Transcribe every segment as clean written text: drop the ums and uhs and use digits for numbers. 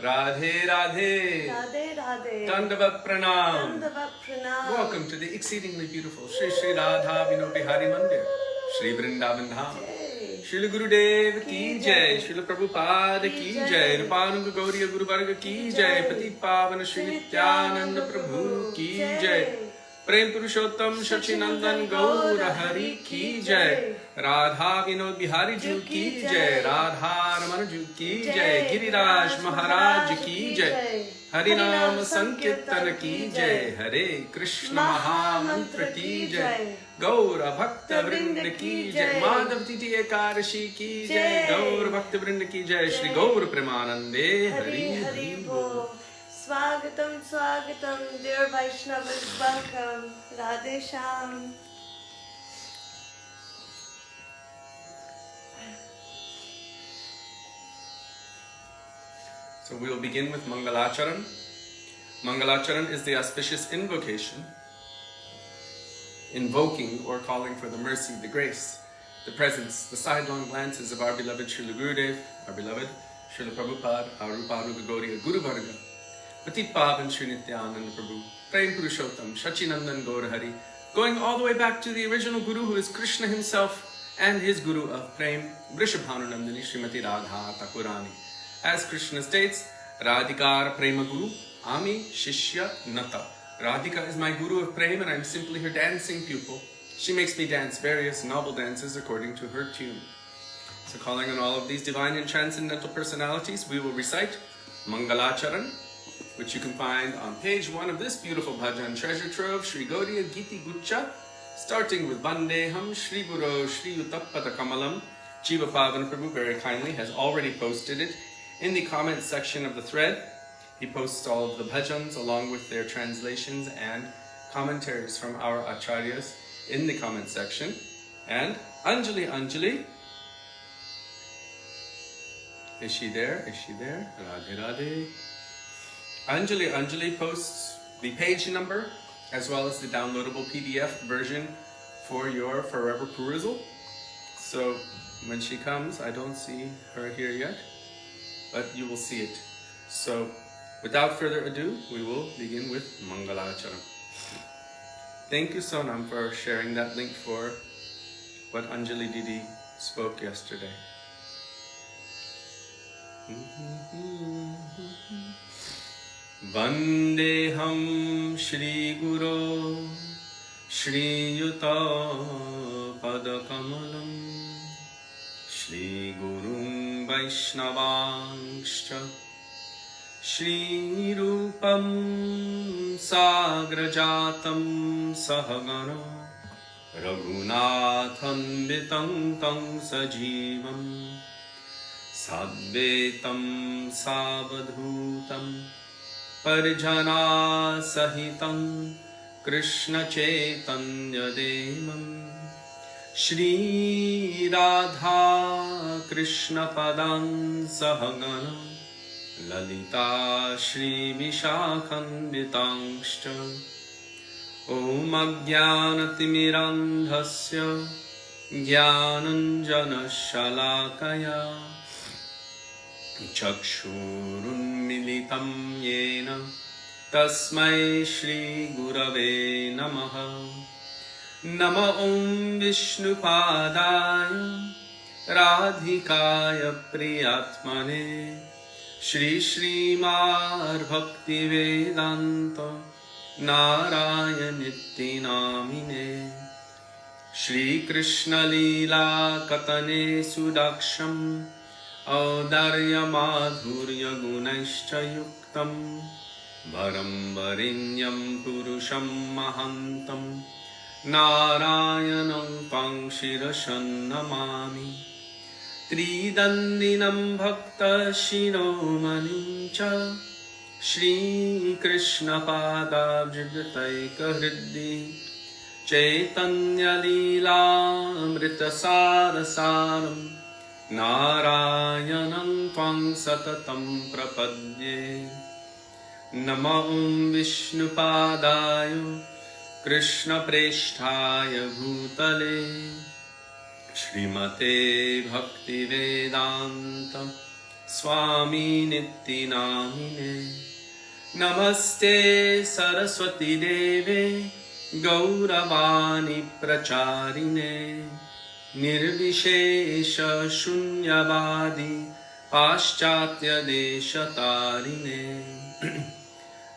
Radhe Radhe. Radhe Radhe. Dandavat Pranam. Dandavat Pranam. Welcome to the exceedingly beautiful Shri Shri Radha Vinod Bihari Mandir, Shri Vrindavana Dasa. Shri Gurudeva ki jai, Shri Prabhupada ki jai, Rupananga Gauriya Guru Varga ki jai, Pati Pavana Shri Nityananda Prabhu ki jai, Prem Purushottam Shachinandan Gaura Hari ki jai, Radha Vinod Bihari Ju ki jai, Radha Ramana Ju ki jai, Giriraj Maharaj ki jai, Harinam Sankirtan ki jai, Hare Krishna Mahamantra ki jai, Gaura Bhakta Vrinda ki jai, Madhav Titi Ekadashi ki jai, Gaura Bhakta Vrinda ki jai, Shri Gaura Premanande Hari Hari Bol. Swagatam, Swagatam, dear Vaishnavas, welcome. Radhe Shyam. So we will begin with Mangalacarana. Mangalacarana is the auspicious invocation, invoking or calling for the mercy, the grace, the presence, the sidelong glances of our beloved Srila Gurudeva, our beloved Srila Prabhupada, our Rupanuga Gauriya Guru Varga, Patit Pavan Sri Nityananda Prabhu, Prem Purushottam, Shachinandan Gaurahari, going all the way back to the original Guru who is Krishna himself and his Guru of Prem, Vrishabhanunandini Srimati Radha Thakurani. As Krishna states, Radhikar Prema Guru, Ami Shishya Nata. Radhika is my Guru of Prem and I am simply her dancing pupil. She makes me dance various novel dances according to her tune. So calling on all of these divine and transcendental personalities, we will recite Mangalacharan, which you can find on page 1 of this beautiful bhajan treasure trove, Shri Gaudiya Giti Gucha, starting with Vandeham Shri Guru Shri Utappada Kamalam. Jiva Pavan Prabhu very kindly has already posted it in the comments section of the thread. He posts all of the bhajans along with their translations and commentaries from our acharyas in the comment section. And Anjali, is she there? Is she there? Radhe Radhe. Anjali posts the page number as well as the downloadable PDF version for your forever perusal. So when she comes, I don't see her here yet, but you will see it. So without further ado, we will begin with Mangalacharan. Thank you, Sonam, for sharing that link for what Anjali Didi spoke yesterday. Vandeham Shri Guru Shri Yuta Padakamalam Shri Gurum Vaishnavangscha Shri Rupam Sagrajatam Sahagana Raghunatham Vitam Tam Sajivam Sadvetam Savadhutam Parjana Sahitam Krishna Caitanya Devam Shri Radha Krishna Padan Sahagana Lalita Shri Vishakhan Vitangscha Om Ajnanatimirandhasya Jnananjana Shalakaya Chakshurunmilitam Yena Tasmai Shri Gurave Namaha Nama Om Vishnupadaya Radhikaya Priyatmane Shri Shri Mar Bhakti Vedanta Narayanitti Namine Shri Krishna Leela Katane Sudaksham Audarya Madhurya Gunaishcha Yuktam Varam Varinyam Purusham Mahantam Narayanam Pangshirashan Namami Tridandinam Bhakta Shiromanincha Shri Krishna Padabjivataika Hriddi Chaitanya Leela Amrita Sarasaram Narayanam Tvang Satatam Prapadye Nama Om Vishnupadaya Krishna Presthaya Bhutale Shrimate Bhakti Vedanta Swami Nitti Namine. Namaste Saraswati Deve Gauravani Pracharine Nirvishesha Shunyavadi Paschatya Deshatarine.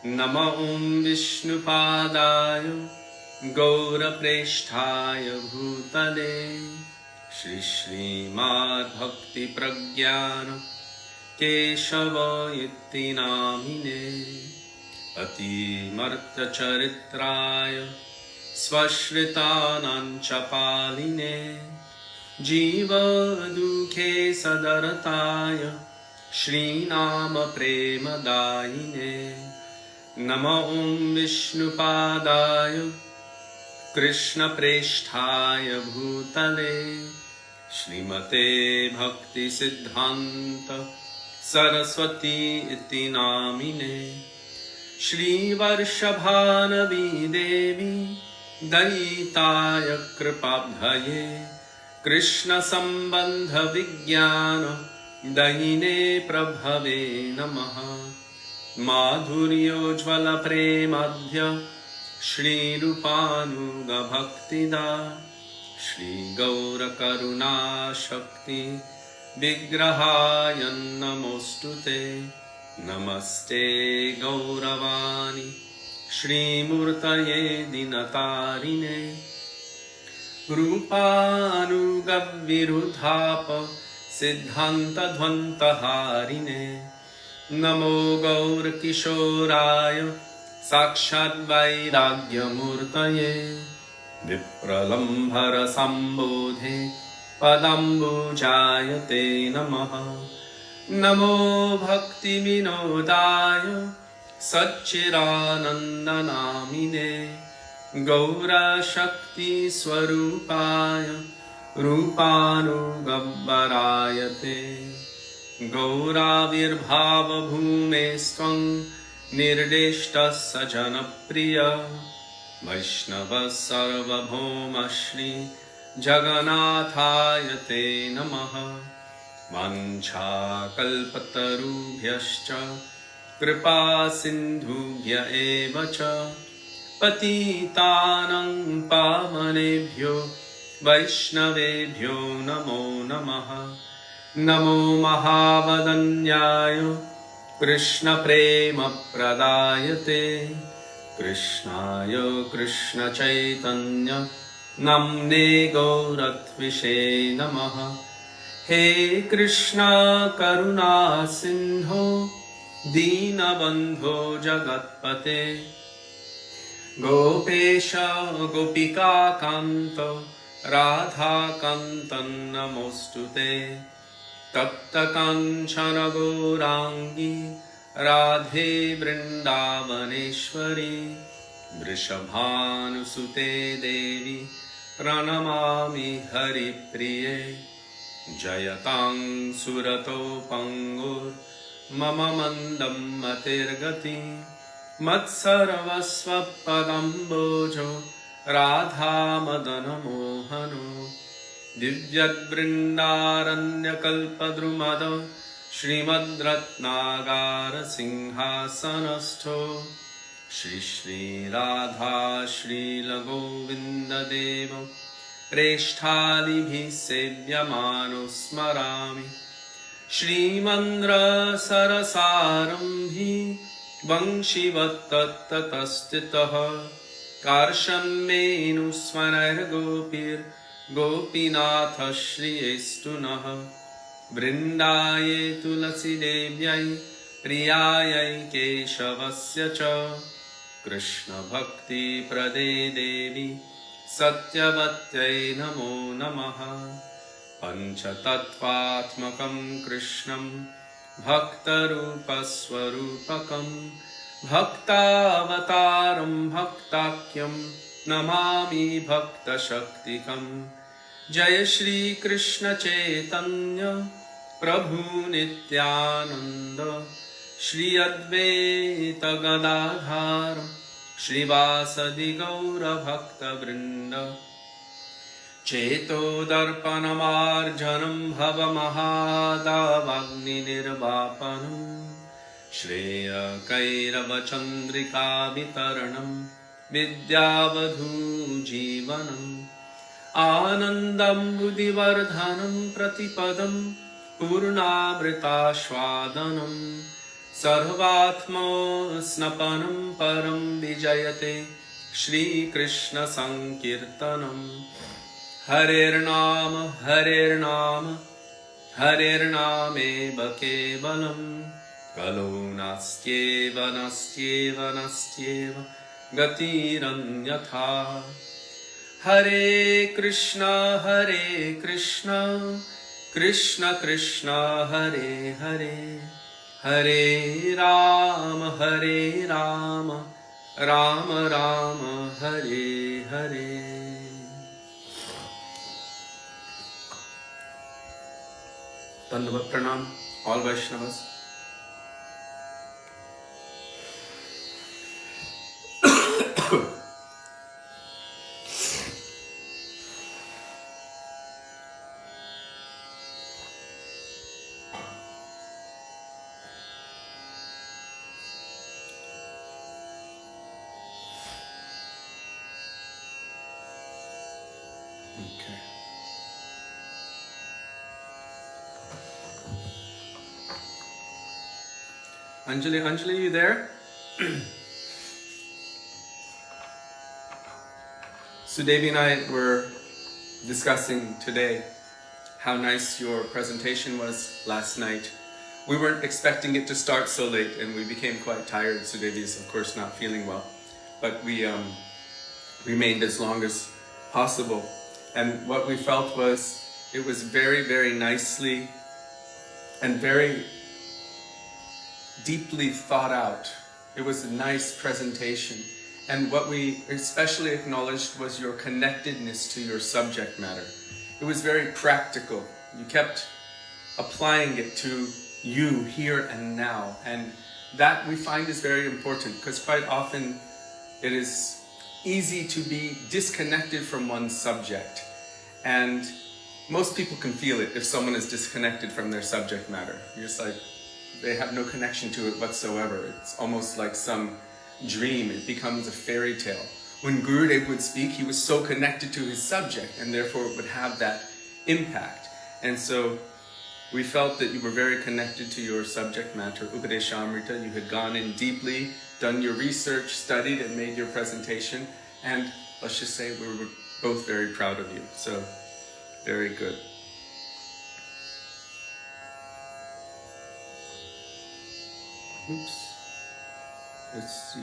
Nama Om Vishnupadaya Gaura Preshthaya Bhutale Shri Shri Mad Bhakti Pragyana Keshava Itti Namine Ati Marta Charitraya Svashritanam Chapaline Jiva Dukhe Sadarataya Shri Nama Prema Daine. Nama Om Vishnupadaya Krishna Preshthaya Bhutale Shrimate Bhakti Siddhanta Saraswati Iti Namine Shri Varshabhanavi Devi Daitaya Kripabdhaye Krishna Sambandha Vijnana Daine Prabhave Namaha. Madhuryo Jvala Premadhya Shri Rupanuga Bhaktida Shri Gaura Karuna Shakti Vigrahayan Namostute. Namaste Gauravani Shri Murtaye Dinatarine Rupanuga Virudhapa Siddhanta Dhvanta Harine. Namo Gaur Kishoraya Sakshat Vairagya Murtaye Vipralambhara Sambodhe Padambu Jayate Namaha. Namo Bhakti Vinodaya Satchirananda Namine Gaura Shakti Swarupaya Rupanugabbarayate. Gauravirbhava bhumestvam nirdeshtas janapriya Vaisnava sarvabhauma Shri Jaganathayate Namaha. Vancha kalpatarubhyascha kripa sindhubhya evacha patitanam pavanebhyo Vaishnavebhyo namo namaha. Namo Mahavadanyaya Krishna Prema Pradayate Krishnaya Krishna Chaitanya Namne Gauratvishe Namaha. He Krishna Karuna Sindho Dinabandho Jagatpate Gopesha Gopika Kanto Radha Kantan Namostute. Tapta Kanchana Gaurangi Radhe Vrindavaneshwari Vrishabhanusute Devi Pranamami Haripriye. Jayatang Surato Pangur Mama Mandam Matirgati Matsarvasva Padambojo Radha Madana Mohano. Divyat Vrindaranya Kalpadrumada Srimad Ratnagara Singhasanasto Shri Shri Radha Shri Lagovinda Deva Preshthadibhi Sevyamano Smarami Shri Mandra Sarasarambhi Vangshivattatatastitaha Karsham Menu Swanar Gopir Gopinatha Shri Estunaha Vrindaye Tulasi Devyai Priyayai Keshavasya Cha Krishna Bhakti Prade Devi Satyavatyai Namo Namaha. Panchatattvatmakam Krishnam Bhaktarupaswarupakam Bhaktavataram Bhaktakyam Namami Bhakta Shaktikam. Jaya Shri Krishna Caitanya Prabhu Nityananda Shri Advaita Gadadhara Shri Vasadi Gaura Bhakta Vrinda. Cheto darpanamarjanam bhavamahadavagni nirvapanam Shreya kairava chandrika vitaranam vidyavadhu jivanam Anandam buddhivardhanam pratipadam purnamritashvadanam Sarvatma snapanam param vijayate Shri Krishna Sankirtanam Harer Nama Harer Nama Harer Nameva Kevalam Kalo Nastyeva Nastyeva Nastyeva Gatiranyatha Hare Krishna Krishna Krishna Hare Hare Hare Rama Rama Rama Hare Hare. Dandavat Pranam, all Vaishnavas. Anjali, you there? Sudevi and I were discussing today how nice your presentation was last night. We weren't expecting it to start so late and we became quite tired. Sudevi is of course not feeling well, but we remained as long as possible. And what we felt was it was very, very nicely and very deeply thought out. It was a nice presentation. And what we especially acknowledged was your connectedness to your subject matter. It was very practical. You kept applying it to you here and now. And that we find is very important because quite often it is easy to be disconnected from one's subject. And most people can feel it if someone is disconnected from their subject matter. You're just like, they have no connection to it whatsoever. It's almost like some dream. It becomes a fairy tale. When Gurudeva would speak, he was so connected to his subject and therefore it would have that impact. And so we felt that you were very connected to your subject matter, Upadeshamrita. You had gone in deeply, done your research, studied and made your presentation. And let's just say we were both very proud of you. So, very good. Oops. Let's see.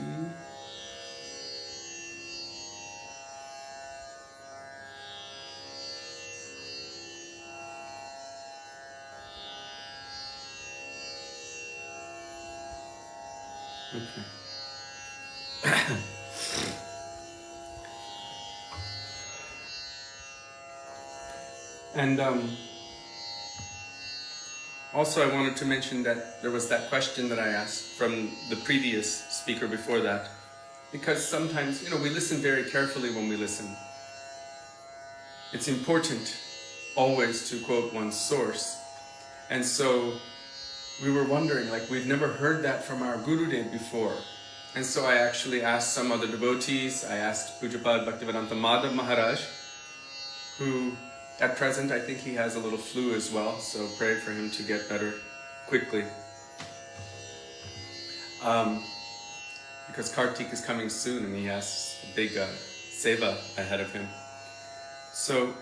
Okay. And also I wanted to mention that there was that question that I asked from the previous speaker before that, because sometimes, we listen very carefully when we listen. It's important always to quote one's source. And so we were wondering, we've never heard that from our Gurudeva before. And so I actually asked some other devotees. I asked Pujapad Bhaktivedanta Madhav Maharaj, who at present I think he has a little flu as well, so pray for him to get better quickly. Because Kartik is coming soon and he has a big seva ahead of him. So,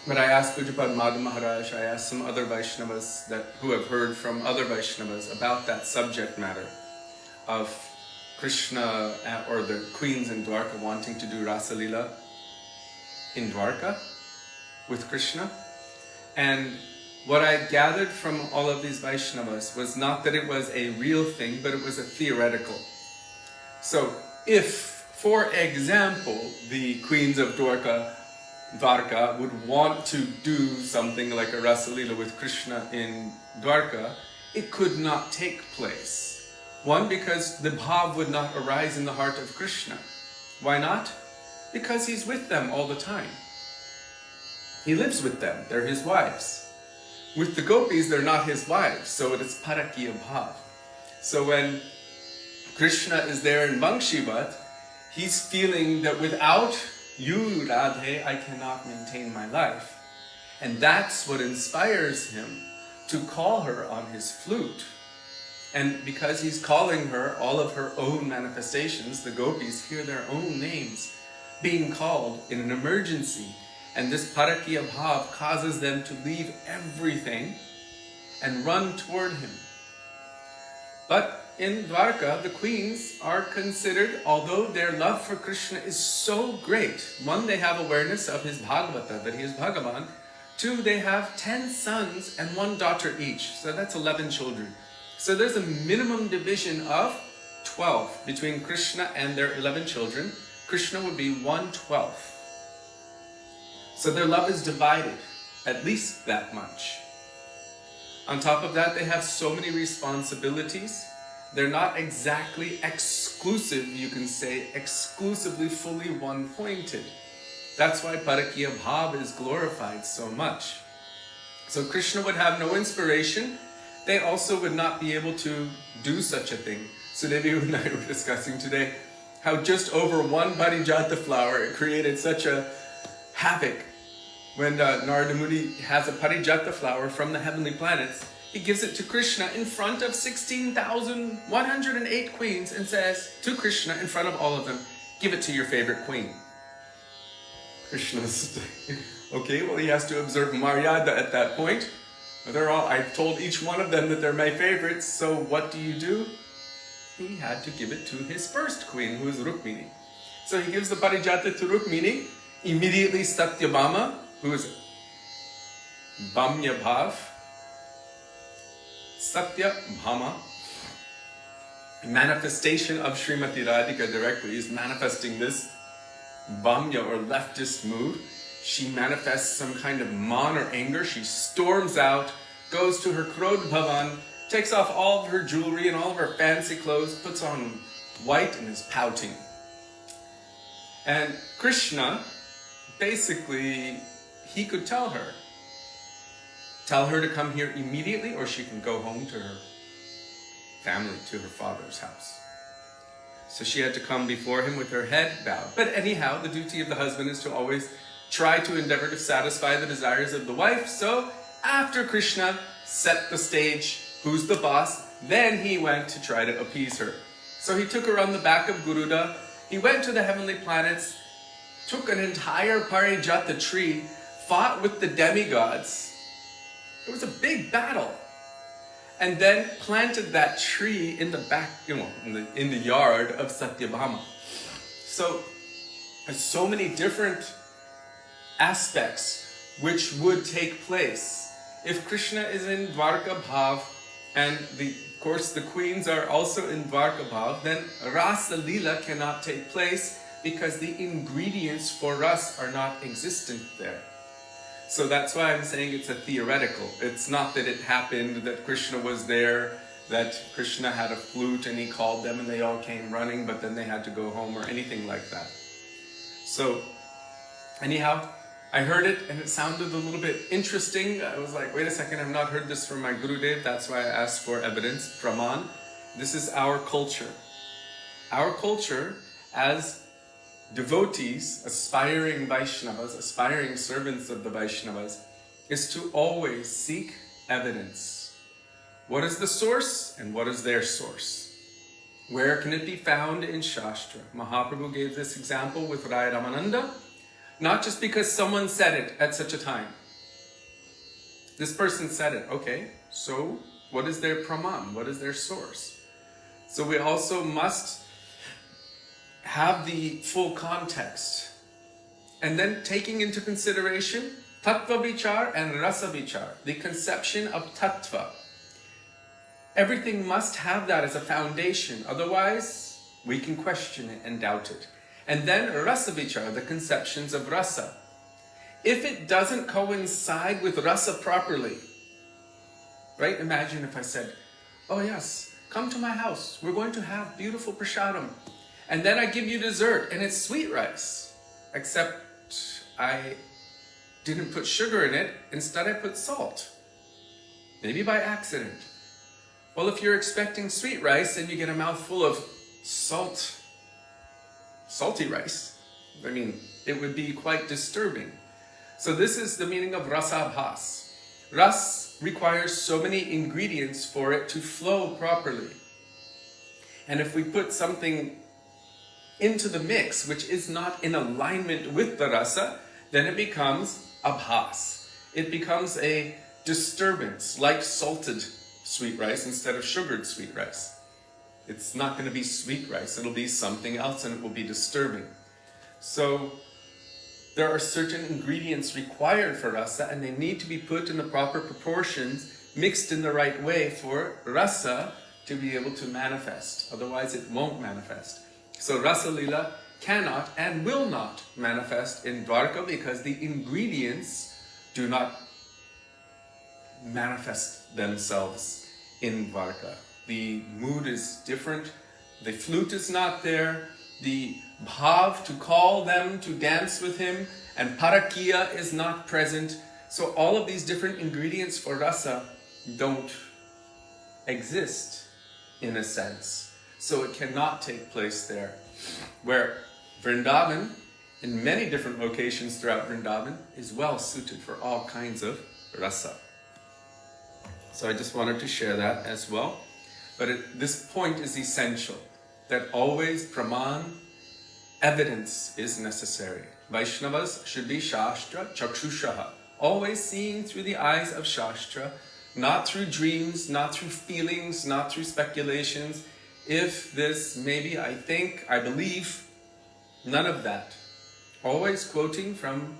but I asked Pujapad Madhav Maharaj, I asked some other Vaishnavas who have heard from other Vaishnavas about that subject matter of Krishna or the queens in Dwarka wanting to do Rasa Leela in Dwarka with Krishna. And what I gathered from all of these Vaishnavas was not that it was a real thing, but it was a theoretical. So if, for example, the queens of Dwarka would want to do something like a Rasa Leela with Krishna in Dwarka, it could not take place. One, because the bhav would not arise in the heart of Krishna. Why not? Because he's with them all the time. He lives with them. They're his wives. With the gopis, they're not his wives, so it is Parakiya Bhav. So when Krishna is there in Vangshivat, he's feeling that without you, Radhe, I cannot maintain my life. And that's what inspires him to call her on his flute. And because he's calling her all of her own manifestations, the gopis hear their own names being called in an emergency. And this Parakiya Bhav causes them to leave everything and run toward him. But in Dwarka, the queens are considered, although their love for Krishna is so great, one, they have awareness of his Bhagavata, that he is Bhagavan. Two, they have 10 sons and 1 daughter each. So that's 11 children. So there's a minimum division of 12 between Krishna and their 11 children. Krishna would be 1/12. So their love is divided, at least that much. On top of that, they have so many responsibilities. They're not exactly exclusive, you can say, exclusively fully one-pointed. That's why Parakiya Bhav is glorified so much. So Krishna would have no inspiration. They also would not be able to do such a thing. Sudevi and I were discussing today how just over 1 parijata flower created such a havoc. When Narada Muni has a parijata flower from the heavenly planets, he gives it to Krishna in front of 16,108 queens and says to Krishna in front of all of them, give it to your favorite queen. Krishna's okay, well he has to observe Maryada at that point. I've told each one of them that they're my favorites, so what do? He had to give it to his first queen, who is Rukmini. So he gives the parijata to Rukmini. Immediately Satyabhama, who is Bhamya Bhav, Satyabhama, manifestation of Srimati Radhika directly, is manifesting this Bhamya or leftist mood. She manifests some kind of man or anger. She storms out, goes to her Krodh Bhavan, takes off all of her jewelry and all of her fancy clothes, puts on white and is pouting. And Krishna, basically, he could tell her to come here immediately, or she can go home to her family, to her father's house. So she had to come before him with her head bowed. But anyhow, the duty of the husband is to always try to endeavor to satisfy the desires of the wife. So after Krishna set the stage, who's the boss, then he went to try to appease her. So he took her on the back of Garuda. He went to the heavenly planets, took an entire parijata tree, fought with the demigods. It was a big battle. And then planted that tree in the back, in the yard of Satyabhama. So there's so many different aspects which would take place. If Krishna is in Dwarka Bhav, and of course the queens are also in Dwarka Bhav, then Rasa Leela cannot take place because the ingredients for Ras are not existent there. So that's why I'm saying it's a theoretical. It's not that it happened, that Krishna was there, that Krishna had a flute and he called them and they all came running, but then they had to go home or anything like that. So anyhow, I heard it and it sounded a little bit interesting. I was like, wait a second, I've not heard this from my Gurudev. That's why I asked for evidence, Praman. This is our culture. Our culture as devotees, aspiring Vaishnavas, aspiring servants of the Vaishnavas, is to always seek evidence. What is the source and what is their source? Where can it be found in Shastra? Mahaprabhu gave this example with Raya Ramananda, not just because someone said it at such a time. This person said it, okay, so what is their praman? What is their source? So we also must have the full context. And then taking into consideration tattva vichar and rasa vichar, the conception of tattva. Everything must have that as a foundation, otherwise we can question it and doubt it. And then rasa vichar, the conceptions of rasa. If it doesn't coincide with rasa properly, right? Imagine if I said, oh yes, come to my house, we're going to have beautiful prasadam. And then I give you dessert, and it's sweet rice. Except I didn't put sugar in it, instead I put salt. Maybe by accident. Well, if you're expecting sweet rice and you get a mouthful of salty rice, I mean, it would be quite disturbing. So this is the meaning of rasabhas. Ras requires so many ingredients for it to flow properly. And if we put something into the mix which is not in alignment with the rasa, then it becomes abhas. It becomes a disturbance, like salted sweet rice instead of sugared sweet rice. It's not going to be sweet rice, it'll be something else, and it will be disturbing. So there are certain ingredients required for rasa, and they need to be put in the proper proportions, mixed in the right way for rasa to be able to manifest. Otherwise it won't manifest. So Rasa Lila cannot and will not manifest in Dwarka because the ingredients do not manifest themselves in Dwarka. The mood is different, the flute is not there, the bhav to call them to dance with him, and parakiya is not present. So all of these different ingredients for rasa don't exist in a sense. So it cannot take place there. Where Vrindavan, in many different locations throughout Vrindavan, is well suited for all kinds of rasa. So I just wanted to share that as well. But this point is essential, that always praman, evidence is necessary. Vaishnavas should be shastra chakshushaha, always seeing through the eyes of shastra, not through dreams, not through feelings, not through speculations. If this, maybe, I think, I believe, none of that. Always quoting from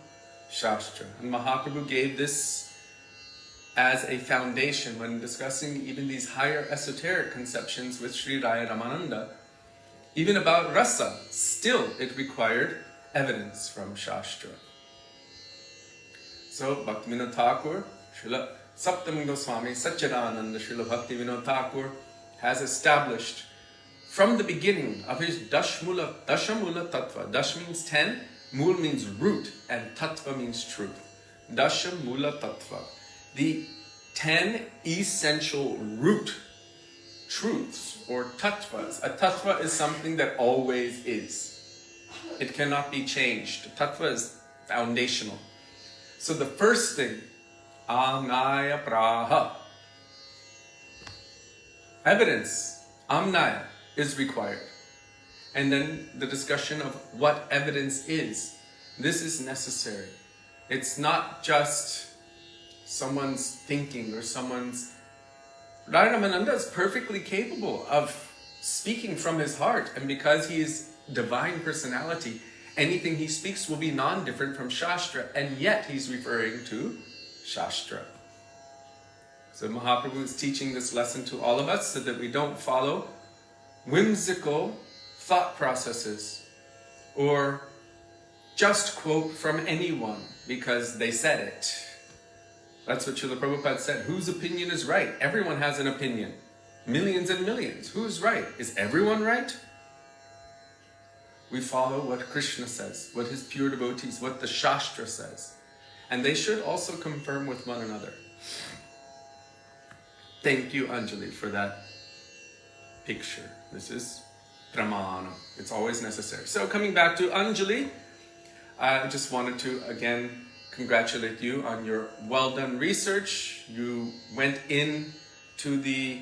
Shastra. And Mahaprabhu gave this as a foundation when discussing even these higher esoteric conceptions with Sri Ramananda. Even about rasa, still it required evidence from Shastra. So Bhaktivinoda Thakur, Srila Saptam Goswami, Satchidananda, Srila Bhaktivinoda Thakur has established from the beginning of his Dashamula Tattva. Dash means 10, Mul means root, and Tattva means truth. Dashamula Tattva. The 10 essential root truths or tattvas. A tattva is something that always is. It cannot be changed. A tattva is foundational. So the first thing, Amnaya Praha. Evidence, Amnaya, is required. And then the discussion of what evidence is. This is necessary. It's not just someone's thinking or someone's... Ramananda is perfectly capable of speaking from his heart, and because he is divine personality, anything he speaks will be non-different from Shastra, and yet he's referring to Shastra. So Mahaprabhu is teaching this lesson to all of us so that we don't follow whimsical thought processes or just quote from anyone because they said it. That's what Srila Prabhupada said. Whose opinion is right? Everyone has an opinion. Millions and millions. Who's right? Is everyone right? We follow what Krishna says, what his pure devotees, what the Shastra says. And they should also confirm with one another. Thank you, Anjali, for that picture. This is pramana. It's always necessary. So coming back to Anjali, I just wanted to again congratulate you on your well done research. You went into the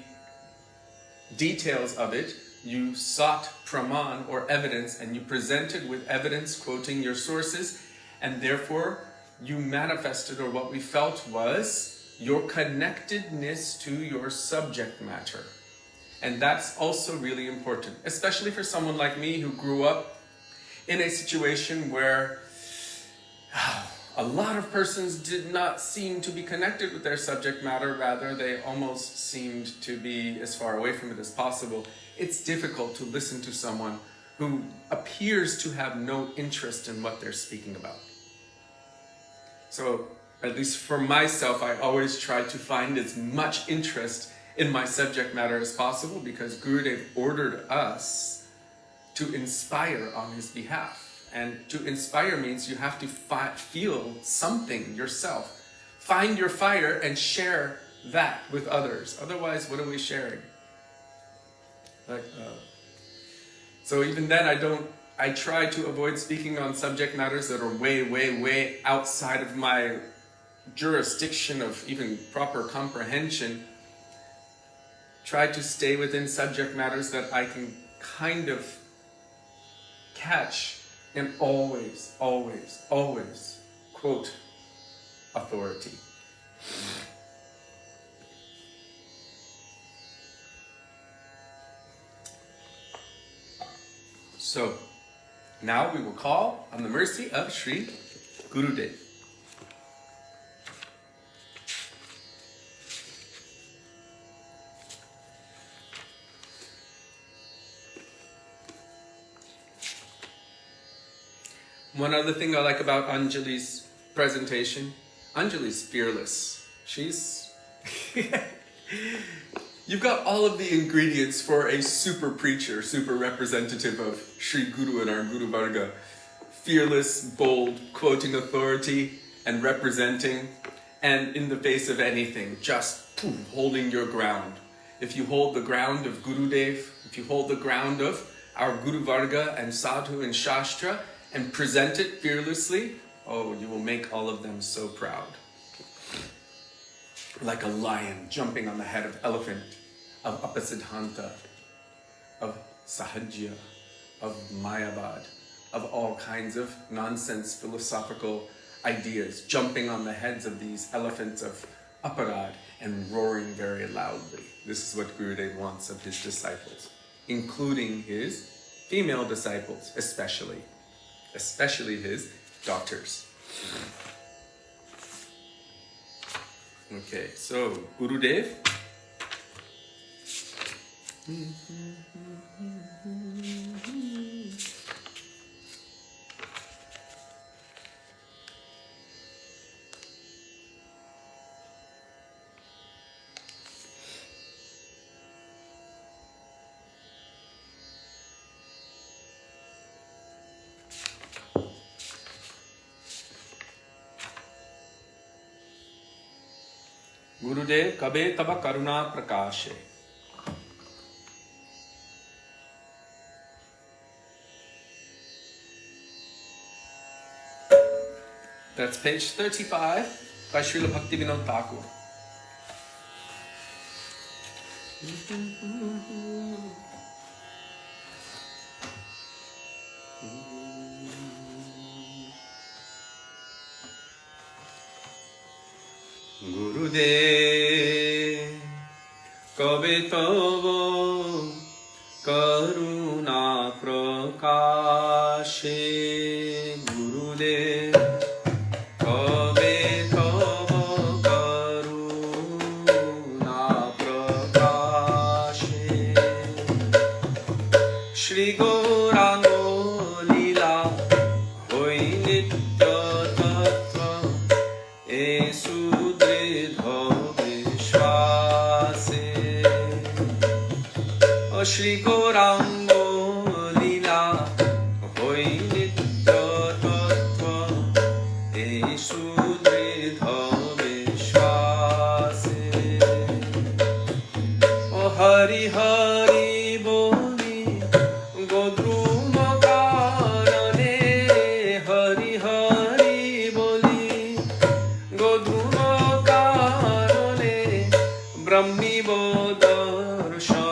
details of it. You sought praman or evidence, and you presented with evidence quoting your sources, and therefore you manifested, or what we felt was your connectedness to your subject matter. And that's also really important, especially for someone like me who grew up in a situation where a lot of persons did not seem to be connected with their subject matter. Rather, they almost seemed to be as far away from it as possible. It's difficult to listen to someone who appears to have no interest in what they're speaking about. So, at least for myself, I always try to find as much interest in my subject matter as possible, because Gurudeva ordered us to inspire on his behalf. And to inspire means you have to feel something yourself. Find your fire and share that with others. Otherwise, what are we sharing? So even then, I try to avoid speaking on subject matters that are way, way, way outside of my jurisdiction of even proper comprehension. Try to stay within subject matters that I can kind of catch, and always, always, always quote authority. So, now we will call on the mercy of Sri Gurudeva. One other thing I like about Anjali's presentation, Anjali's fearless. She's... You've got all of the ingredients for a super preacher, super representative of Sri Guru and our Guru Varga. Fearless, bold, quoting authority and representing, and in the face of anything, just poof, holding your ground. If you hold the ground of Gurudev, if you hold the ground of our Guru Varga and Sadhu and Shastra, and present it fearlessly, oh, you will make all of them so proud. Like a lion jumping on the head of elephant, of Apasiddhanta, of Sahajya, of Mayavad, of all kinds of nonsense philosophical ideas, jumping on the heads of these elephants of Aparad and roaring very loudly. This is what Gurudev wants of his disciples, including his female disciples, especially his daughters. Okay, so Gurudev. Gurudev, Kabe, Tava, Karuna, Prakase. That's page 35 by Srila Bhaktivinoda Thakur. Gurudev, Kabe Tava, Karuna Prakase. Gurudev, Kabe Tava, Karuna Prakase. Shri Gauranga Lila, Hoy Nitya Tattva, Esu Shri Gauranga Lila, Hoy Nitya Tattva, Esu Dridha Vishwase. O Hari Hari Boli, Godruma Karane, Hari Hari Boli, Godruma Karane, Brahmi Bodarshan.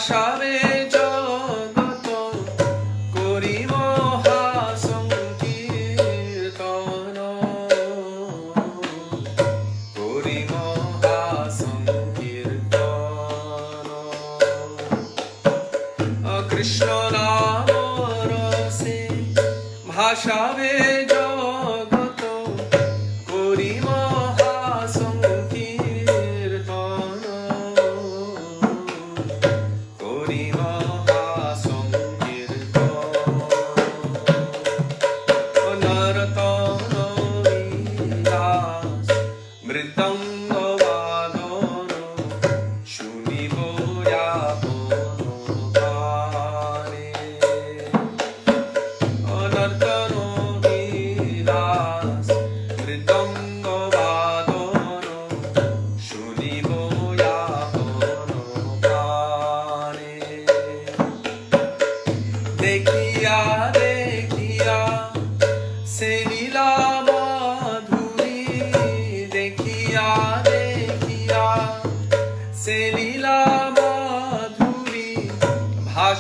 Shave Jagato Krishna Nama Rase Bhashave Jagato Kori Maha Sankirtana Kori Maha Sankirtana Naratana Vilas Mritanga Vadana Cinibo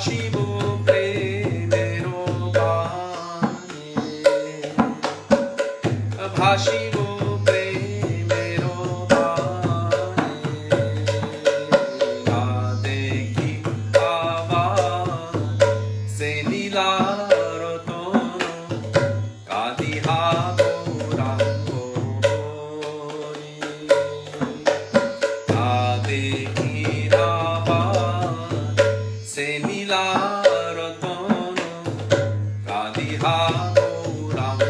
Shivo premero bane Bhashivo premero bane Adeki ava se lila rotono Kadiha gorango Adeki ava se lila rotono Kadiha gorango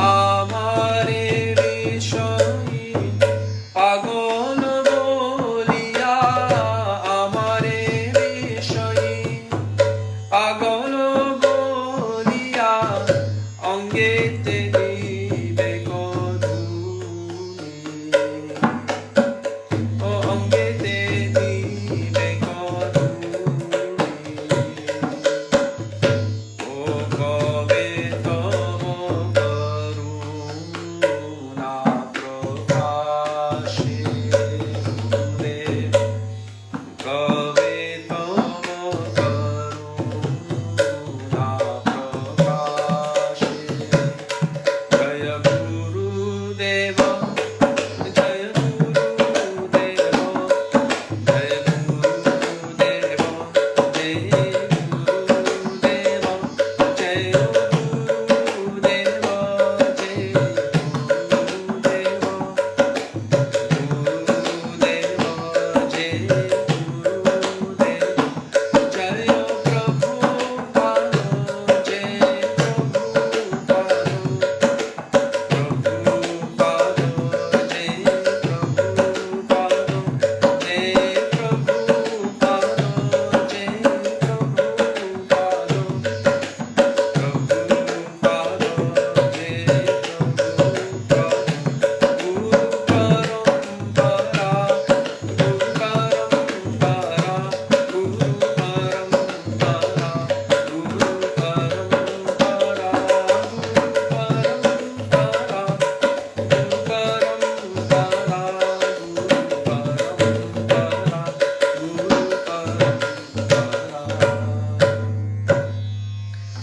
Amare Vishai Pagol Bolia Amare Vishai Pagol Bolia Angete Dibe Koduni O Angete Dibe Koduni O Kabe Tava Karuna Prakase Gurudeva Kabe Tava Karuna Prakase Jaya Gurudeva Jaya Gurudeva Jaya Gurudeva Jaya Gurudeva Jaya Gurudeva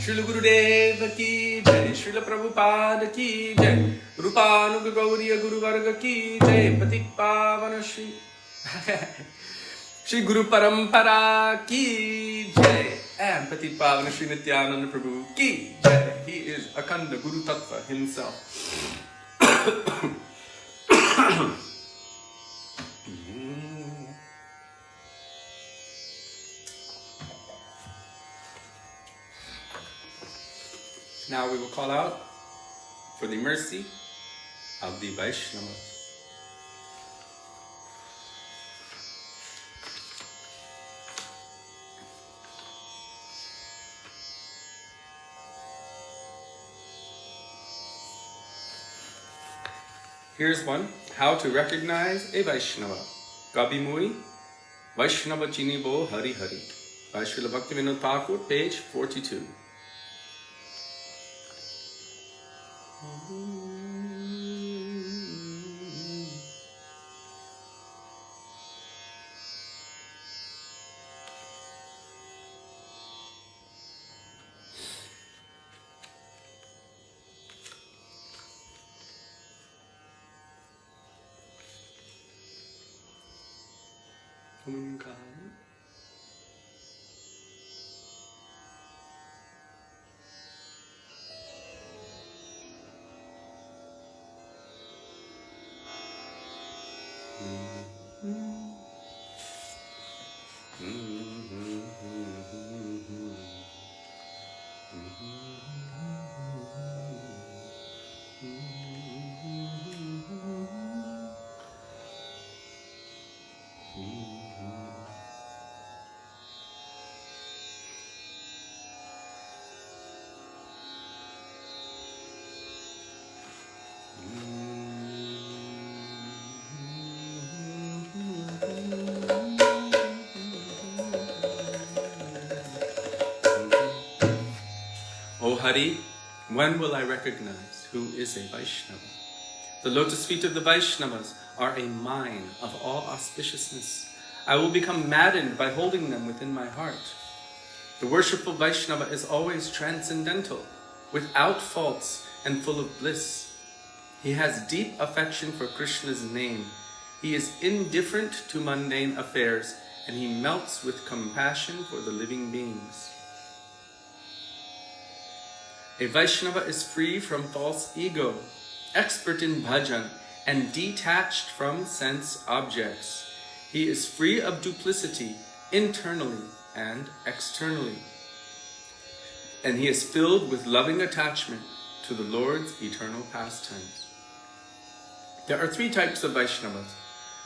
Srila Gurudeva ki jai, Srila Prabhupada ki jai, Rupanuga Gauriya Guru Varga ki jai, Patik Pavana Shri Shri Guru Parampara ki jai, and Patik Pavana Shri Nityananda Prabhu ki jai. He is Akhanda Guru Tattva himself. Now we will call out for the mercy of the Vaishnavas. Here's one, how to recognize a Vaishnava. Kabi Mui, Vaishnava Cinibo Hari Hari, by Srila Bhaktivinoda Thakur, page 42. O Hari, when will I recognize who is a Vaishnava? The lotus feet of the Vaishnavas are a mine of all auspiciousness. I will become maddened by holding them within my heart. The worshipful Vaishnava is always transcendental, without faults and full of bliss. He has deep affection for Krishna's name. He is indifferent to mundane affairs, and he melts with compassion for the living beings. A Vaishnava is free from false ego, expert in bhajan, and detached from sense objects. He is free of duplicity, internally and externally. And he is filled with loving attachment to the Lord's eternal pastimes. There are three types of Vaishnavas: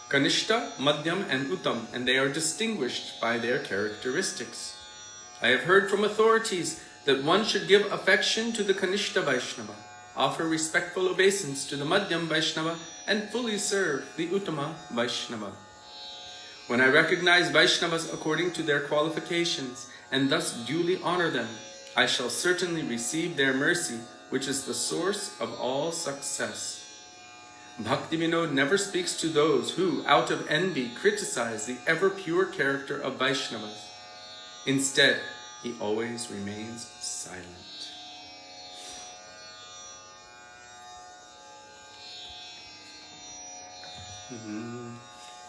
Kanishta, Madhyam, and Uttam, and they are distinguished by their characteristics. I have heard from authorities that one should give affection to the Kanishta Vaishnava, offer respectful obeisance to the Madhyam Vaishnava, and fully serve the Uttama Vaishnava. When I recognize Vaishnavas according to their qualifications, and thus duly honor them, I shall certainly receive their mercy, which is the source of all success. Bhakti Vinod never speaks to those who, out of envy, criticize the ever-pure character of Vaishnavas. Instead, he always remains silent.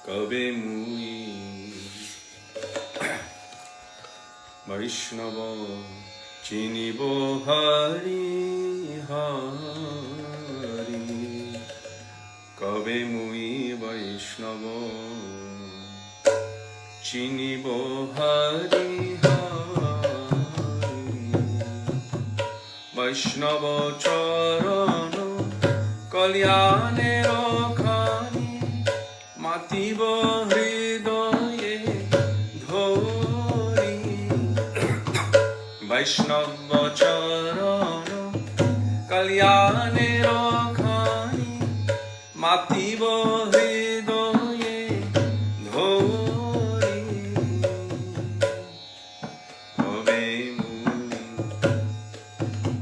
Kabe mui Vaishnava Cinibo Hari Hari Kabe mui Vaishnava Cinibo Hari Hari Vaishnava Charana Kalyane Rakhani Mativa Hridaye Dhori Vaishnava Charana Kalyane Rakhani Mativa Hridaye Dhori Kabe muni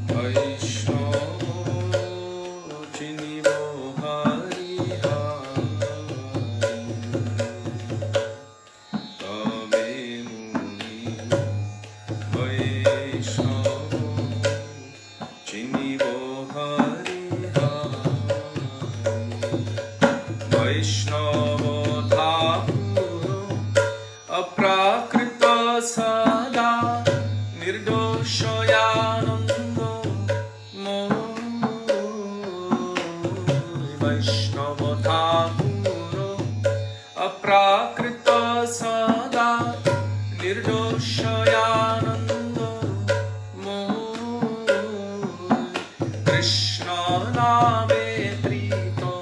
Vaishnava Cinibo Hari Hari Kabe muni Vaishnava Cinibo Hari Hari Vaishnava Thakura Aprakrita Sada Nirdoshayananda Vaishnava Thakura Aprakrita Sada Nirdoshayananda Krishna Name Trito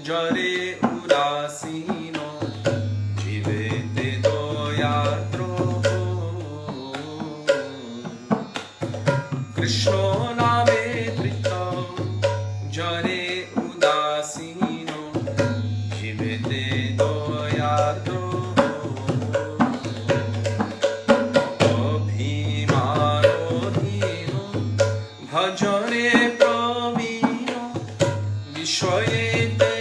Jare Udasino Jivete Doyatro Krishna Name Trito Jare Udasino Jivete Doyatro Abhimano Dhino Bhajane Pravino Vishwayete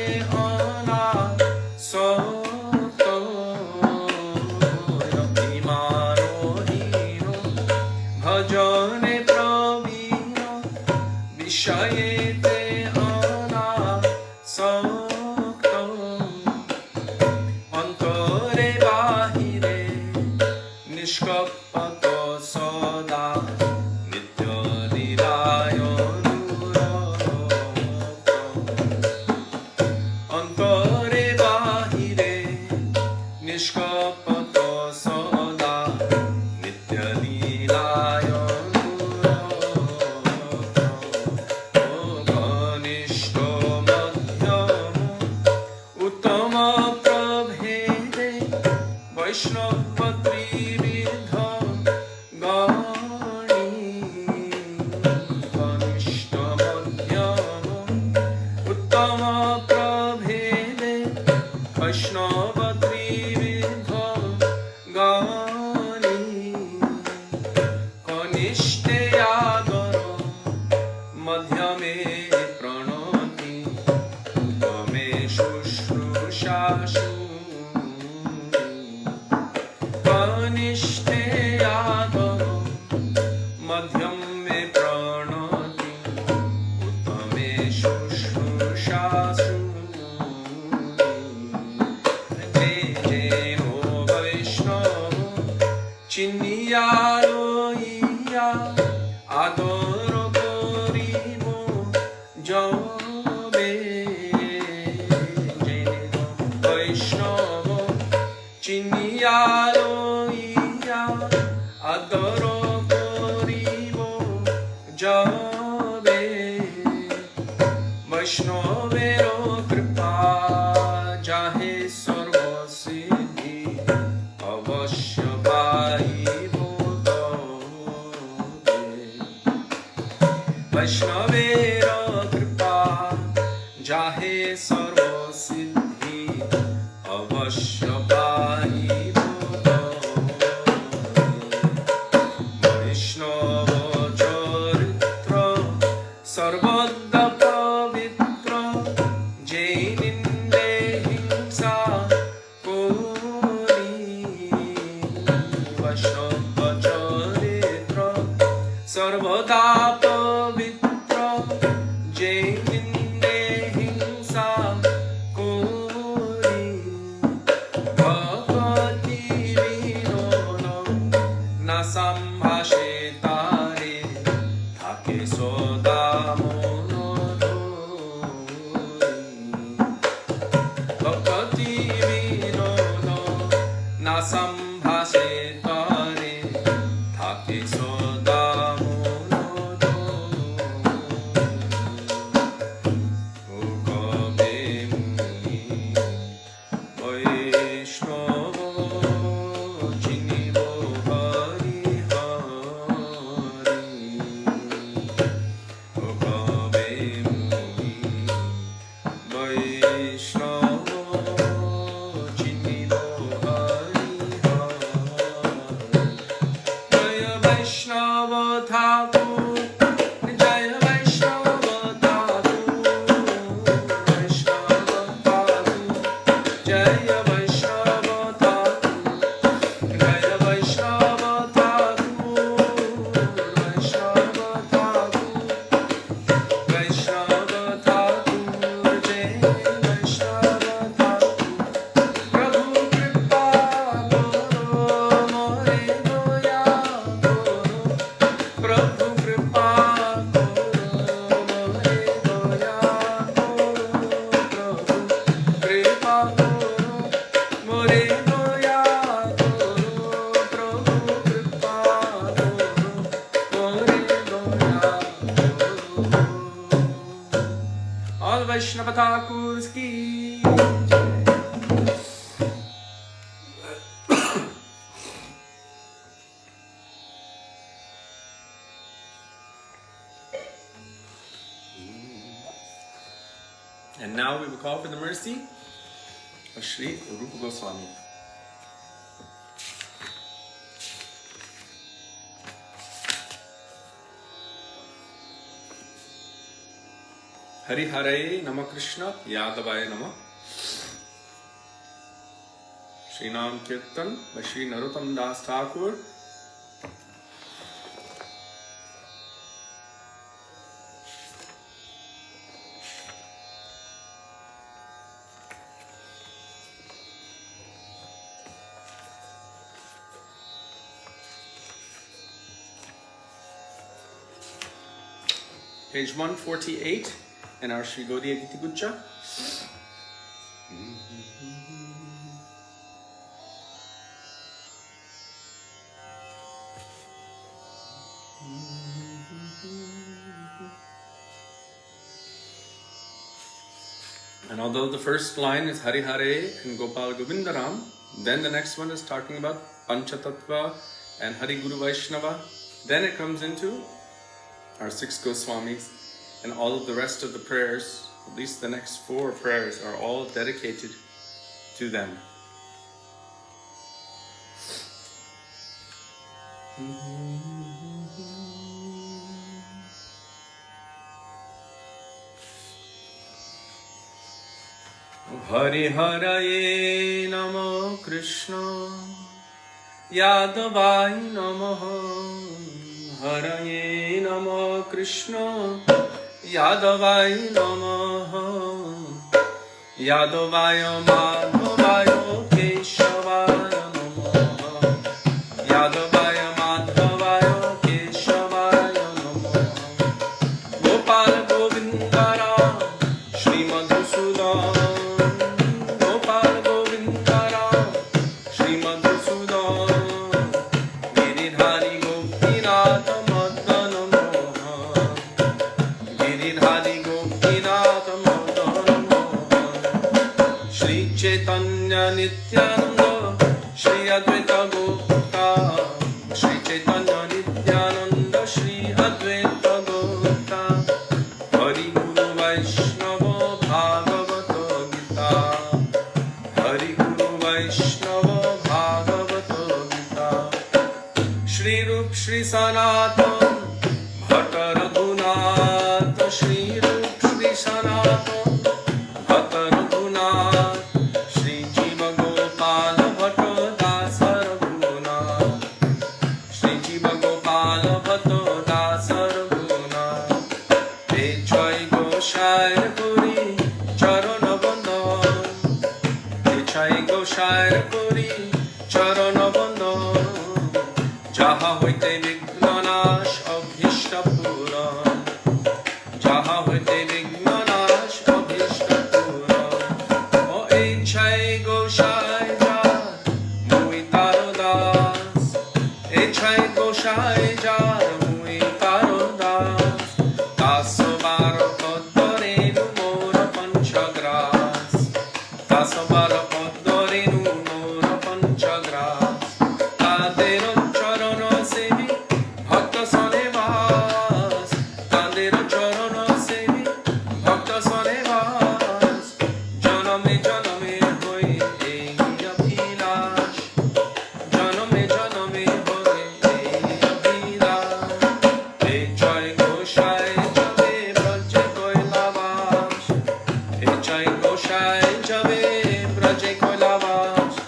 Vaishnava Trividha Gani Kanishta Madhyama Uttama Prabhede Vaishnava Trividha Gani Kanishte Yadara Madhyame Pranati Uttame Shushrushasu Kanishte Yadara Madhyame Pranati Uttame Shushrushasu Chinniyaro iya adoro koribo jabe jeno Vaishnava Chinniyaro iya adoro koribo jabe Vaishnavero kripa jahe sarvasiddhi avashya Vaishnavera kripa jahe sarva siddhi avashya pahi Vaishnava charitra sarvada pavitra jaininde himsa kori Vaishnava charitra sarvada Vaishnava Thakur's ki Jai. And now we will call for the mercy of Sri Rupa Goswami. Haraye Namah Krishna Yadavaya Namah Shri Nam Kirtan by Shri Narottam Das Thakur. Page 148 in our Sri Gaudiya Giti Guccha. And although the first line is Hare Hare and Gopal Govindaram, Then the next one is talking about Panchatattva and Hari Guru Vaishnava. Then it comes into our 6 Goswamis, and all of the rest of the prayers, at least the next 4 prayers, are all dedicated to them. Hari Haraye Namah Krishna Yadavaya Namah Haraye Namah Krishna Yadavaya Namah Yadavaya Madhavaya Keshavaya Namah Yadavaya Madhavaya Keshavaya Namah Gopal Govindara Shri Madhusudan Śrī Caitanya-Nityananda Śrī Advaita Gopta Śrī Caitanya-Nityananda Śrī Advaita Gopta Hari Guru Vaisnava Bhagavata Gita Hari Guru Vaisnava Bhagavata Gita Shri Rup Shri Sanatan Bhatta Raghunath Shri Rup Shri Sanatan Bhatta Raghunath Shri Jiva Gopala Bhatta Dasa Raghunath Shri Jiva Gopala Bhatta Dasa Raghunath Te Jai Goshai Puri Charana Bandhan Te Jai Goshai Puri Charana Bandhan Jaha hoite Vignanash Abhishta Puran Jaha hoite Vignanash Abhishta Puran O Echai Goshai Jar Mui Taro Das Echai Goshai Jar Mui Taro Das Taso Baro Kodorenu Mora Panchagras Taso Baro Kodorenu Mora Panchagras Tadero Charana Sevi Bhakta Sanevas Tadero Charana Sevi Bhakta Sanevas Janame Janame Hoy Ei Abhilash Janame Janame Hoy Ei Abhilash Te Jai Goshai Jave Braje Koilavash Te Jai Goshai Jave Braje Koilavash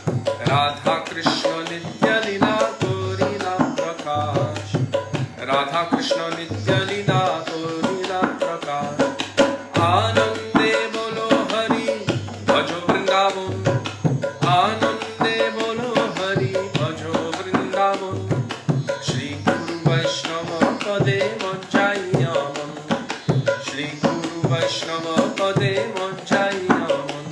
Radha Krishna Nitya Lila Korila Prakash Radha Krishna Nitya Lila Korila Prakash Anande Bolo Hari Bhajo Vrindavan Anande Bolo Hari Bhajo Vrindavan Shri Guru Vaishnava Pade Manjayaman Shri Guru Vaishnava Pade Manjayaman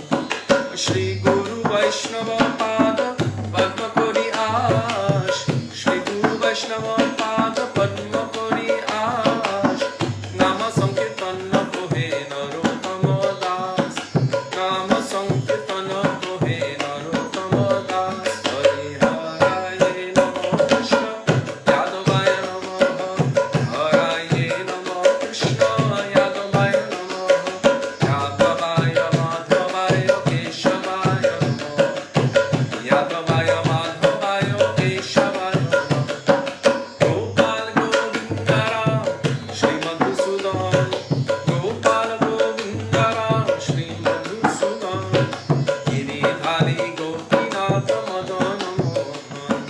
Shri Guru Vaishnava Pada Padma Kori Ash Shri Guru Vaishnava Pada Padma Kori Ash Nama Sankirtana Kohe Narottama Das Nama Sankirtana Kohe Narottama Das Hari Haraye Namah Krishna Yadavaya Namah Haraye Namah Krishna Yadavaya Namah Yadavaya Madhavaya Keshavaya Namah Yadavaya Madhavaya Keshavaya Namah Gopal Govindara Shri Madhusudan Gopal Govindara Shri Madhusudan Giridhari Gopinatha Madana Mohan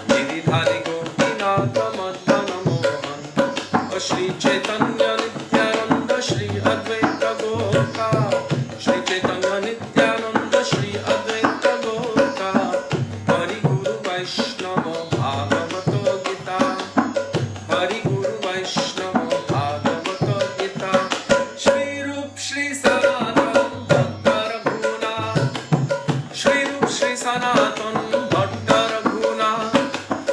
Giridhari Gopinatha Madana Mohan Shri Caitanya Nityananda Shri Advaita Gopta Shri Caitanya Nityananda Shri Advaita Gopta Hari Guru Vaishnava Bhagavata Gita Hari Guru Vaishnava Bhagavata Gita Shri Rup Shri Sanatan Bhatta Raghunath Shri Rup Shri Sanatan Bhatta Raghunath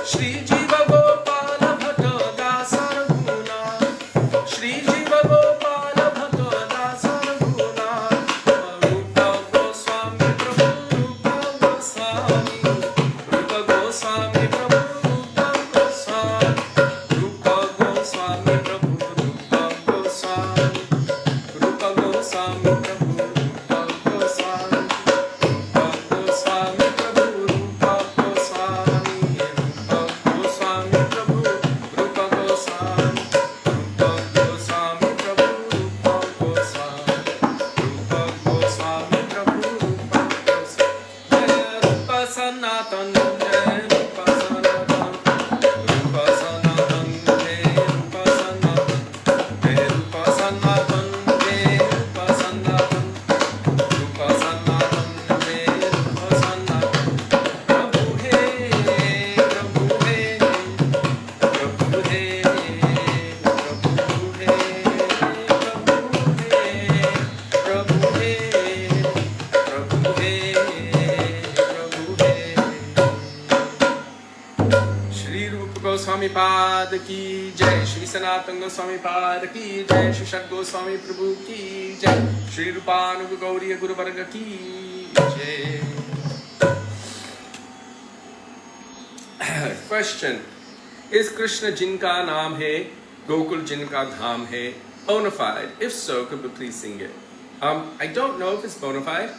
Shri Jiva Gopala Bhatta Dasa Raghunath Shri Jiva Gopala Bhatta Dasa Raghunath Rupa Goswami Pad Ki Jai, Shri Sanatana Goswami Pad Ki Jai, Shri Shat Goswami Prabhu Ki Jai, Shri Rupanuga Gauriya Guru Varga Ki Jai. Question: Is Krishna Jinka Naam Hai, Gokul Jinka Dham Hai bona fide? If so, could we please sing it? I don't know if it's bona fide.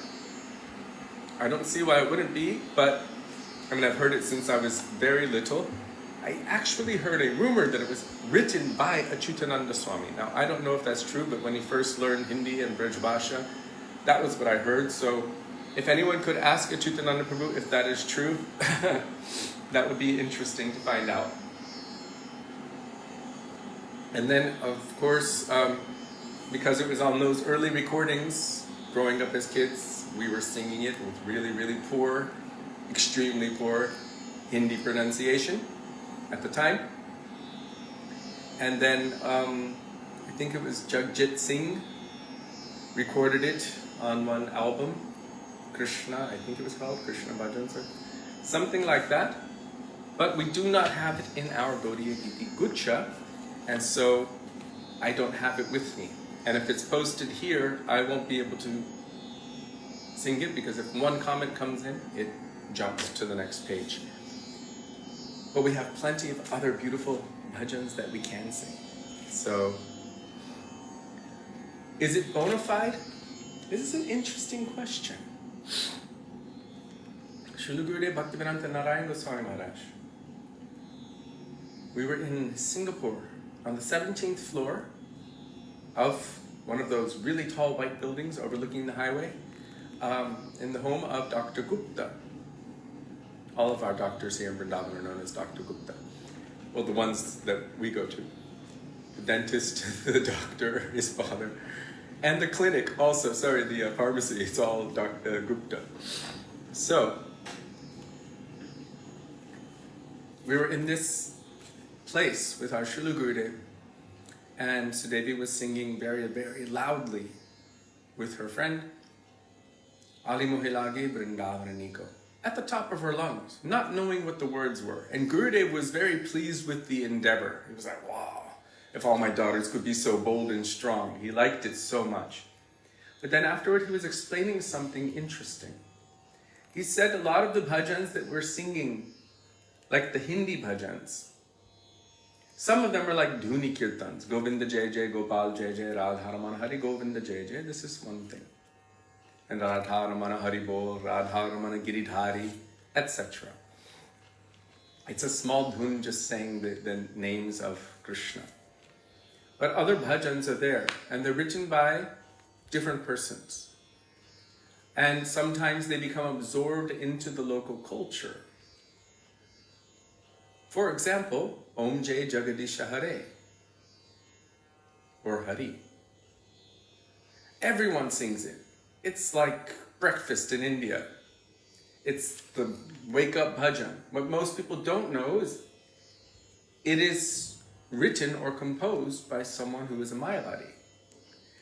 I don't see why it wouldn't be, but I mean, I've heard it since I was very little. I actually heard a rumor that it was written by Achyutananda Swami. Now, I don't know if that's true, but when he first learned Hindi and Braj Bhasha, that was what I heard. So, if anyone could ask Achyutananda Prabhu if that is true, that would be interesting to find out. And then, of course, because it was on those early recordings, growing up as kids, we were singing it with really, really poor, extremely poor Hindi pronunciation at the time. And then, I think it was Jagjit Singh recorded it on one album, Krishna, I think it was called, Krishna Bhajans or something like that. But we do not have it in our Gaudiya Giti Gucha, and so I don't have it with me. And if it's posted here, I won't be able to sing it, because if one comment comes in, it jumps to the next page. But we have plenty of other beautiful bhajans that we can sing. So, is it bona fide? This is an interesting question. Srila Gurudeva Bhaktivedanta Narayan Goswami Maharaj. We were in Singapore on the 17th floor of one of those really tall white buildings overlooking the highway, in the home of Dr. Gupta. All of our doctors here in Vrindavana are known as Dr. Gupta. Well, the ones that we go to. The dentist, the doctor, his father, and the clinic also, the pharmacy, it's all Dr. Gupta. So, we were in this place with our Srila Gurudev, and Sudevi was singing very, very loudly with her friend, Ali Mohilagi Vrindavana Niko, at the top of her lungs, not knowing what the words were. And Gurudev was very pleased with the endeavor. He was like, wow, if all my daughters could be so bold and strong. He liked it so much. But then afterward, he was explaining something interesting. He said a lot of the bhajans that we're singing, like the Hindi bhajans, some of them are like Dhuni Kirtans, Govinda Jai Jai, Gopal Jai Jai, Radharamana Hari Govinda Jai Jai. This is one thing. And Radharamana Hari Bol, Radharamana Giridhari, etc. It's a small dhun just saying the names of Krishna. But other bhajans are there, and they're written by different persons. And sometimes they become absorbed into the local culture. For example, Om Jai Jagadisha Hare, or Hari. Everyone sings it. It's like breakfast in India. It's the wake-up bhajan. What most people don't know is it is written or composed by someone who is a Mayavadi.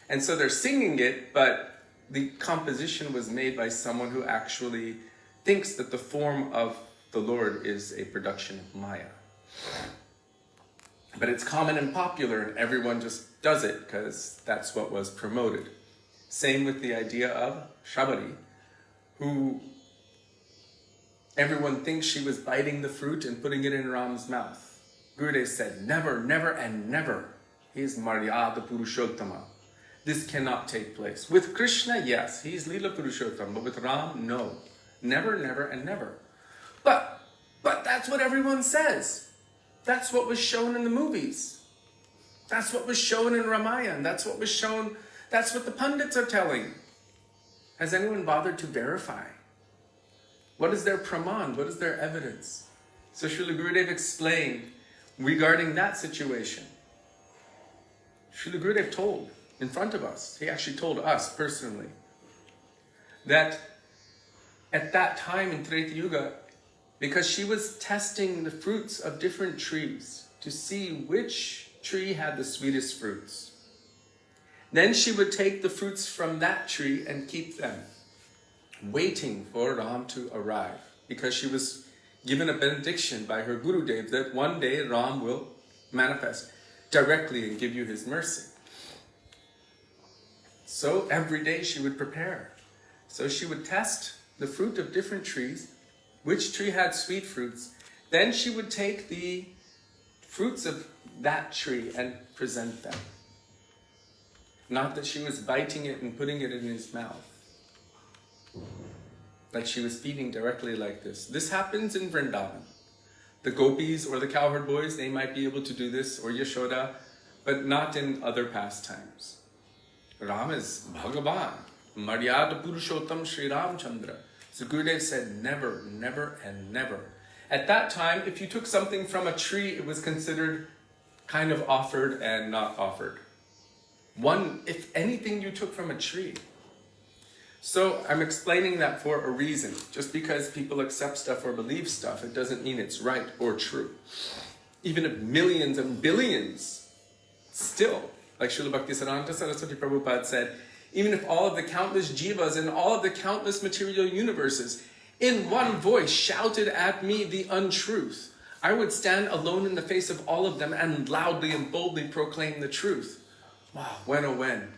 And so they're singing it, but the composition was made by someone who actually thinks that the form of the Lord is a production of Maya. But it's common and popular, and everyone just does it because that's what was promoted. Same with the idea of Shabari, who everyone thinks she was biting the fruit and putting it in Ram's mouth. Gurudev said, never, never, and never. He is Maryada Purushottama. This cannot take place. With Krishna, yes, he's Leela Purushottama, but with Ram, no. Never, never, and never. But that's what everyone says. That's what was shown in the movies. That's what was shown in Ramayana. That's what was shown. That's what the pundits are telling. Has anyone bothered to verify? What is their praman? What is their evidence? So Srila Gurudev explained regarding that situation. Srila Gurudev told in front of us, he actually told us personally, that at that time in Treta Yuga, because she was testing the fruits of different trees to see which tree had the sweetest fruits. Then she would take the fruits from that tree and keep them, waiting for Ram to arrive, because she was given a benediction by her Gurudeva that one day Ram will manifest directly and give you his mercy. So every day she would prepare. So she would test the fruit of different trees, which tree had sweet fruits. Then she would take the fruits of that tree and present them. Not that she was biting it and putting it in his mouth. Like she was feeding directly like this. This happens in Vrindavan. The gopis or the cowherd boys, they might be able to do this, or Yashoda, but not in other pastimes. Ram is Bhagavan, Maryada Purushottam Sri Ramchandra. So Gurudev said never, never, and never. At that time, if you took something from a tree, it was considered kind of offered and not offered. If anything you took from a tree. So I'm explaining that for a reason. Just because people accept stuff or believe stuff, it doesn't mean it's right or true. Even if millions and billions, still, like Srila Bhaktisaranta Saraswati Prabhupada said, even if all of the countless jivas and all of the countless material universes in one voice shouted at me the untruth, I would stand alone in the face of all of them and loudly and boldly proclaim the truth. Wow, when oh when,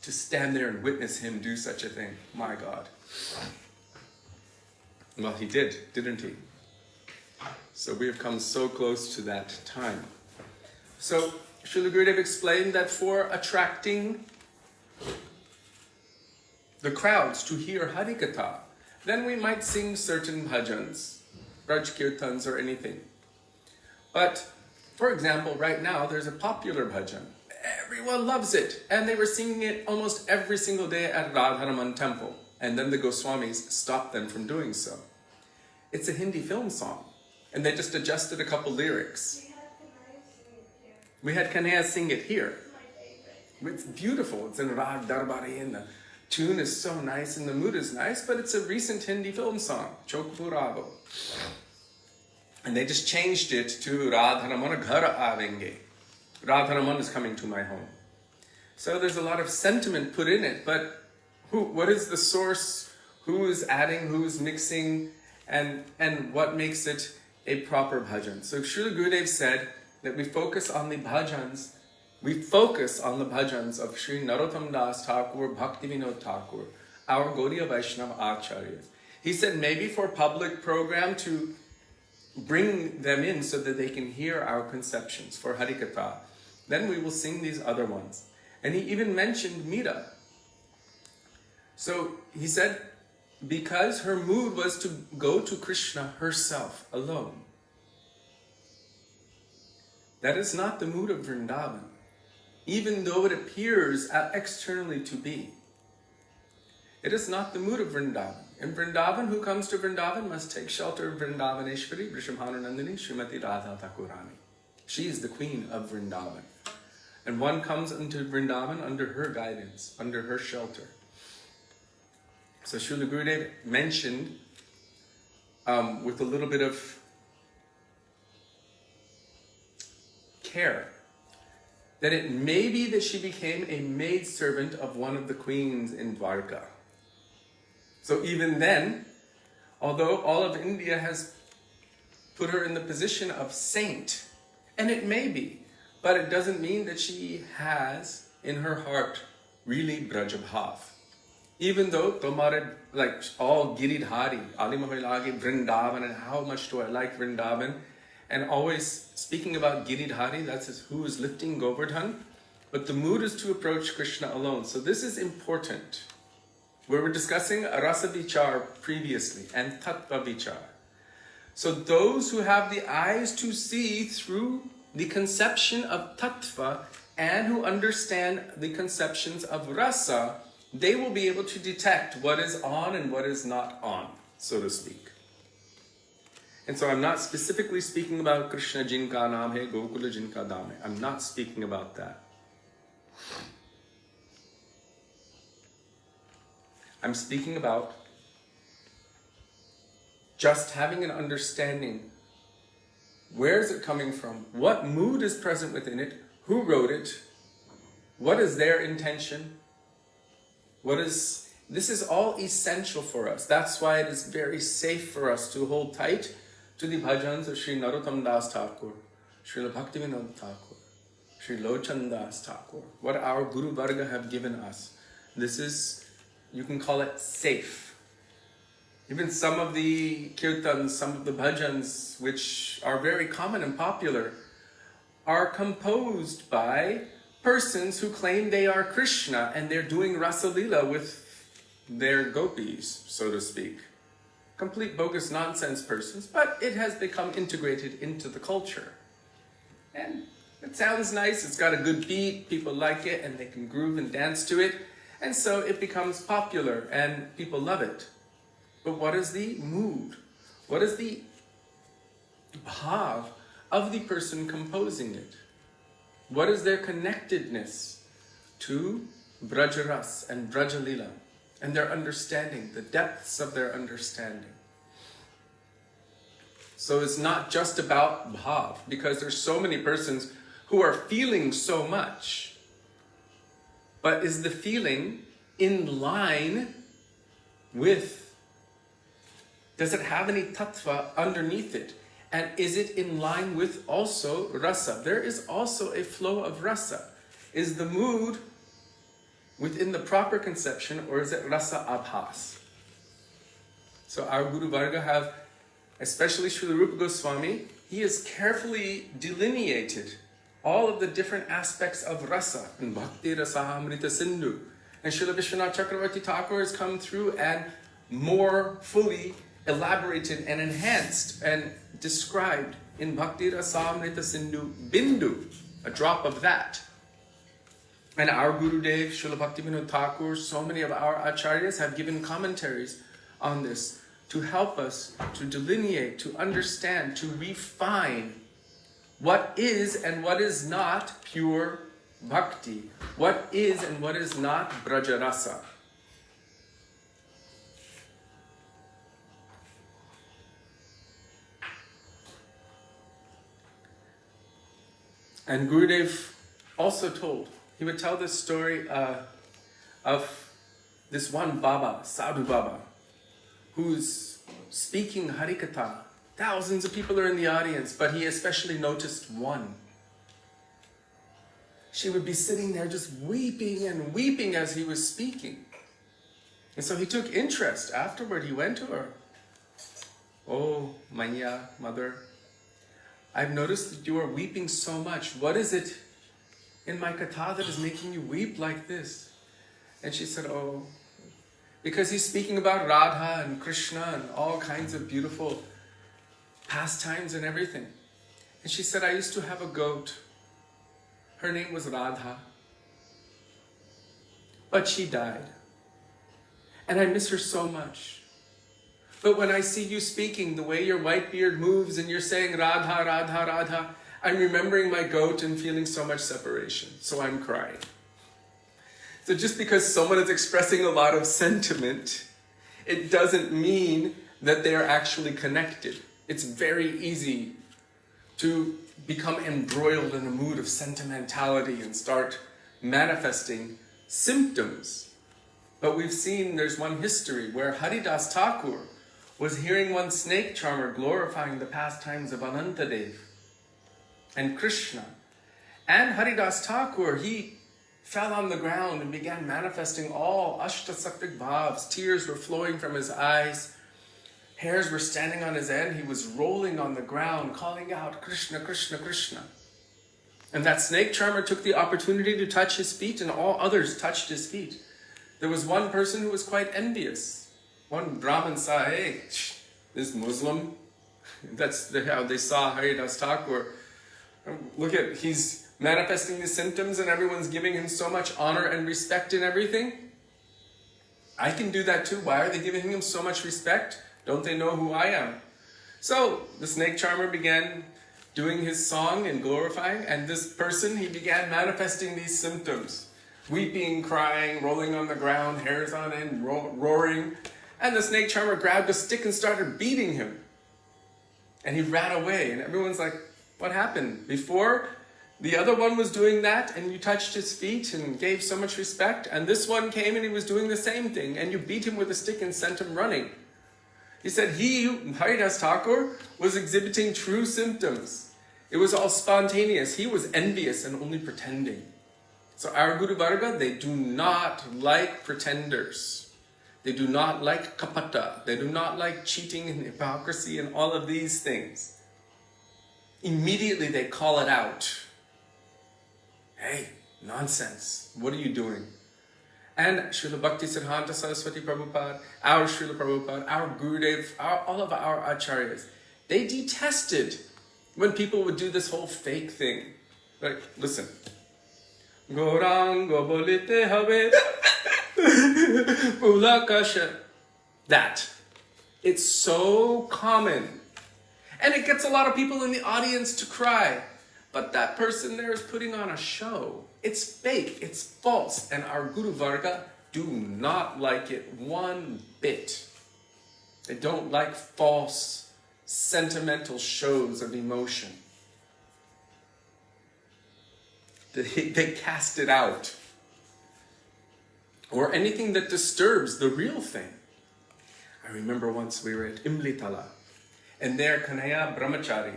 to stand there and witness him do such a thing. My God. Well, he did, didn't he? So we have come so close to that time. So Srila Gurudev explained that for attracting the crowds to hear Harikatha, then we might sing certain bhajans, Raj Kirtans or anything. But, for example, right now there's a popular bhajan. Everyone loves it. And they were singing it almost every single day at Radharaman temple. And then the Goswamis stopped them from doing so. It's a Hindi film song. And they just adjusted a couple lyrics. We had Kanhaiya sing it here. It's beautiful. It's in Rag Darbari and the tune is so nice and the mood is nice, but it's a recent Hindi film song, Chokpurago. And they just changed it to Radharaman Ghar Avenge. Radharaman is coming to my home. So there's a lot of sentiment put in it, but what is the source? Who is adding, who is mixing, and what makes it a proper bhajan? So Srila Gurudev said that we focus on the bhajans. We focus on the bhajans of Sri Narottam Das Thakur, Bhaktivinoda Thakur, our Gaudiya Vaishnava Acharyas. He said maybe for public program to bring them in so that they can hear our conceptions for Harikatha. Then we will sing these other ones. And he even mentioned Meera. So he said, because her mood was to go to Krishna herself, alone. That is not the mood of Vrindavan, even though it appears externally to be. It is not the mood of Vrindavan. In Vrindavan, who comes to Vrindavan must take shelter of Vrindavaneshwari, Vrishabhananandini, Srimati Radha Thakurani. She is the queen of Vrindavan. And one comes into Vrindavan under her guidance, under her shelter. So Srila Gurudev mentioned, with a little bit of care, that it may be that she became a maidservant of one of the queens in Dwarka. So even then, although all of India has put her in the position of saint, and it may be, but it doesn't mean that she has in her heart really Brajabhav. Even though Tomar, like all Giridhari, Ali Mahilagi, Vrindavan, and how much do I like Vrindavan, and always speaking about Giridhari, that's who is lifting Govardhan, but the mood is to approach Krishna alone. So this is important. We were discussing Rasa Vichar previously and Tattva Vichar. So those who have the eyes to see through the conception of Tattva and who understand the conceptions of Rasa, they will be able to detect what is on and what is not on, so to speak. And so I'm not specifically speaking about Krishna Jinka Naam Hai, Gokula Jinka Dam Hai. I'm not speaking about that. I'm speaking about just having an understanding. Where is it coming from? What mood is present within it? Who wrote it? What is their intention? This is all essential for us. That's why it is very safe for us to hold tight to the bhajans of Sri Narottam Das Thakur, Srila Bhaktivinoda Thakur, Sri Lochan Das Thakur, what our Guru Varga have given us. This is, you can call it safe. Even some of the kirtans, some of the bhajans, which are very common and popular, are composed by persons who claim they are Krishna and they're doing Rasa Leela with their gopis, so to speak. Complete bogus nonsense persons, but it has become integrated into the culture. And it sounds nice, it's got a good beat, people like it, and they can groove and dance to it, and so it becomes popular and people love it. But what is the mood? What is the bhav of the person composing it? What is their connectedness to Brajaras and Brajalila and their understanding, the depths of their understanding? So it's not just about bhav, because there's so many persons who are feeling so much. But is the feeling in line with, does it have any tattva underneath it? And is it in line with also rasa? There is also a flow of rasa. Is the mood within the proper conception, or is it rasa abhas? So our Guru Varga have, especially Srila Rupa Goswami, he has carefully delineated all of the different aspects of rasa in Bhakti Rasamrita Sindhu. And Srila Vishwanath Chakravarti Thakur has come through and more fully elaborated and enhanced and described in Bhakti Rasamrita Sindhu Bindu, a drop of that. And our Gurudev, Srila Bhaktivinoda Thakur, so many of our acharyas have given commentaries on this to help us to delineate, to understand, to refine what is and what is not pure bhakti, what is and what is not brajarasa. And Gurudev also told, he would tell this story of this one Baba, Sadhu Baba, who's speaking Harikatha. Thousands of people are in the audience, but he especially noticed one. She would be sitting there just weeping and weeping as he was speaking. And so he took interest. Afterward, he went to her. Oh, Manya, mother, I've noticed that you are weeping so much. What is it in my katha that is making you weep like this? And she said, oh, because he's speaking about Radha and Krishna and all kinds of beautiful pastimes and everything. And she said, I used to have a goat. Her name was Radha. But she died. And I miss her so much. But when I see you speaking, the way your white beard moves and you're saying Radha, Radha, Radha, I'm remembering my goat and feeling so much separation. So I'm crying. So just because someone is expressing a lot of sentiment, it doesn't mean that they're actually connected. It's very easy to become embroiled in a mood of sentimentality and start manifesting symptoms. But we've seen there's one history where Haridas Thakur was hearing one snake charmer glorifying the pastimes of Anantadev and Krishna. And Haridas Thakur, he fell on the ground and began manifesting all Ashtasattvic bhavs. Tears were flowing from his eyes. Hairs were standing on his head. He was rolling on the ground, calling out, Krishna, Krishna, Krishna. And that snake charmer took the opportunity to touch his feet, and all others touched his feet. There was one person who was quite envious. One Brahmin saw, hey, this Muslim, that's how they saw Haridas Thakur. Look at, he's manifesting the symptoms and everyone's giving him so much honor and respect and everything. I can do that too. Why are they giving him so much respect? Don't they know who I am? So the snake charmer began doing his song and glorifying, and this person, he began manifesting these symptoms. Weeping, crying, rolling on the ground, hairs on end, roaring. And the snake charmer grabbed a stick and started beating him. And he ran away, and everyone's like, what happened? Before, the other one was doing that, and you touched his feet and gave so much respect, and this one came and he was doing the same thing, and you beat him with a stick and sent him running. He said Haridas Thakur, was exhibiting true symptoms. It was all spontaneous. He was envious and only pretending. So our Guru Varga, they do not like pretenders. They do not like kapata. They do not like cheating and hypocrisy and all of these things. Immediately they call it out. Hey, nonsense. What are you doing? And Srila Bhakti Siddhanta Saraswati Prabhupada, our Srila Prabhupada, our Gurudev, all of our acharyas, they detested when people would do this whole fake thing. Like, listen. Gorango bolite habe Pulakasha. That. It's so common. And it gets a lot of people in the audience to cry. But that person there is putting on a show. It's fake. It's false. And our Guru Varga do not like it one bit. They don't like false, sentimental shows of emotion. They cast it out. Or anything that disturbs the real thing. I remember once we were at Imlitala, and there Kanaya Brahmachari,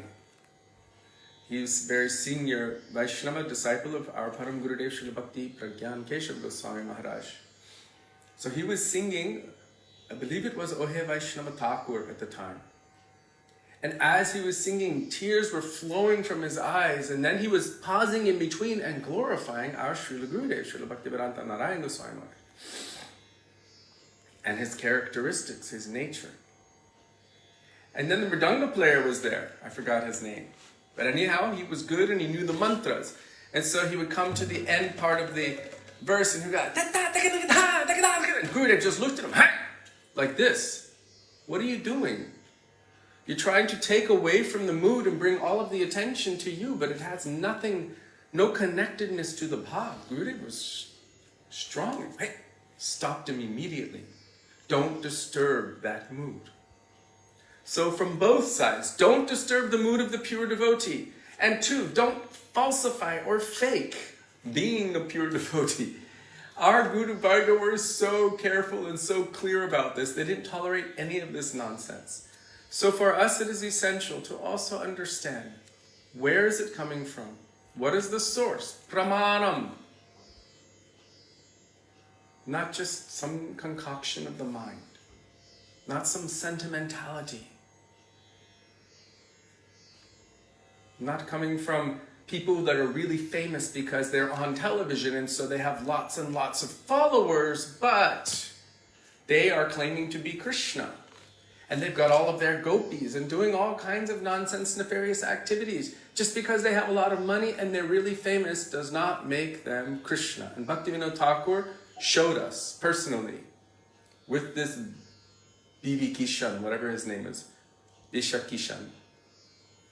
he was a very senior Vaisnava disciple of our Param Gurudev Srila Bhakti Pragyan Keshav Goswami Maharaj. So he was singing, I believe it was Ohe Vaishnava Thakur at the time. And as he was singing, tears were flowing from his eyes, and then he was pausing in between and glorifying our Srila Gurudev, Srila Bhaktivedanta Narayan Goswami Maharaj. And his characteristics, his nature. And then the mridanga player was there. I forgot his name. But anyhow, he was good and he knew the mantras. And so he would come to the end part of the verse and he would go, and Gurudev just looked at him, like this. What are you doing? You're trying to take away from the mood and bring all of the attention to you, but it has nothing, no connectedness to the bhav. Gurudev was strong. Stopped him immediately. Don't disturb that mood. So from both sides, don't disturb the mood of the pure devotee. And two, don't falsify or fake being a pure devotee. Our Guru Varga were so careful and so clear about this. They didn't tolerate any of this nonsense. So for us, it is essential to also understand, where is it coming from? What is the source? Pramanam. Not just some concoction of the mind. Not some sentimentality. Not coming from people that are really famous because they're on television and so they have lots and lots of followers, but they are claiming to be Krishna. And they've got all of their gopis and doing all kinds of nonsense, nefarious activities. Just because they have a lot of money and they're really famous does not make them Krishna. And Bhaktivinoda Thakur showed us personally with this B.V. Kishan, whatever his name is, Bisha Kishan,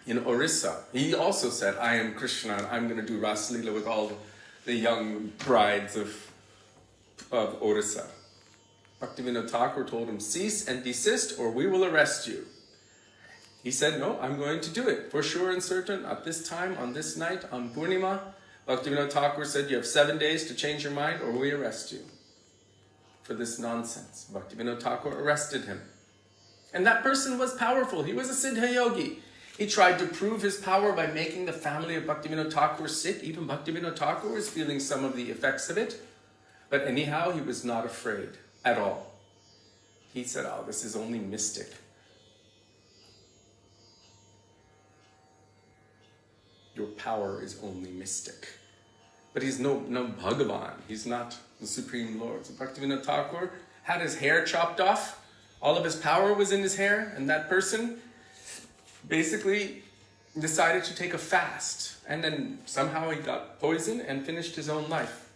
in Orissa. He also said, I am Krishna and I'm going to do Ras Leela with all the young brides of Orissa. Bhaktivinoda Thakur told him, cease and desist or we will arrest you. He said, no, I'm going to do it. For sure and certain, at this time, on this night, on Purnima, Bhaktivinoda Thakur said, you have 7 days to change your mind or we arrest you for this nonsense. Bhaktivinoda Thakur arrested him. And that person was powerful. He was a Siddha Yogi. He tried to prove his power by making the family of Bhaktivinoda Thakur sick. Even Bhaktivinoda Thakur was feeling some of the effects of it. But anyhow, he was not afraid at all. He said, oh, this is only mystic. Your power is only mystic. But he's no Bhagavan. He's not the Supreme Lord. So Bhaktivinoda Thakur had his hair chopped off. All of his power was in his hair. And that person basically decided to take a fast. And then somehow he got poisoned and finished his own life.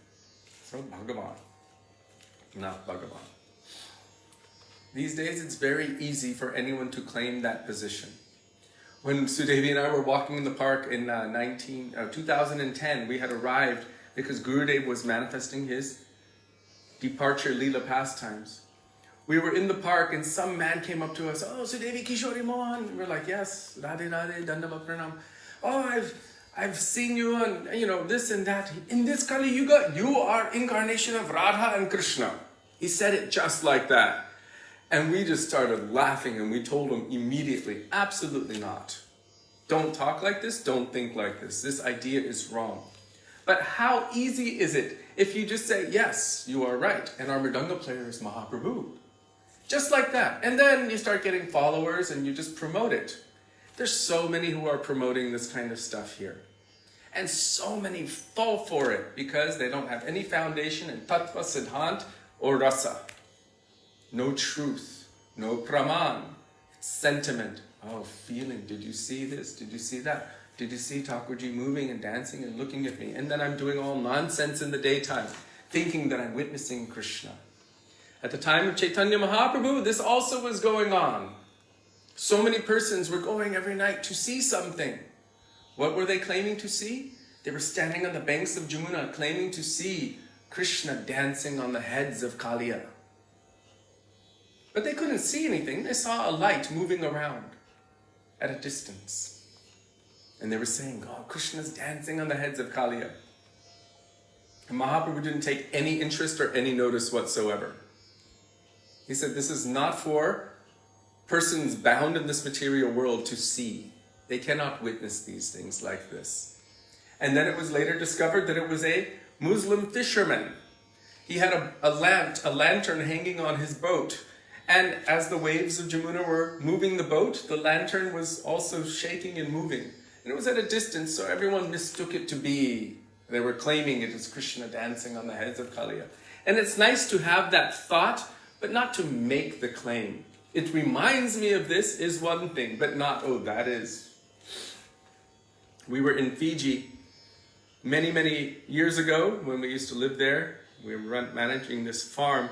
So Bhagavan, not Bhagavan. These days it's very easy for anyone to claim that position. When Sudevi and I were walking in the park in 2010, we had arrived because Gurudeva was manifesting his departure Leela pastimes. We were in the park and some man came up to us, oh, Sudevi Kishori Mohan. We're like, yes, Radhe Radhe, Dandava Pranam. Oh, I've seen you and, this and that. In this Kali Yuga, you are incarnation of Radha and Krishna. He said it just like that. And we just started laughing, and we told him immediately, absolutely not. Don't talk like this, don't think like this. This idea is wrong. But how easy is it if you just say, yes, you are right, and our mridanga player is Mahaprabhu. Just like that. And then you start getting followers and you just promote it. There's so many who are promoting this kind of stuff here. And so many fall for it because they don't have any foundation in tattva, siddhant, or rasa. No truth, no praman, sentiment. Oh, feeling. Did you see this? Did you see that? Did you see Thakurji moving and dancing and looking at me? And then I'm doing all nonsense in the daytime, thinking that I'm witnessing Krishna. At the time of Chaitanya Mahaprabhu, this also was going on. So many persons were going every night to see something. What were they claiming to see? They were standing on the banks of Jamuna, claiming to see Krishna dancing on the heads of Kaliya. But they couldn't see anything. They saw a light moving around at a distance. And they were saying, oh, Krishna's dancing on the heads of Kaliya. And Mahaprabhu didn't take any interest or any notice whatsoever. He said, this is not for persons bound in this material world to see. They cannot witness these things like this. And then it was later discovered that it was a Muslim fisherman. He had a lantern hanging on his boat. And as the waves of Jamuna were moving the boat, the lantern was also shaking and moving. And it was at a distance, so everyone mistook it to be, they were claiming it as Krishna dancing on the heads of Kaliya. And it's nice to have that thought, but not to make the claim. It reminds me of this is one thing, but not, oh, that is. We were in Fiji many, many years ago when we used to live there. We were managing this farm.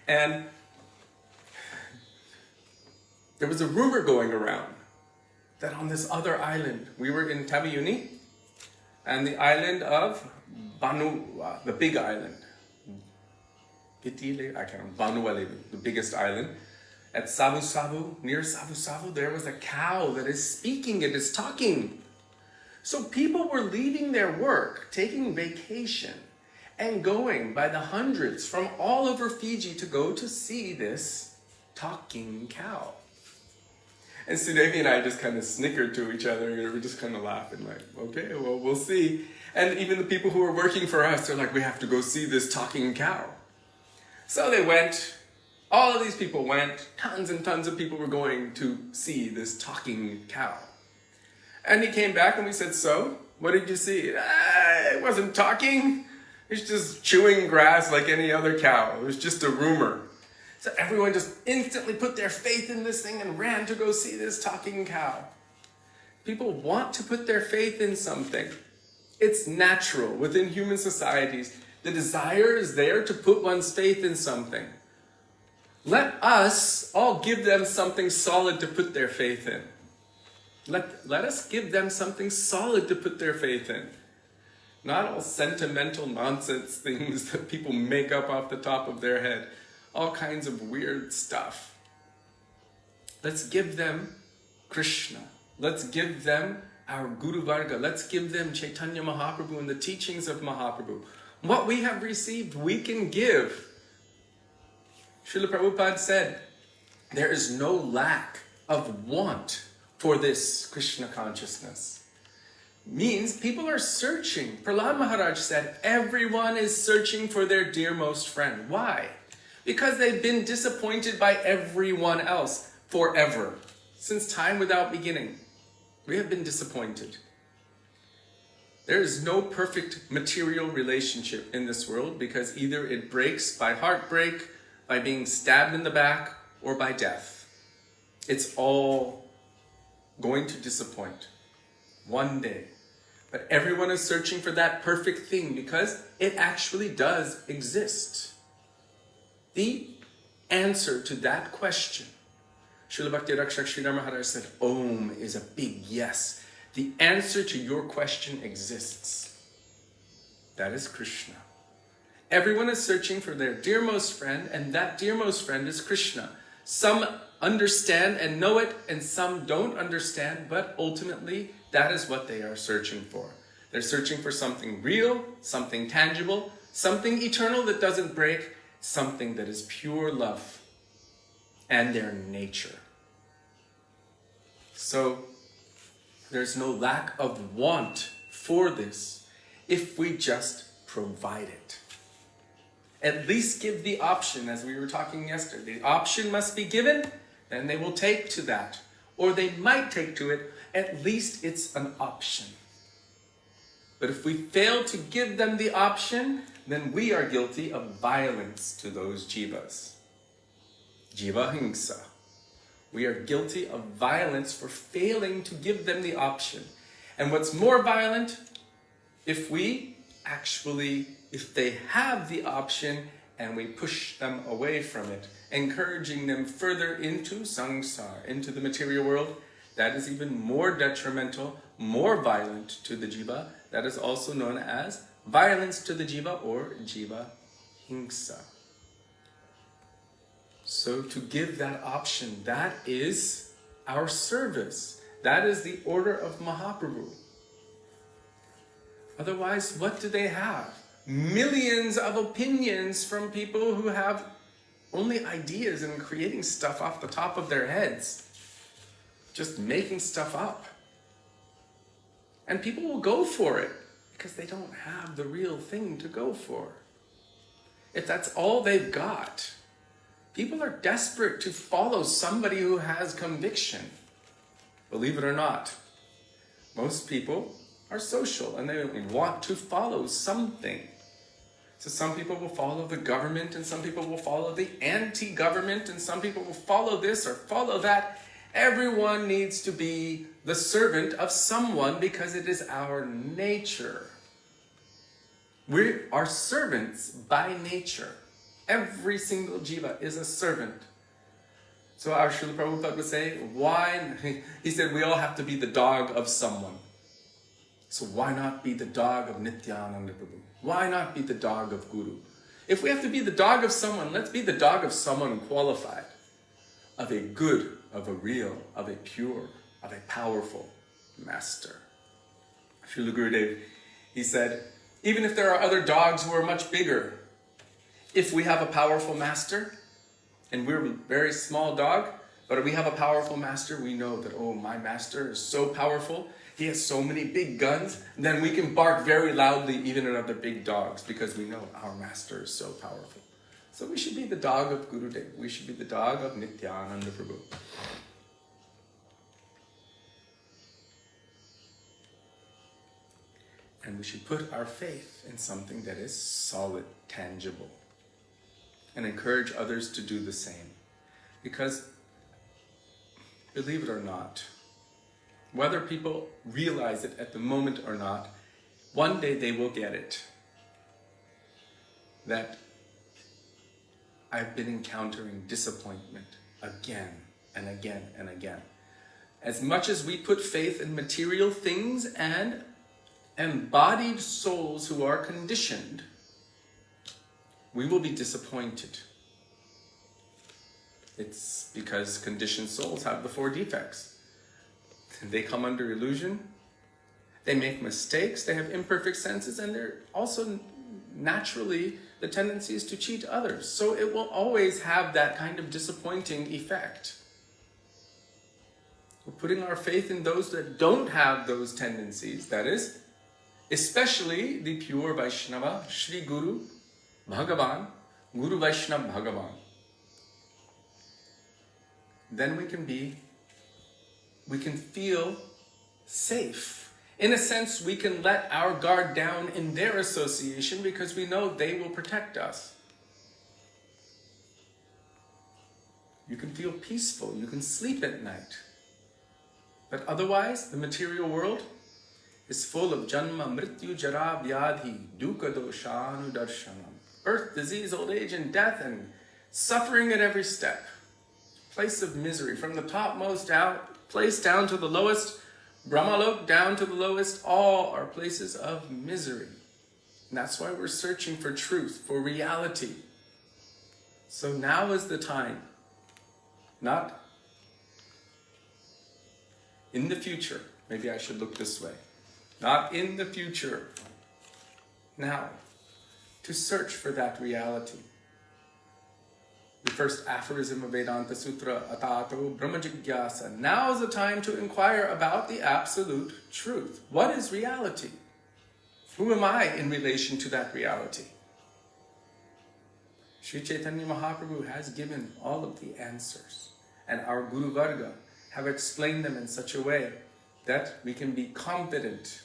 And there was a rumor going around that on this other island, we were in Tabayuni, and the island of Vanuatu, the big island. Vanuatu, the biggest island. At Savu Savu, near Savu Savu, there was a cow that is speaking, it is talking. So people were leaving their work, taking vacation, and going by the hundreds from all over Fiji to go to see this talking cow. And Sudevi and I just kind of snickered to each other, and we were just kind of laughing, like, okay, well, we'll see. And even the people who were working for us, they're like, we have to go see this talking cow. So they went, all of these people went, tons and tons of people were going to see this talking cow. And he came back and we said, so, what did you see? It wasn't talking, it's just chewing grass like any other cow. It was just a rumor. So everyone just instantly put their faith in this thing and ran to go see this talking cow. People want to put their faith in something. It's natural within human societies. The desire is there to put one's faith in something. Let us all give them something solid to put their faith in. Let us give them something solid to put their faith in. Not all sentimental nonsense things that people make up off the top of their head. All kinds of weird stuff. Let's give them Krishna. Let's give them our Guru Varga. Let's give them Chaitanya Mahaprabhu and the teachings of Mahaprabhu. What we have received, we can give. Srila Prabhupada said, there is no lack of want for this Krishna consciousness. Means people are searching. Prahlad Maharaj said, everyone is searching for their dearmost friend. Why? Because they've been disappointed by everyone else forever. Since time without beginning, we have been disappointed. There is no perfect material relationship in this world because either it breaks by heartbreak, by being stabbed in the back, or by death. It's all going to disappoint one day. But everyone is searching for that perfect thing because it actually does exist. The answer to that question, Srila Bhakti Rakshak Sridhar Maharaj said, Om is a big yes. The answer to your question exists. That is Krishna. Everyone is searching for their dearmost friend, and that dearmost friend is Krishna. Some understand and know it, and some don't understand, but ultimately, that is what they are searching for. They're searching for something real, something tangible, something eternal that doesn't break, something that is pure love. and their nature. So there's no lack of want for this if we just provide it. At least give the option, as we were talking yesterday. The option must be given, then they will take to that. Or they might take to it, at least it's an option. But if we fail to give them the option, then we are guilty of violence to those jivas. Jiva hingsa. We are guilty of violence for failing to give them the option. And what's more violent, if they have the option and we push them away from it, encouraging them further into samsara, into the material world, that is even more detrimental, more violent to the jiva. That is also known as violence to the jiva or jiva hingsa. So to give that option, that is our service. That is the order of Mahaprabhu. Otherwise, what do they have? Millions of opinions from people who have only ideas and creating stuff off the top of their heads. Just making stuff up. And people will go for it because they don't have the real thing to go for. If that's all they've got, people are desperate to follow somebody who has conviction. Believe it or not, most people are social and they want to follow something. So some people will follow the government and some people will follow the anti-government and some people will follow this or follow that. Everyone needs to be the servant of someone because it is our nature. We are servants by nature. Every single jiva is a servant. So our Srila Prabhupada would say, he said we all have to be the dog of someone. So why not be the dog of Nityananda Prabhu? Why not be the dog of Guru? If we have to be the dog of someone, let's be the dog of someone qualified, of a good, of a real, of a pure, of a powerful master. Srila Gurudeva, he said, even if there are other dogs who are much bigger, if we have a powerful master, and we're a very small dog, but if we have a powerful master, we know that, oh, my master is so powerful, he has so many big guns, then we can bark very loudly even at other big dogs because we know our master is so powerful. So we should be the dog of Gurudeva. We should be the dog of Nityananda Prabhu. And we should put our faith in something that is solid, tangible, and encourage others to do the same. Because, believe it or not, whether people realize it at the moment or not, one day they will get it. That I've been encountering disappointment again and again and again. As much as we put faith in material things and embodied souls who are conditioned, we will be disappointed. It's because conditioned souls have the 4 defects. They come under illusion, they make mistakes, they have imperfect senses, and they're also naturally the tendencies to cheat others. So it will always have that kind of disappointing effect. We're putting our faith in those that don't have those tendencies, that is, especially the pure Vaisnava, Shri Guru Bhagavan, Guru Vaishnava Bhagavan. Then we can feel safe. In a sense, we can let our guard down in their association because we know they will protect us. You can feel peaceful, you can sleep at night. But otherwise, the material world is full of janma, mrityu, jara, vyadhi, dukkha, doshanu, darshanam. Birth, disease, old age, and death, and suffering at every step. Place of misery, from the topmost place down to the lowest, Brahmalok down to the lowest, all are places of misery. And that's why we're searching for truth, for reality. So now is the time, not in the future. Maybe I should look this way. Not in the future. Now, to search for that reality. The first aphorism of Vedanta Sutra, Atato Brahma Jigyasa. Now is the time to inquire about the absolute truth. What is reality? Who am I in relation to that reality? Śrī Caitanya Mahaprabhu has given all of the answers, and our Guru Varga have explained them in such a way that we can be confident,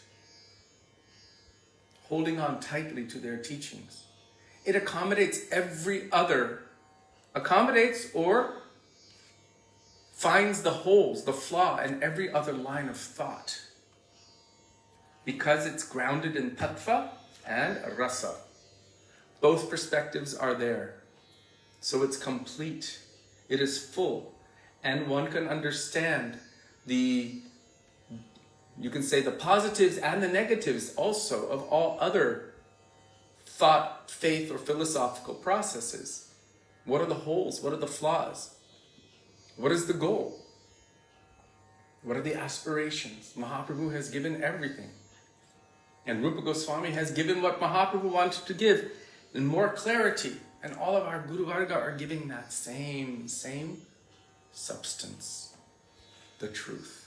holding on tightly to their teachings. It accommodates or finds the holes, the flaw in every other line of thought, because it's grounded in tattva and rasa. Both perspectives are there. So it's complete. It is full. And one can understand you can say the positives and the negatives also of all other thought, faith, or philosophical processes. What are the holes? What are the flaws? What is the goal? What are the aspirations? Mahaprabhu has given everything. And Rupa Goswami has given what Mahaprabhu wanted to give in more clarity. And all of our Guru Varga are giving that same substance, the truth.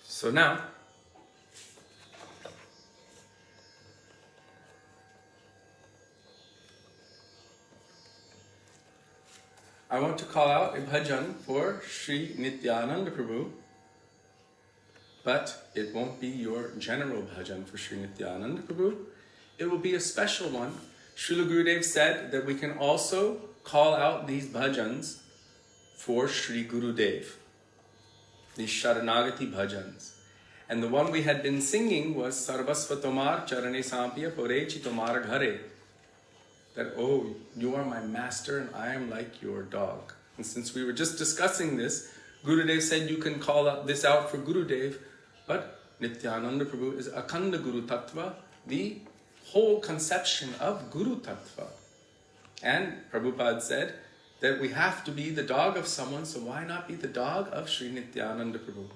So now, I want to call out a bhajan for Sri Nityananda Prabhu, but it won't be your general bhajan for Sri Nityananda Prabhu. It will be a special one. Srila Gurudev said that we can also call out these bhajans for Sri Gurudev, these Sharanagati bhajans. And the one we had been singing was Sarvasva Tomar Charane Sampya Porechi Tomar Ghare. That, oh, you are my master and I am like your dog. And since we were just discussing this, Gurudev said you can call this out for Gurudev, but Nityananda Prabhu is Akhanda Guru Tattva, the whole conception of Guru Tattva. And Prabhupada said that we have to be the dog of someone, so why not be the dog of Sri Nityananda Prabhu?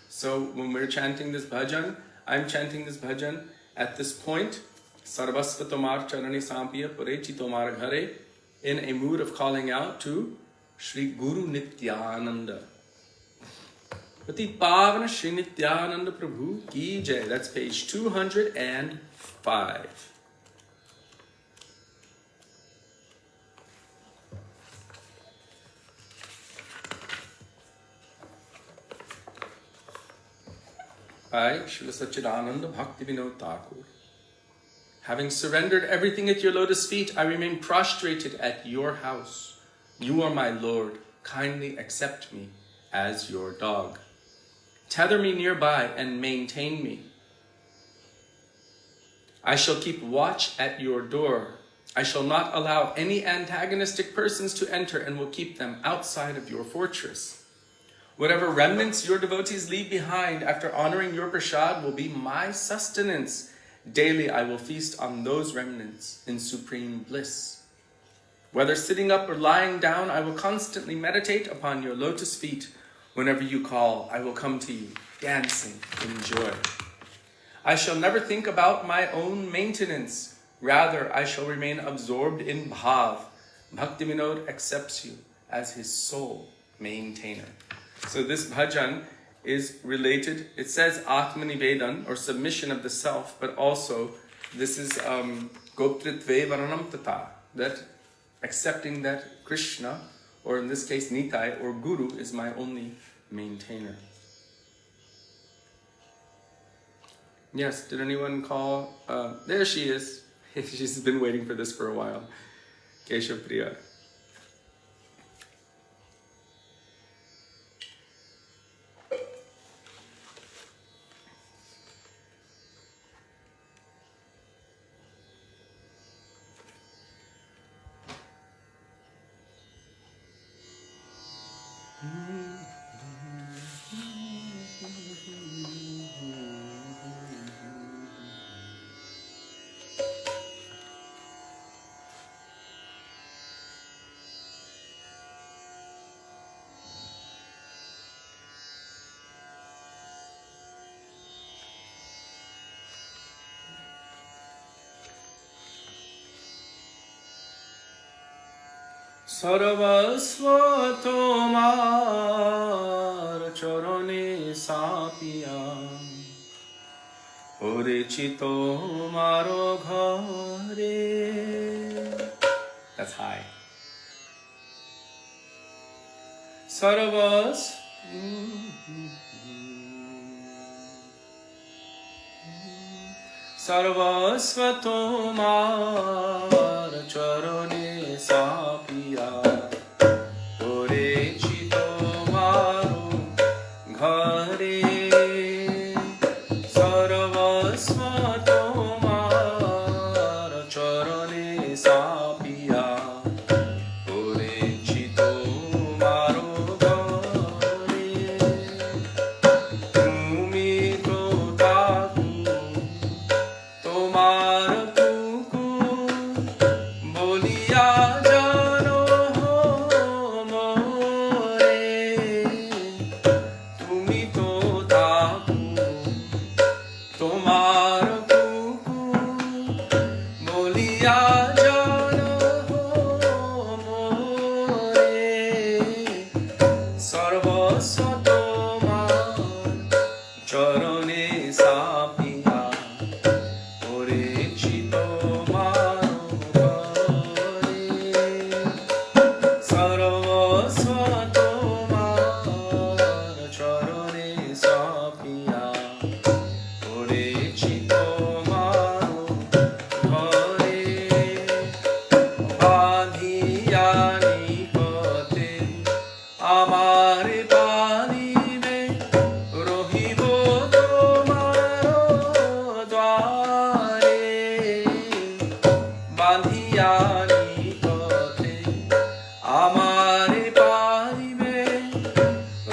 So when we're chanting this bhajan, I'm chanting this bhajan at this point, Sarvasva Tomar Charane Sampya Porechi Tomar Ghare, in a mood of calling out to Sri Guru Nityananda. Pati Pavana Sri Nityananda Prabhu Ki Jai. That's page 205. By Srila Sachidananda Bhaktivinoda Thakur. Having surrendered everything at your lotus feet, I remain prostrated at your house. You are my Lord. Kindly accept me as your dog. Tether me nearby and maintain me. I shall keep watch at your door. I shall not allow any antagonistic persons to enter and will keep them outside of your fortress. Whatever remnants your devotees leave behind after honoring your prasad will be my sustenance. Daily I will feast on those remnants in supreme bliss. Whether sitting up or lying down, I will constantly meditate upon your lotus feet. Whenever you call, I will come to you, dancing in joy. I shall never think about my own maintenance. Rather, I shall remain absorbed in bhav. Bhaktivinoda accepts you as his sole maintainer. So this bhajan is related, it says Atmanivedan, or submission of the self, but also this is Goptritve Varanam Tata, that accepting that Krishna, or in this case Nitai, or Guru, is my only maintainer. Yes, did anyone call? There she is. She's been waiting for this for a while. Keshav Priya. Sarvasva Tomar Charane Sapiya Porichito Maro Ghare. That's high. Sarvasva Tomar Charane Sapiya Porichito Maro Ghare. Sarvasva Tomar Charane Sapiya Porichito Maro Ghare. Tumi to taku tomar puku boliya jano more. Tumi to taku tomar puku boliya jano more. Sarvasva tomar charane sapiya porichito maro ghare. Sarvasva tomar charane sapiya porichito maro ghare. Badhiya nipate amare panibe rohibo tomaro dware. Badhiya nipate amare panibe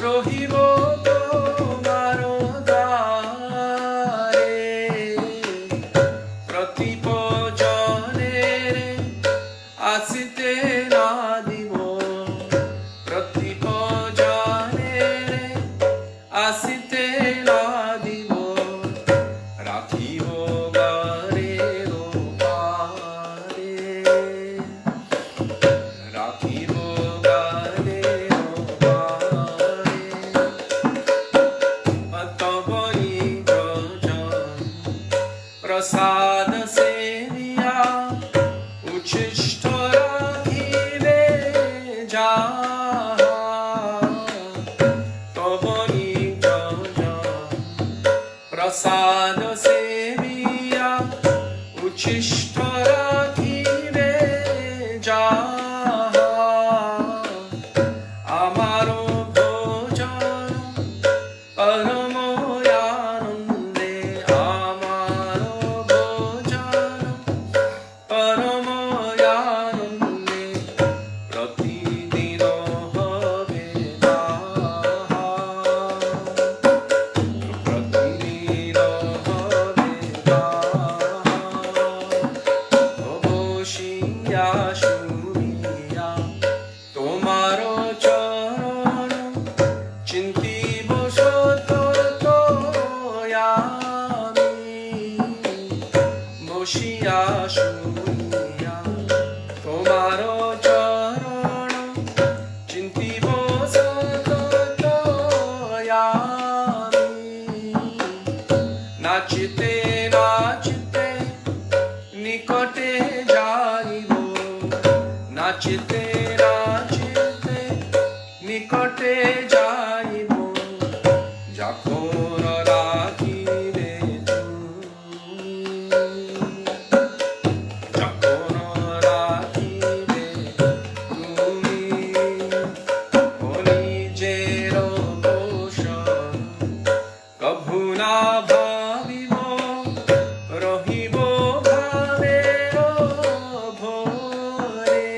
rohibo tomaro dware. Pratipojanere asite nadibo. Pratipojanere asite nadibo. Rakhibo gare ro pare. Rakhibo gare ro pare. Patavani jajan prasad seviya uchishto rakhibe jaha. Tavani jajan prasad seviya uchishto rakhibe jaha. Amaro bhojan paramo yanande. Amaro bhojan paramo yanande. Pratidino habe daha. Pratidino habe daha. Oboshiya shuriya tomaro charana chintibo sototo yami. Boshiya shuriya tomaro charana chintibo sototo yami. Nachite nachite nikote jaibo. Nachite nachite nikote jaibo. Jakon rakhibe tumi. Jakon rakhibe tumi. Onijero poshan kabhu na bhavibo. Rohibo bhavero bhore.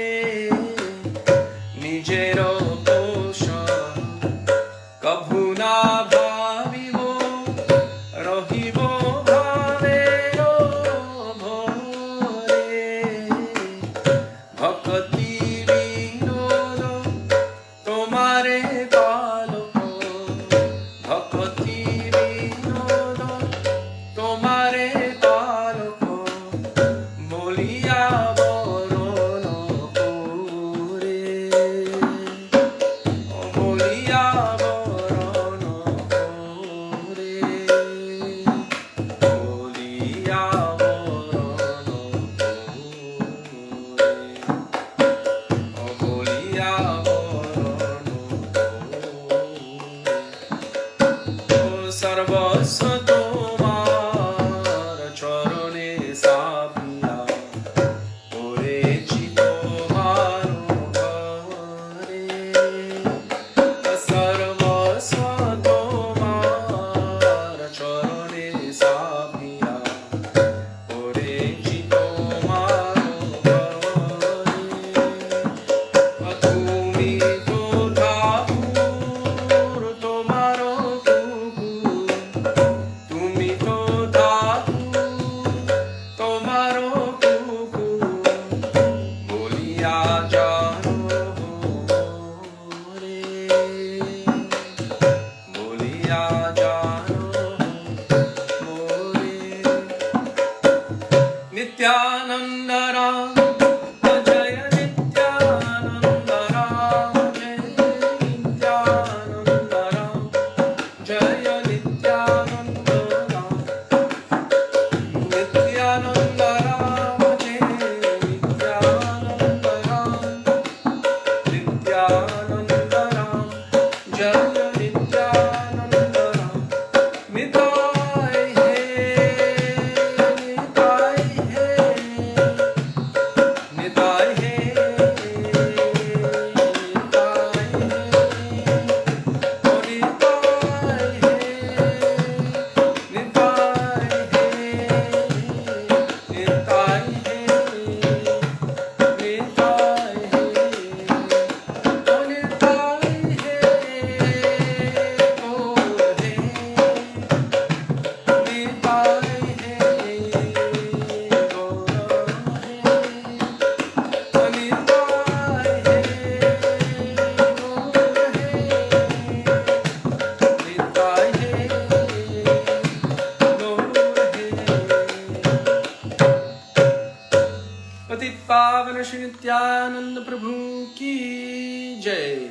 Shri Nityananda Prabhu ki Jai.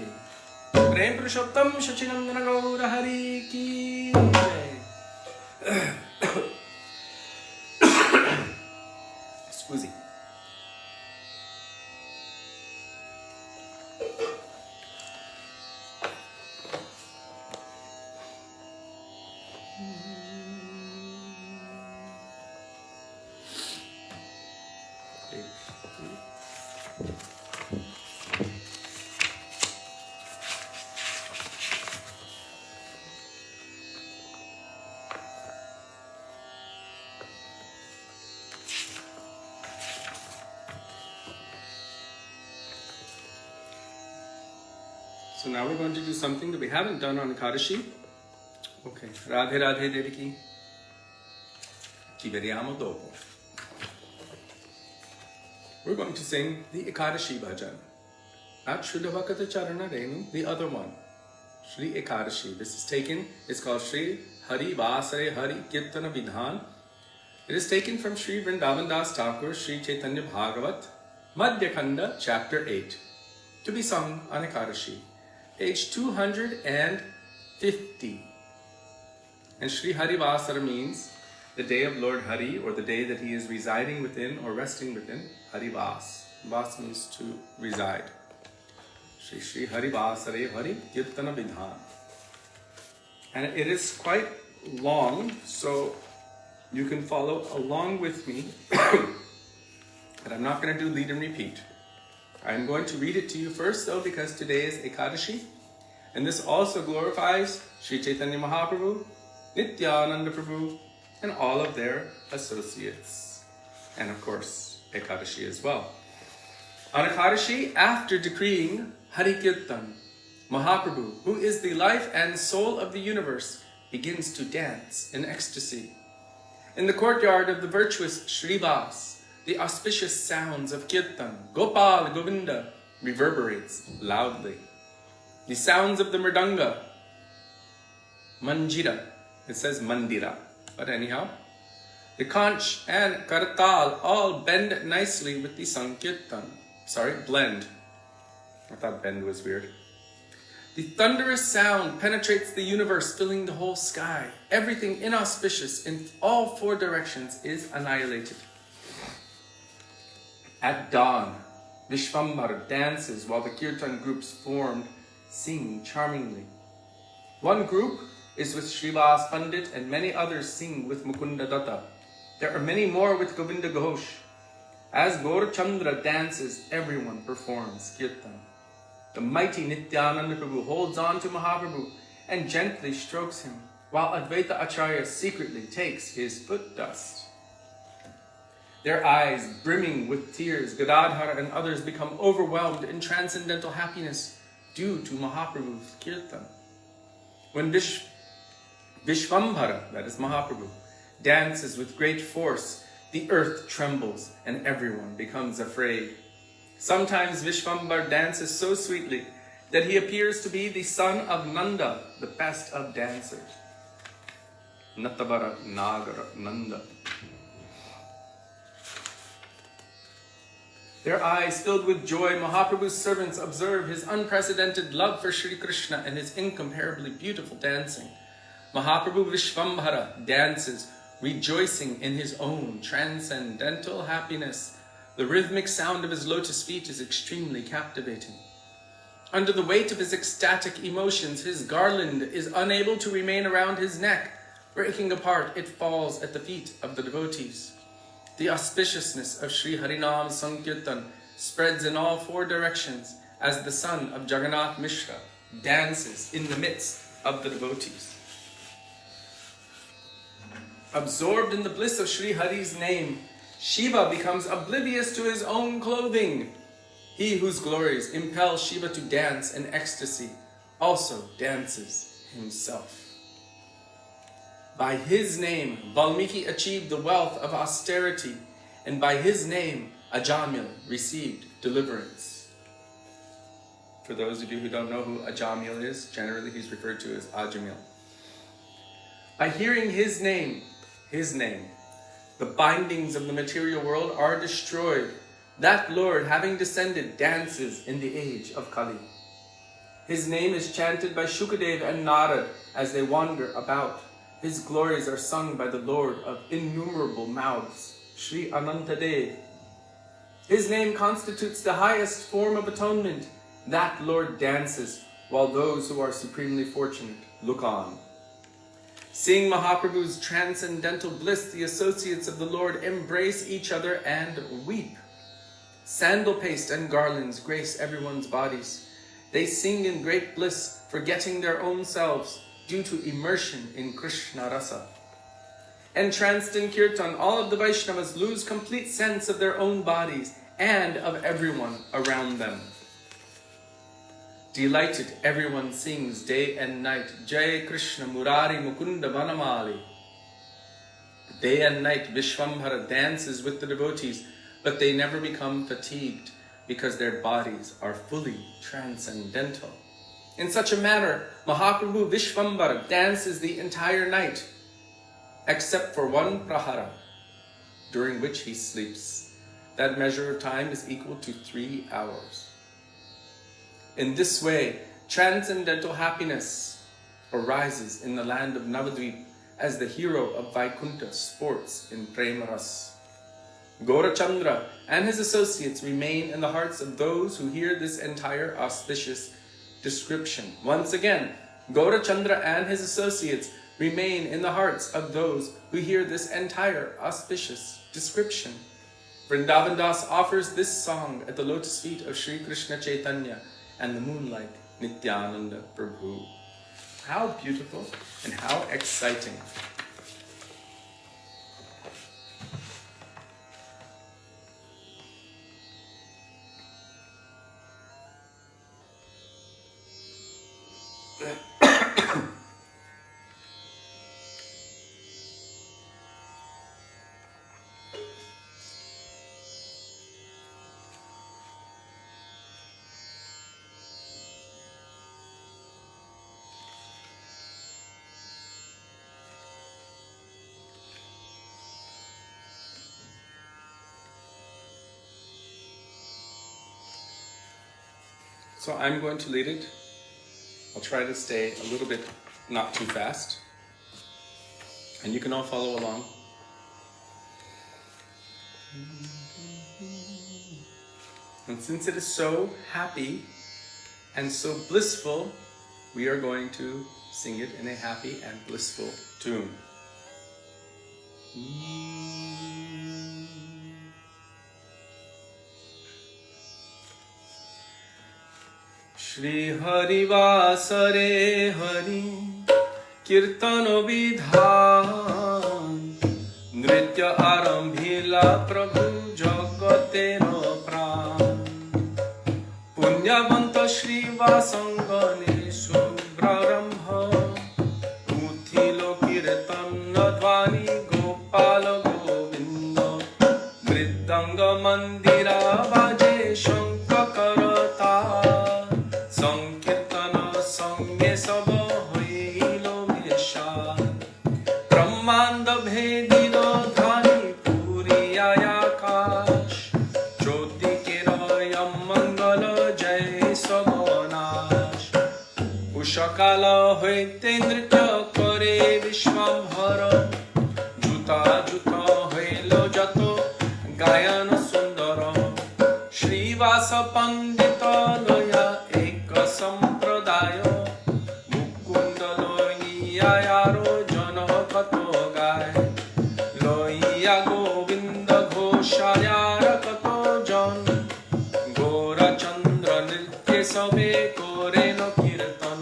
Prem Purushottam Shachinandana Gaura Hari ki Jai. Scusi. So now we're going to do something that we haven't done on Ekadashi. Okay. Radhe Radhe Devaki. Ci vediamo dopo. We're going to sing the Ekadashi Bhajan. Not Shuddhavakata Charana Renu, the other one. Śrī Ekadashi. This is taken, it's called Sri Hari Vase Hari Kirtana Vidhan. It is taken from Sri Vrindavana Dasa Thakura, Śrī Caitanya-bhāgavata, Madhya Khanda, chapter 8. To be sung on Ekadashi. Page 250. And Sri Hari Vasara means the day of Lord Hari, or the day that he is residing within or resting within. Hari Vas. Vas means to reside. Shri Hari Vasare Hari Kirtana Vidhan. And it is quite long, so you can follow along with me. But I'm not going to do lead and repeat. I'm going to read it to you first, though, because today is Ekadashi. And this also glorifies Śrī Caitanya Mahaprabhu, Nityananda Prabhu, and all of their associates. And of course, Ekadashi as well. On Ekadashi, after decreeing Hari Kirtan, Mahaprabhu, who is the life and soul of the universe, begins to dance in ecstasy. In the courtyard of the virtuous Shrivas, the auspicious sounds of Kirtan, Gopal Govinda, reverberates loudly. The sounds of the Mridanga, Manjira, it says Mandira, but anyhow. The Conch and Kartal all bend nicely with the Sankirtan. Blend. I thought bend was weird. The thunderous sound penetrates the universe, filling the whole sky. Everything inauspicious in all four directions is annihilated. At dawn, Vishvambara dances while the Kirtan groups formed sing charmingly. One group is with Srivas Pandit and many others sing with Mukunda Datta. There are many more with Govinda Ghosh. As Gaur Chandra dances, everyone performs Kirtan. The mighty Nityananda Prabhu holds on to Mahaprabhu and gently strokes him, while Advaita Acharya secretly takes his foot dust. Their eyes brimming with tears, Gadadhara and others become overwhelmed in transcendental happiness due to Mahaprabhu's Kirtan. When Vishvambhara, that is Mahaprabhu, dances with great force, the earth trembles and everyone becomes afraid. Sometimes Vishvambhara dances so sweetly that he appears to be the son of Nanda, the best of dancers. Natabara Nagara Nanda. Their eyes filled with joy, Mahaprabhu's servants observe his unprecedented love for Sri Krishna and his incomparably beautiful dancing. Mahaprabhu Vishvambhara dances, rejoicing in his own transcendental happiness. The rhythmic sound of his lotus feet is extremely captivating. Under the weight of his ecstatic emotions, his garland is unable to remain around his neck. Breaking apart, it falls at the feet of the devotees. The auspiciousness of Sri Harinam Sankirtan spreads in all four directions as the son of Jagannath Mishra dances in the midst of the devotees. Absorbed in the bliss of Sri Hari's name, Shiva becomes oblivious to his own clothing. He whose glories impel Shiva to dance in ecstasy also dances himself. By his name, Valmiki achieved the wealth of austerity, and by his name, Ajamil received deliverance. For those of you who don't know who Ajamil is, generally he's referred to as Ajamil. By hearing his name, the bindings of the material world are destroyed. That Lord, having descended, dances in the age of Kali. His name is chanted by Shukadeva and Narad as they wander about. His glories are sung by the Lord of innumerable mouths, Sri Anantadev. His name constitutes the highest form of atonement. That Lord dances, while those who are supremely fortunate look on. Seeing Mahaprabhu's transcendental bliss, the associates of the Lord embrace each other and weep. Sandal paste and garlands grace everyone's bodies. They sing in great bliss, forgetting their own selves due to immersion in Krishna rasa. Entranced in Kirtan, all of the Vaishnavas lose complete sense of their own bodies and of everyone around them. Delighted, everyone sings day and night, Jaya Krishna Murari Mukunda Vanamali. Day and night, Vishwambhara dances with the devotees, but they never become fatigued because their bodies are fully transcendental. In such a manner, Mahaprabhu Vishwambhara dances the entire night, except for one prahara, during which he sleeps. That measure of time is equal to 3 hours. In this way, transcendental happiness arises in the land of Navadvip as the hero of Vaikunta sports in Premaras. Gaurachandra and his associates remain in the hearts of those who hear this entire auspicious description. Once again, Gaurachandra and his associates remain in the hearts of those who hear this entire auspicious description. Vrindavana Das offers this song at the lotus feet of Sri Krishna Chaitanya and the moonlight Nityananda Prabhu. How beautiful and how exciting. So I'm going to lead it. I'll try to stay a little bit not too fast. And you can all follow along. And since it is so happy and so blissful, we are going to sing it in a happy and blissful tune. Shri Hari Vasare Hari Kirtana Vidhan Nritya Arambhila Prabhu Jagatera Pran Punyavanta Shri Vasangane Subrarambha Uthilo Kirtana Dvani Gopala Govinda Mridanga Mandira Vaje Shankakarata Sankirtana Sangye Sava Hoilo Vyesha Brahmanda Bhedilo Dhani Puri Ayakash Jyoti Kiraya Mangala Jai Sabanash Ushakala Hoite Nritya Kare Vishwambhara Juta Juta Hoilo Jato Gayana Sundara Shri Vasa Pandita Loya Sampradaya Mukunda Loya Yaro Jana Kato Gai Loya Govinda Ghoshaya Rakato Jan Gora Chandra Nritya Sabe Kore no Kirtan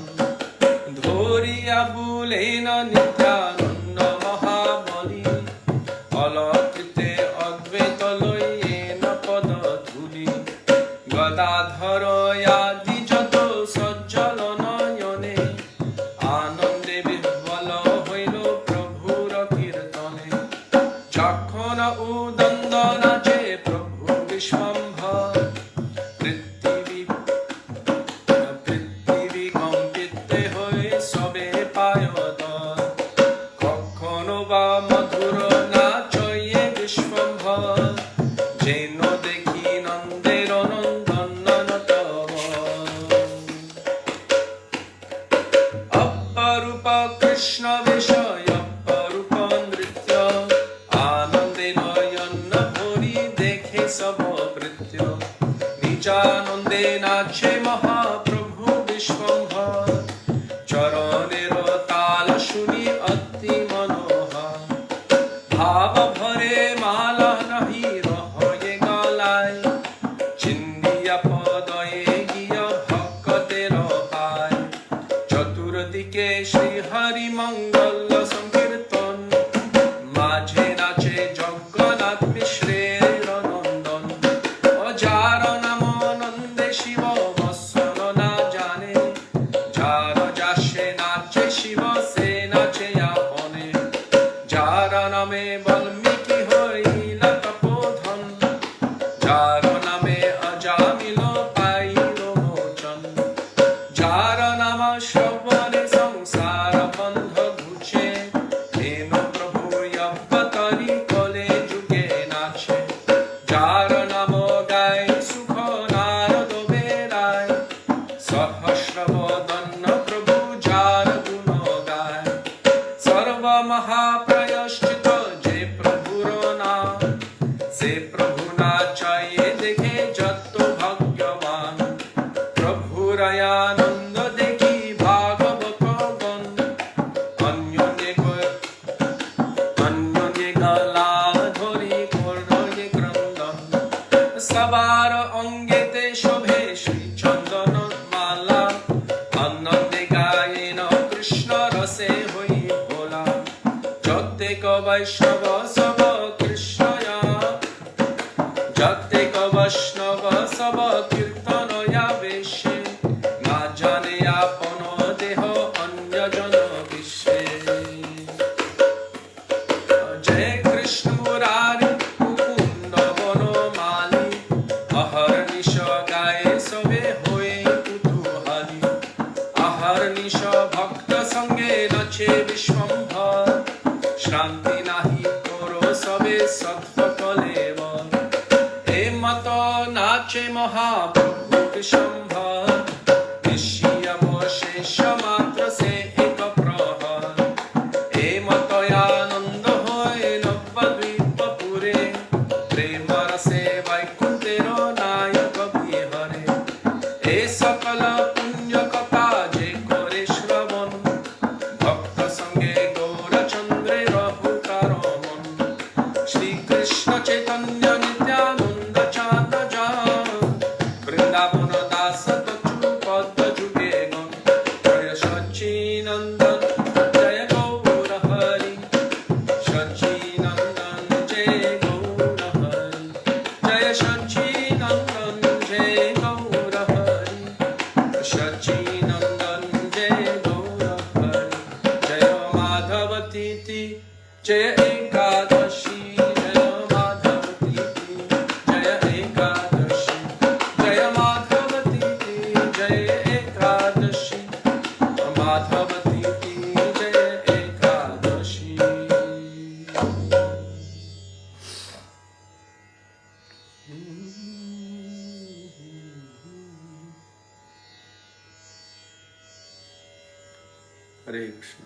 Dhoriya Bulena Nityananda Mahabali Alakrite Advaita Loyena Pada Dhuli Gadadhara Yadi Madhura Nachoye Vishwambha Jeno Dekhi নিচানন্দে নাচে মহাপ্রভু বিশ্বম্ভর চরণের তাল শুনি অতি মনোহর ভাব ভরে মালা নাহি রহয়ে গলায় চিন্দিয়া পদয়ে গিয়া ভক্তের পায় চতুর্দিকে শ্রী হরি মঙ্গল সংকীর্তন মাঝে নাচে জগন্নাথ মিশ্রের নন্দন যার নাম নন্দে শিব বৎসল না জানে যার যাসে নাচে শিব সে নাচে আপনে যার নামে বাল্মীকি হইল তপোধন যার নামে অজামিল পাইল মোচন যার নাম শ্রবণে সংসার বন্ধ ঘুচে হেন প্রভু অবতারি কলে যুগে নাচে যার নাম গায় সুখ নারদ বেলায় সহস্রবদন প্রভু যার গুণ গায় সর্ব মহাপ্রয়শ্চিত যে প্রভুর নাম সে প্রভু নাচয়ে দেখে যত ভাগ্যবান প্রভুর আনন্দ দেখি ভাগবত গণ অন্যনে গলা ধরি করয়ে ক্রন্দন সবার অঙ্গেতে শোভে শ্রী চন্দন মালা আনন্দে গায়েন কৃষ্ণ রসে হই ভোলা যতেক বৈষ্ণব সব কৃষ্ণয়া যতেক বৈষ্ণব সব কীর্তনয়া বেশে না জানে আপন দেহ অন্যজন বিশ্বে জয় কৃষ্ণ মুরারি মুকুন্দ বনমালী অহর্নিশ গায়ে সবে হয়ে কুতূহলী অহর্নিশ ভক্ত সঙ্গে নাচে বিশ্বম্ভর শ্রান্তি নাহি করো সবে সৎকলেবর হে মত নাচে মহাপ্রভু বিশ্বম্ভর নিশিয়ম শেষ মাত্র সে এক প্রহর হে মত আনন্দ হয় নবদ্বীপ পুরে প্রেম রসে বৈকুণ্ঠের নায়ক বিহরে হে সকল পুণ্য কথা যে করে শ্রবণ ভক্ত সঙ্গে গৌরচন্দ্রের হুকার মন শ্রীকৃষ্ণ চৈতন্য নিত্যানন্দ চাঁদ বৃন্দাবন দাস তচু পদ যুগে গণ জয় সচ্চিনন্দন জয় গৌর হরি সচ্চিনন্দন জয় গৌর হরি জয় সচ্চিনন্দন জয় গৌর হরি সচ্চিনন্দন জয় গৌর হরি জয় মাধবতীতি জয় একাদশী জয় মাধবতীতি জয় একাদশী জয় মাধবতীতি জয় একাদশী মাধবতীতি জয় একাদশী হরে Krishna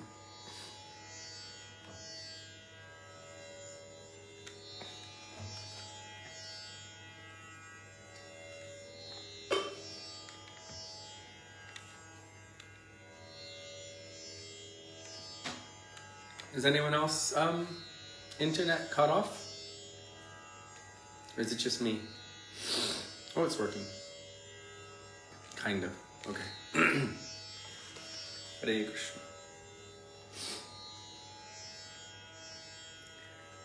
Is anyone else internet cut off? Or is it just me? Oh, it's working. Kind of. Okay. Hare Krishna.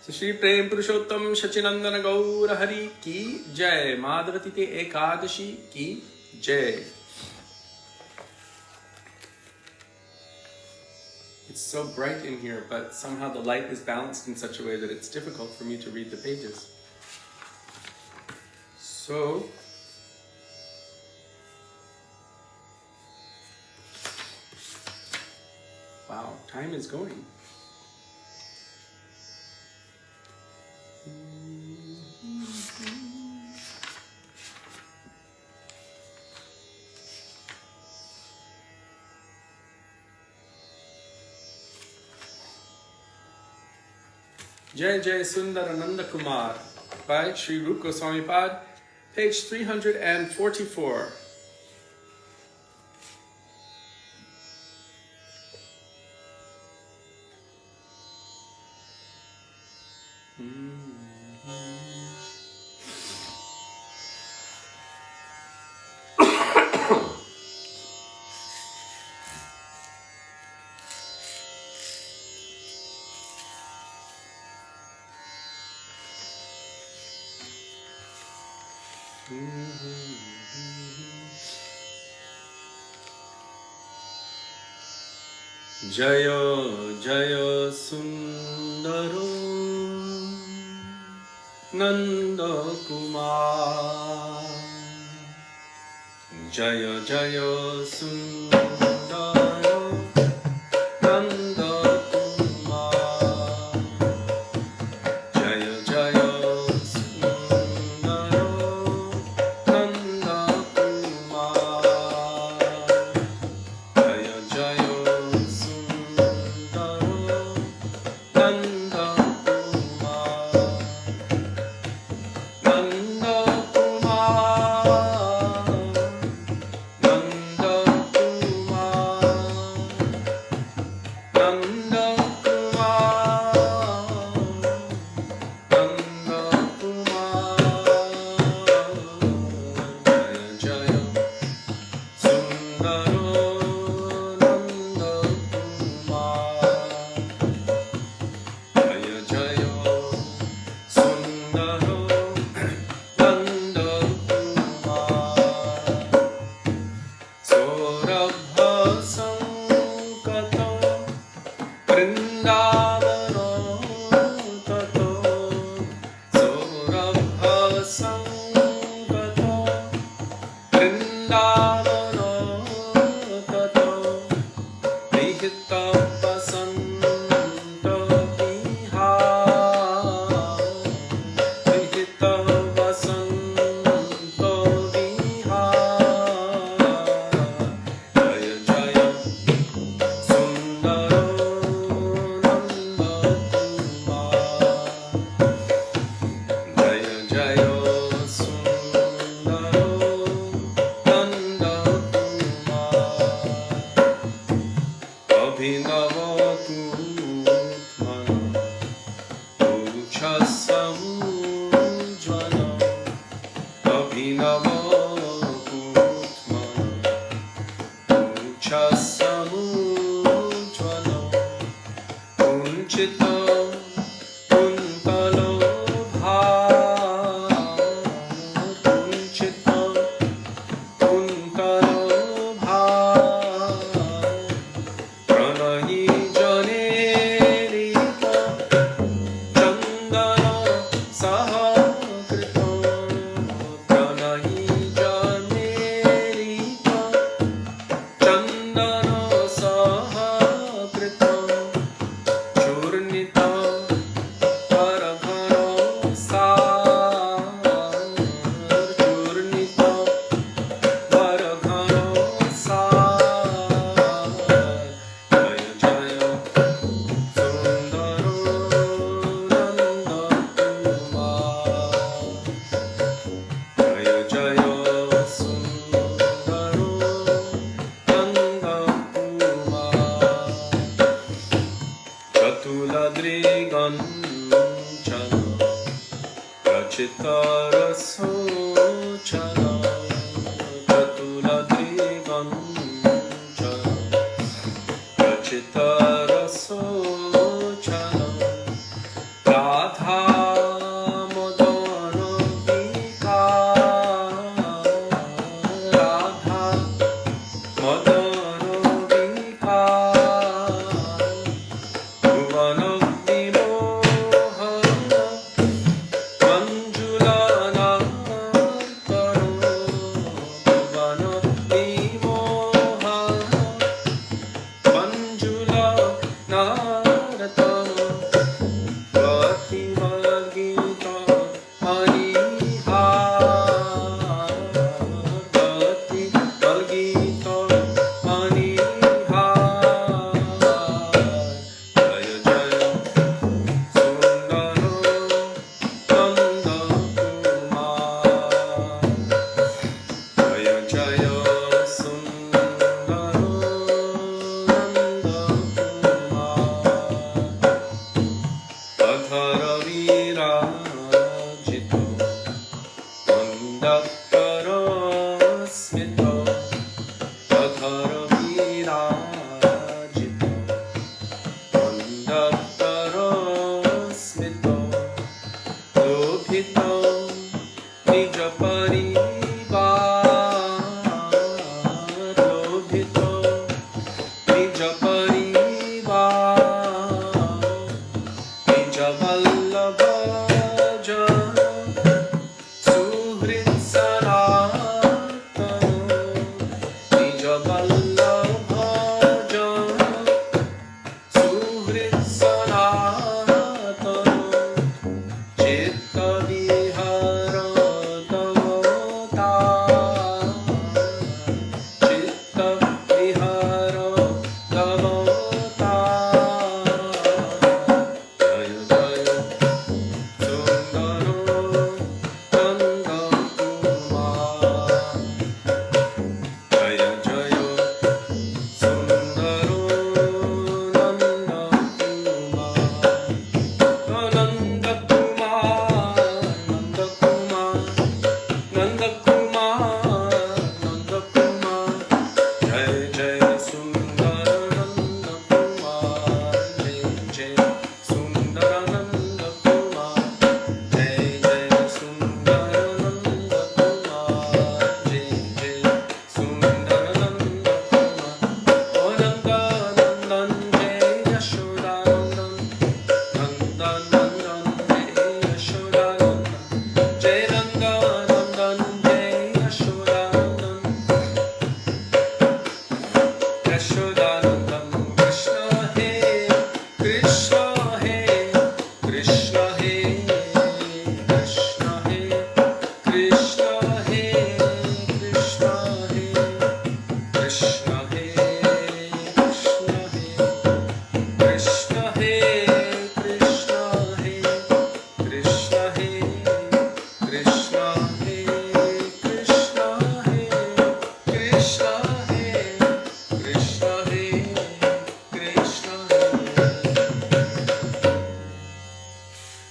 So Shri Prem Purushottam Shachinandana Gaura Hari ki Jai. Madhavati te Ekadashi ki Jai. It's so bright in here, but somehow the light is balanced in such a way that it's difficult for me to read the pages. So, wow, time is going. Jai Jai Sundara Nanda Kumar by Sri Rupa Goswami Pad, page 344. Jaya Jaya Sundaro Nanda Kumar. Jaya Jaya Sundaro Nanda Kumar. Jaya Jaya Sundaro Nanda Kumar. Jaya Jaya Nanda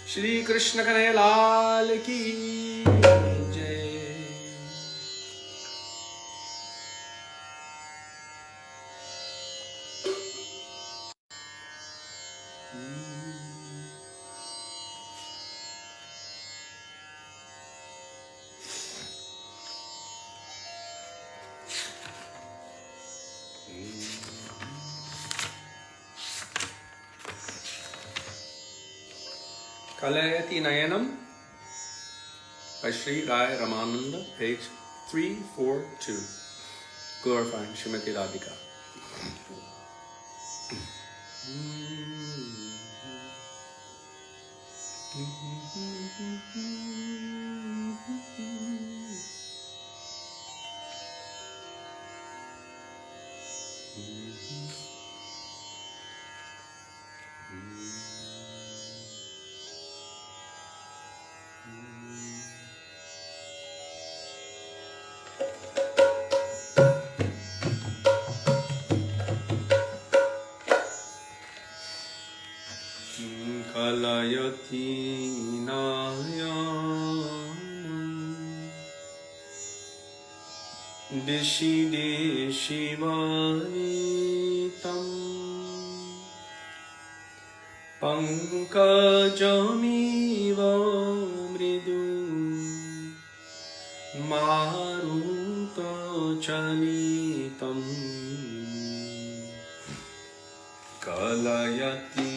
Shri Krishna Kanhaiya Lal Ki Jai. Kalayati Nayanam by Sri Ramananda, page 342, glorifying Srimati Radhika. Kalayati Nayanam Dishi Dishi Varitam Pankajamiva Mridu Maruta Chalitam Kalayati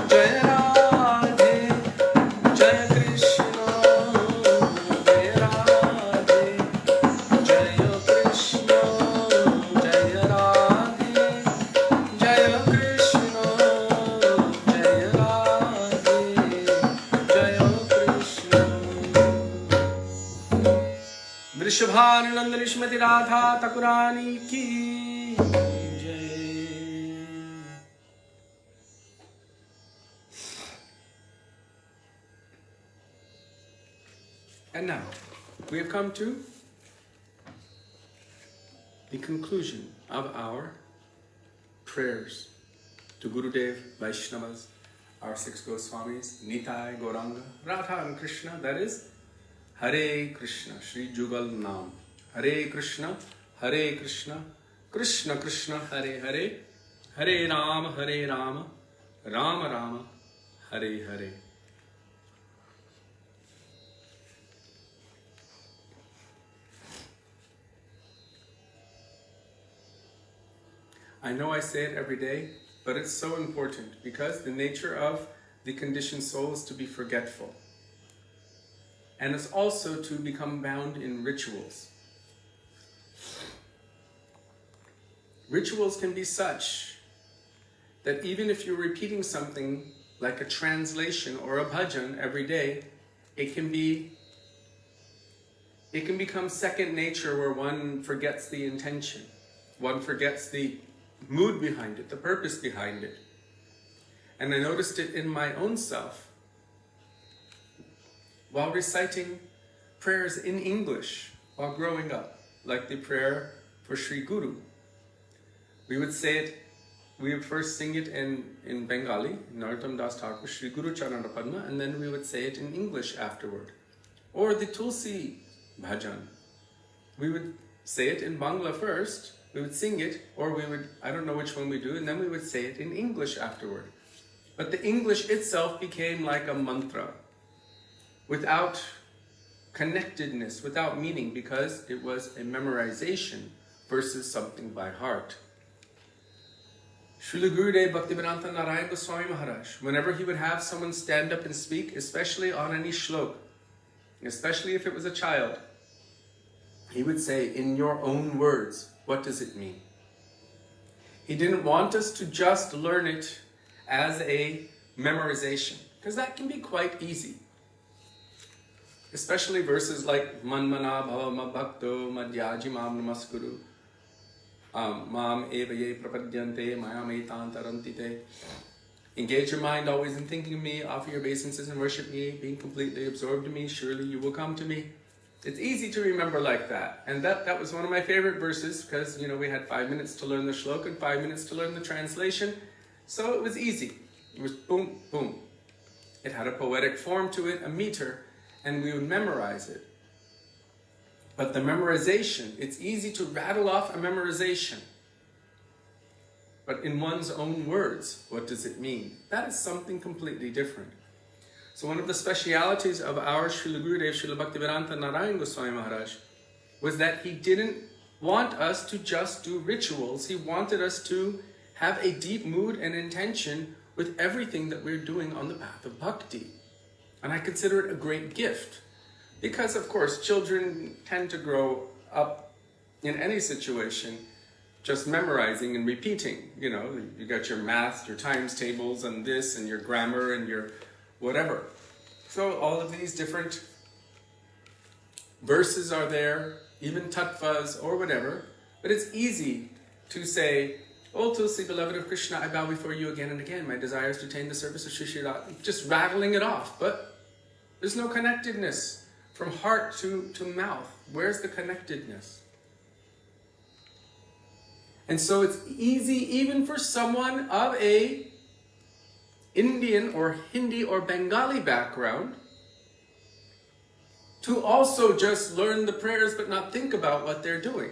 Jaya Radhe, Jaya Krishna, Jaya Radhe, Jaya Krishna, Jaya Radhe, Jaya Krishna, Jaya Radhe, Jaya Krishna. Vrishabhananandani Shrimati Radha Thakurani ki And now, we have come to the conclusion of our prayers to Gurudeva, Vaishnavas, our 6 Goswamis, Nitai, Gauranga, Radha and Krishna, that is, Hare Krishna, Shri Jugal Nam, Hare Krishna, Krishna Krishna, Hare Hare, Hare Rama, Rama Rama, Hare Hare. I know I say it every day, but it's so important because the nature of the conditioned soul is to be forgetful. And it's also to become bound in rituals. Rituals can be such that even if you're repeating something like a translation or a bhajan every day, it can become second nature where one forgets the intention. One forgets the mood behind it, the purpose behind it. And I noticed it in my own self. While reciting prayers in English while growing up, like the prayer for Sri Guru, we would first sing it in Bengali, Narottam Das Thakur, Sri Guru Charana Padma, and then we would say it in English afterward. Or the Tulsi Bhajan. We would say it in Bangla first, we would sing it, or we would, I don't know which one we do, and then we would say it in English afterward. But the English itself became like a mantra, without connectedness, without meaning, because it was a memorization versus something by heart. Srila Gurudeva Bhaktivedanta Narayana Goswami Maharaj, whenever he would have someone stand up and speak, especially on any shlok, especially if it was a child, he would say, in your own words, what does it mean? He didn't want us to just learn it as a memorization, because that can be quite easy. Especially verses like Manmana Bhava Mabhakto Madhyaji Mam Namaskuru Mam Evaye Prapadyante Mayam Etantarantite. Engage your mind always in thinking of me, offer your obeisances and worship me, being completely absorbed in me, surely you will come to me. It's easy to remember like that. And that was one of my favorite verses because, we had 5 minutes to learn the shlok and 5 minutes to learn the translation. So it was easy. It was boom, boom. It had a poetic form to it, a meter, and we would memorize it. But the memorization, it's easy to rattle off a memorization. But in one's own words, what does it mean? That is something completely different. So one of the specialities of our Srila Gurudeva, Srila Bhaktivedanta Narayana Goswami Maharaj, was that he didn't want us to just do rituals. He wanted us to have a deep mood and intention with everything that we're doing on the path of bhakti. And I consider it a great gift. Because, of course, children tend to grow up in any situation just memorizing and repeating. You got your math, your times tables, and this, and your grammar, and your whatever. So all of these different verses are there, even tattvas or whatever. But it's easy to say, O Tulsi, beloved of Krishna, I bow before you again and again. My desire is to attain the service of Shri Radha. Just rattling it off. But there's no connectedness from heart to mouth. Where's the connectedness? And so it's easy even for someone of a Indian or Hindi or Bengali background to also just learn the prayers but not think about what they're doing.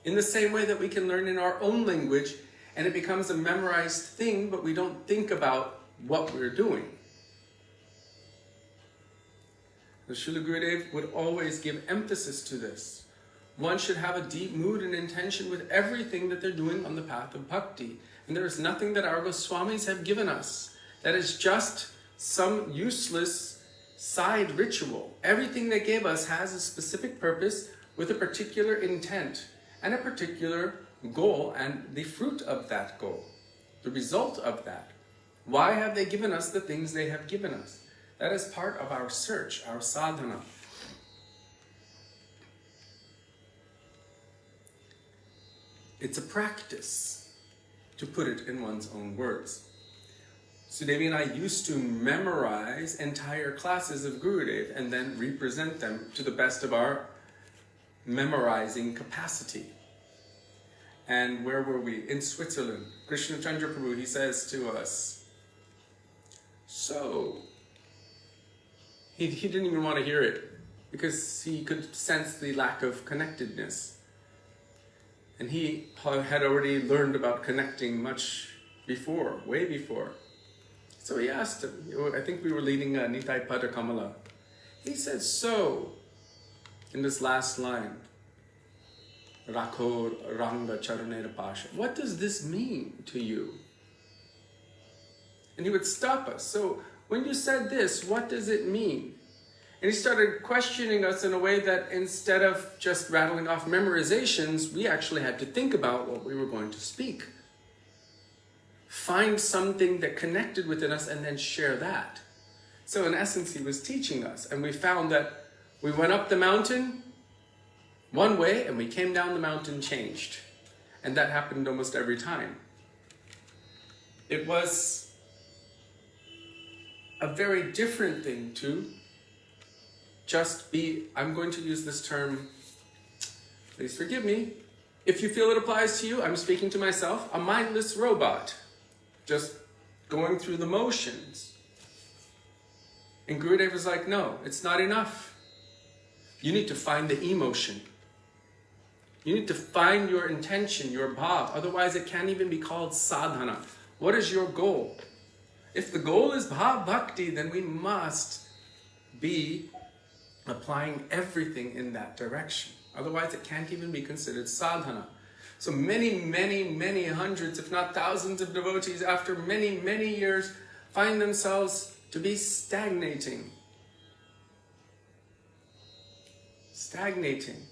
In the same way that we can learn in our own language and it becomes a memorized thing, but we don't think about what we're doing. The Srila Gurudeva would always give emphasis to this. One should have a deep mood and intention with everything that they're doing on the path of bhakti. And there is nothing that our Goswamis have given us that is just some useless side ritual. Everything they gave us has a specific purpose with a particular intent and a particular goal and the fruit of that goal, the result of that. Why have they given us the things they have given us? That is part of our search, our sadhana. It's a practice, to put it in one's own words. Sudevi and I used to memorize entire classes of Gurudev and then represent them to the best of our memorizing capacity. And where were we? In Switzerland. Krishna Chandra Prabhu, he says to us, so, he didn't even want to hear it because he could sense the lack of connectedness. And he had already learned about connecting much before, way before. So he asked him, I think we were leading Nitai Pada Kamala. He said, so, in this last line, Rakhor Ranga Charanera Pasha, what does this mean to you? And he would stop us. So, when you said this, what does it mean? And he started questioning us in a way that instead of just rattling off memorizations, we actually had to think about what we were going to speak. Find something that connected within us and then share that. So in essence, he was teaching us. And we found that we went up the mountain one way and we came down the mountain changed. And that happened almost every time. It was a very different thing to just be, I'm going to use this term, please forgive me, if you feel it applies to you, I'm speaking to myself, a mindless robot, just going through the motions. And Gurudev was like, no, it's not enough. You need to find the emotion. You need to find your intention, your bhav, otherwise it can't even be called sadhana. What is your goal? If the goal is bhav bhakti, then we must be applying everything in that direction. Otherwise, it can't even be considered sadhana. So many hundreds, if not thousands of devotees, after many years, find themselves to be stagnating. Stagnating.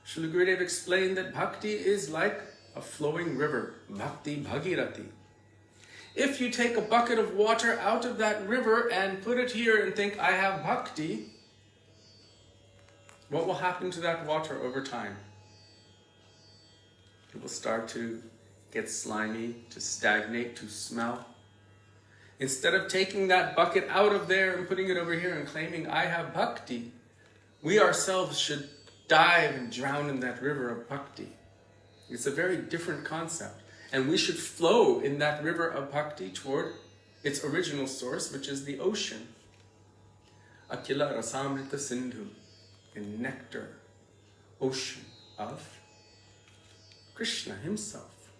Srila Gurudev explained that bhakti is like a flowing river, bhakti bhagirati. If you take a bucket of water out of that river and put it here and think, I have bhakti, what will happen to that water over time? It will start to get slimy, to stagnate, to smell. Instead of taking that bucket out of there and putting it over here and claiming, I have bhakti, we ourselves should dive and drown in that river of bhakti. It's a very different concept. And we should flow in that river of bhakti toward its original source, which is the ocean. Akila Rasamrita Sindhu, a nectar ocean of Krishna himself,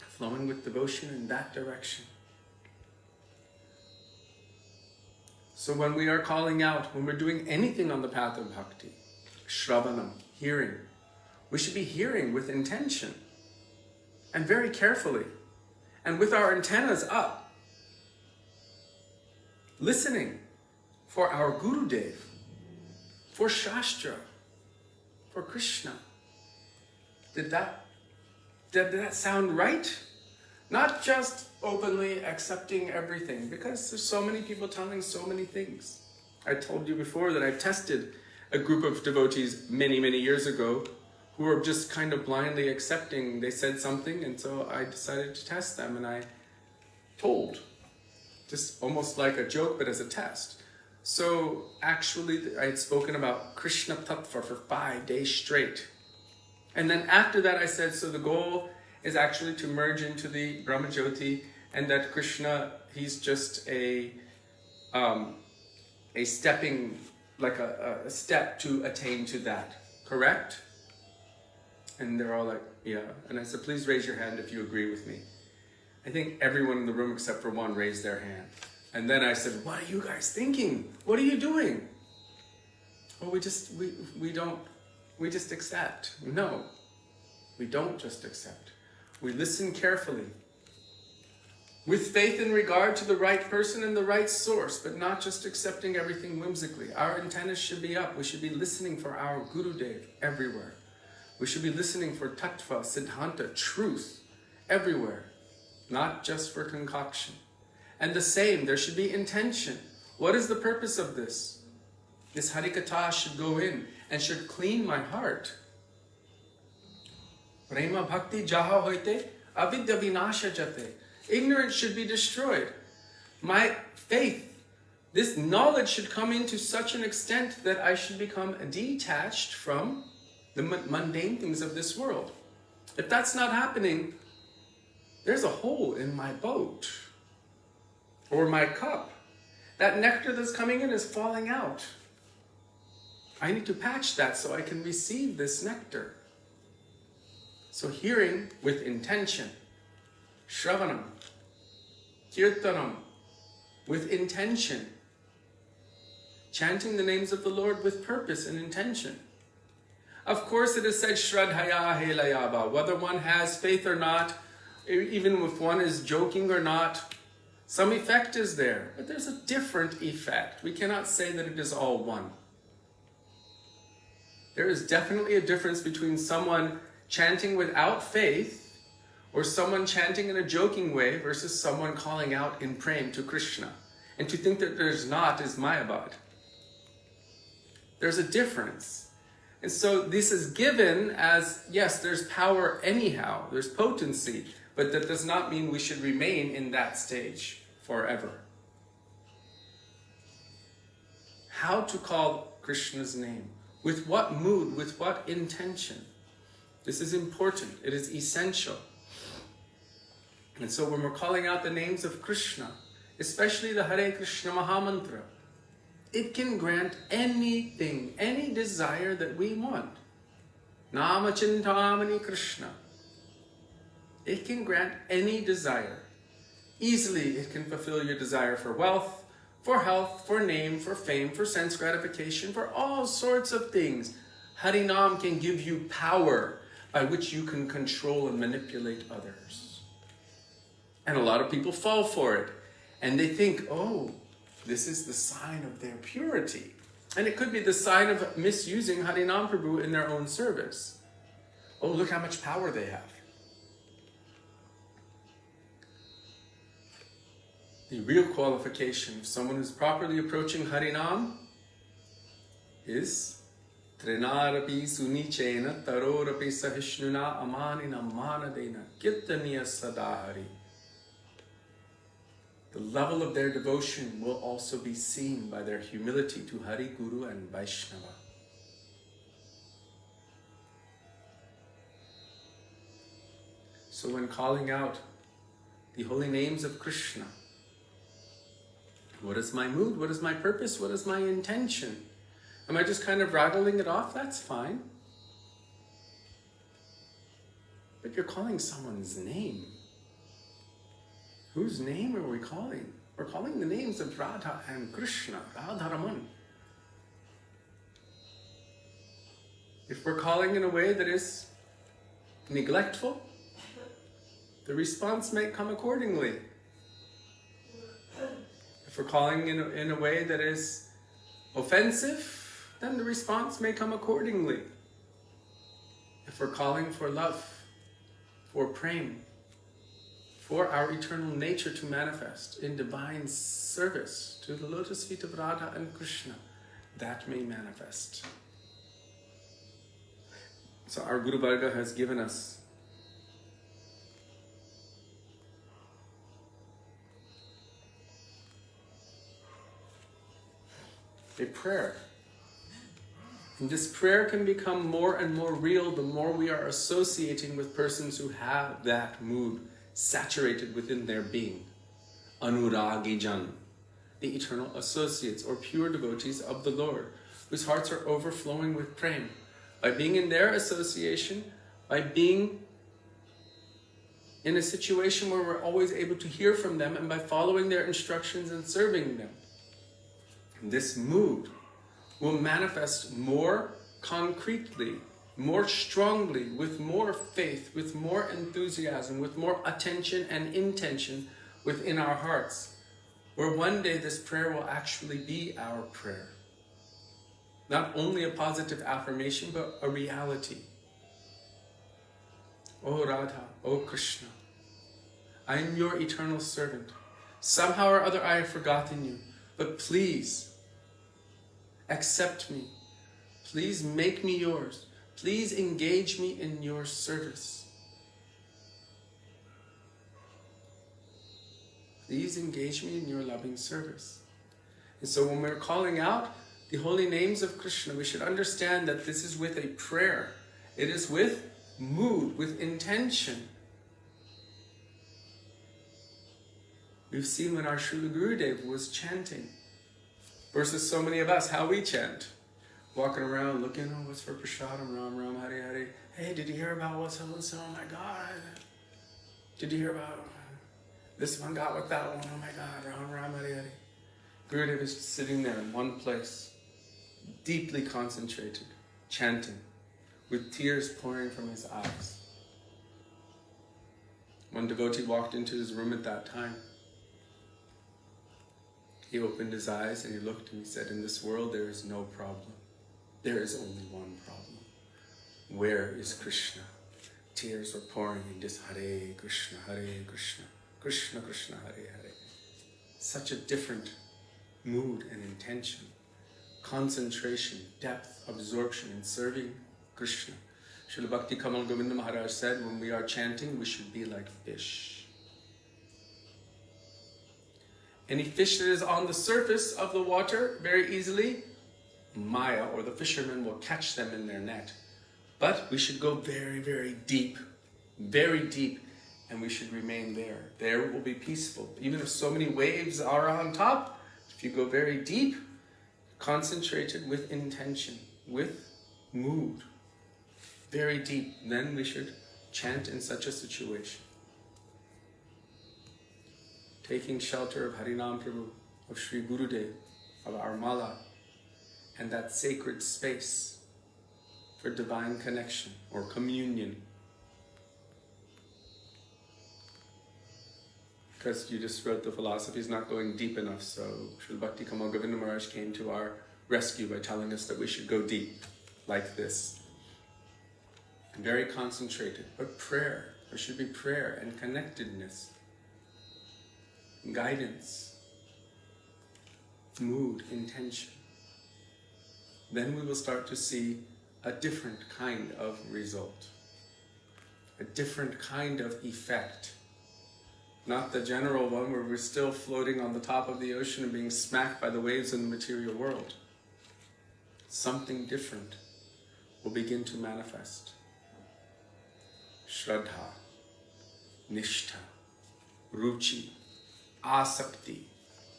flowing with devotion in that direction. So when we are calling out, when we're doing anything on the path of bhakti, shravanam, hearing, we should be hearing with intention and very carefully and with our antennas up, listening for our Gurudev, for Shastra, for Krishna. Did that sound right? Not just openly accepting everything, because there's so many people telling so many things. I told you before that I tested a group of devotees many years ago who were just kind of blindly accepting. They said something, and so I decided to test them, and I told, just almost like a joke, but as a test. So actually, I had spoken about Krishna Tattva for 5 days straight. And then after that, I said, so the goal is actually to merge into the Brahma Jyoti, and that Krishna, he's just a stepping, like a step to attain to that, correct? And they're all like, yeah. And I said, please raise your hand if you agree with me. I think everyone in the room except for one raised their hand. And then I said, what are you guys thinking? What are you doing? Well, we just accept. No, we don't just accept. We listen carefully. with faith in regard to the right person and the right source, but not just accepting everything whimsically. Our antennas should be up. We should be listening for our Gurudeva everywhere. We should be listening for tattva, siddhanta, truth everywhere, not just for concoction. And the same, there should be intention. What is the purpose of this? This Harikatha should go in and should clean my heart. Prema bhakti jaha hoite, avidya vinasha jate. Ignorance should be destroyed. My faith, this knowledge should come into such an extent that I should become detached from the mundane things of this world. If that's not happening, there's a hole in my boat or my cup. That nectar that's coming in is falling out. I need to patch that so I can receive this nectar. So hearing with intention, Shravanam, Kirtanam, with intention. Chanting the names of the Lord with purpose and intention. Of course it is said, Shraddhaya Helayava, whether one has faith or not, even if one is joking or not, some effect is there. But there's a different effect. We cannot say that it is all one. There is definitely a difference between someone chanting without faith or someone chanting in a joking way versus someone calling out in praying to Krishna. And to think that there's not is Mayavad. There's a difference. And so this is given as, yes, there's power anyhow, there's potency, but that does not mean we should remain in that stage forever. How to call Krishna's name? With what mood? With what intention? This is important. It is essential. And so when we're calling out the names of Krishna, especially the Hare Krishna Mahamantra, it can grant anything, any desire that we want. Nama Chintamani Krishna. It can grant any desire. Easily it can fulfill your desire for wealth, for health, for name, for fame, for sense gratification, for all sorts of things. Harinam can give you power by which you can control and manipulate others. And a lot of people fall for it. And they think, oh, this is the sign of their purity. And it could be the sign of misusing Harinam Prabhu in their own service. Oh, look how much power they have. The real qualification of someone who's properly approaching Harinam is Trinarapi Sunichena Tarorapi Sahishnuna Amanina Manadena Kirtaniya Sadahari. The level of their devotion will also be seen by their humility to Hari, Guru and Vaisnava. So when calling out the holy names of Krishna, what is my mood? What is my purpose? What is my intention? Am I just kind of rattling it off? That's fine. But you're calling someone's name. Whose name are we calling? We're calling the names of Radha and Krishna, Radharaman. If we're calling in a way that is neglectful, the response may come accordingly. If we're calling in a way that is offensive, then the response may come accordingly. If we're calling for love, for prema, for our eternal nature to manifest in divine service to the lotus feet of Radha and Krishna, that may manifest. So our Guru Varga has given us a prayer. And this prayer can become more and more real the more we are associating with persons who have that mood saturated within their being. Anuragijan, the eternal associates or pure devotees of the Lord, whose hearts are overflowing with prema. By being in their association, by being in a situation where we're always able to hear from them, and by following their instructions and serving them, this mood will manifest more concretely, more strongly, with more faith, with more enthusiasm, with more attention and intention within our hearts, where one day this prayer will actually be our prayer. Not only a positive affirmation, but a reality. O Radha, O Krishna, I am your eternal servant. Somehow or other I have forgotten you, but please accept me. Please make me yours. Please engage me in your service. Please engage me in your loving service. And so when we're calling out the holy names of Krishna, we should understand that this is with a prayer. It is with mood, with intention. We've seen when our Srila Gurudeva was chanting, versus so many of us, how we chant. Walking around looking, oh, what's for prasadam, Ram Ram, Hare Hare. Hey, did you hear about what's so-and-so? Oh my God. Did you hear about this one got with that one? Oh my God, Ram Ram, Hare Hare. Gurudeva is sitting there in one place, deeply concentrated, chanting, with tears pouring from his eyes. One devotee walked into his room at that time. He opened his eyes and he looked and he said, in this world there is no problem. There is only one problem. Where is Krishna? Tears were pouring in this Hare Krishna, Hare Krishna, Krishna Krishna, Hare Hare. Such a different mood and intention, concentration, depth, absorption in serving Krishna. Srila Bhakti Kamal Govinda Maharaj said, when we are chanting, we should be like fish. Any fish that is on the surface of the water, very easily, Maya or the fishermen will catch them in their net. But we should go very, very deep, and we should remain there. There it will be peaceful. Even if so many waves are on top, if you go very deep, concentrated with intention, with mood, very deep, then we should chant in such a situation. Taking shelter of Harinam Prabhu, of Sri Gurudeva, of our Mala, and that sacred space for divine connection or communion. Because you just wrote the philosophy is not going deep enough, so Srila Bhakti Kamal Govinda Maharaj came to our rescue by telling us that we should go deep, like this. Very concentrated, but prayer. There should be prayer and connectedness, guidance, mood, intention. Then we will start to see a different kind of result, a different kind of effect. Not the general one where we're still floating on the top of the ocean and being smacked by the waves in the material world. Something different will begin to manifest. Shraddha, Nishtha, Ruchi, Asakti,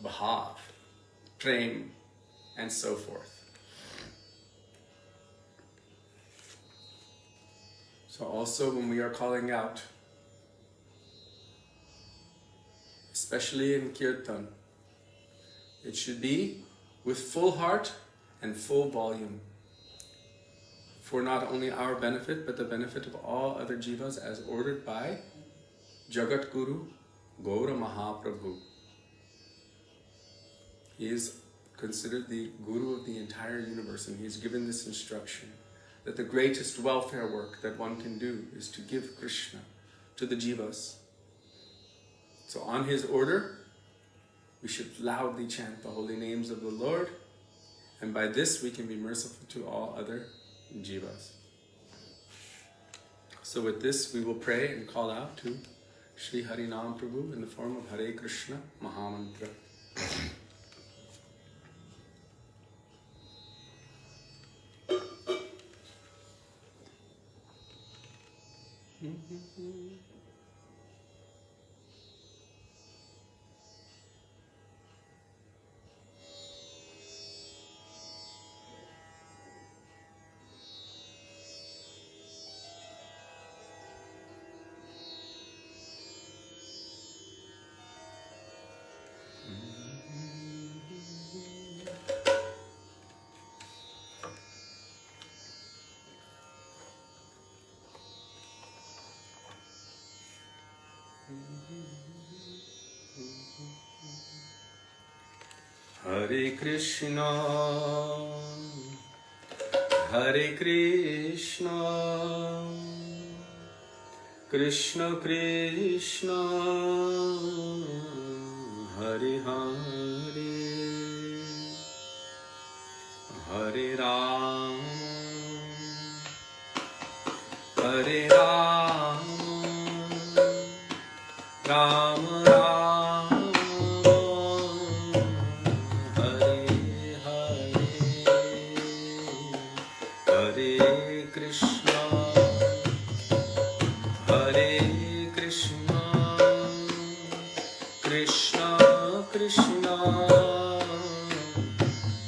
Bhav, Prem, and so forth. So also when we are calling out, especially in Kirtan, it should be with full heart and full volume, for not only our benefit, but the benefit of all other jivas as ordered by Jagat Guru, Gaura Mahaprabhu. He is considered the Guru of the entire universe, and he is given this instruction that the greatest welfare work that one can do is to give Krishna to the jivas. So on his order, we should loudly chant the holy names of the Lord, and by this we can be merciful to all other jivas. So with this we will pray and call out to Sri Harinam Prabhu in the form of Hare Krishna Mahamantra. Hare Krishna, Hare Krishna, Krishna Krishna, Hare Hare, Hare Ram, Hare Ram, Ram Ram, Hare Hare, Hare Krishna, Hare Krishna, Krishna Krishna,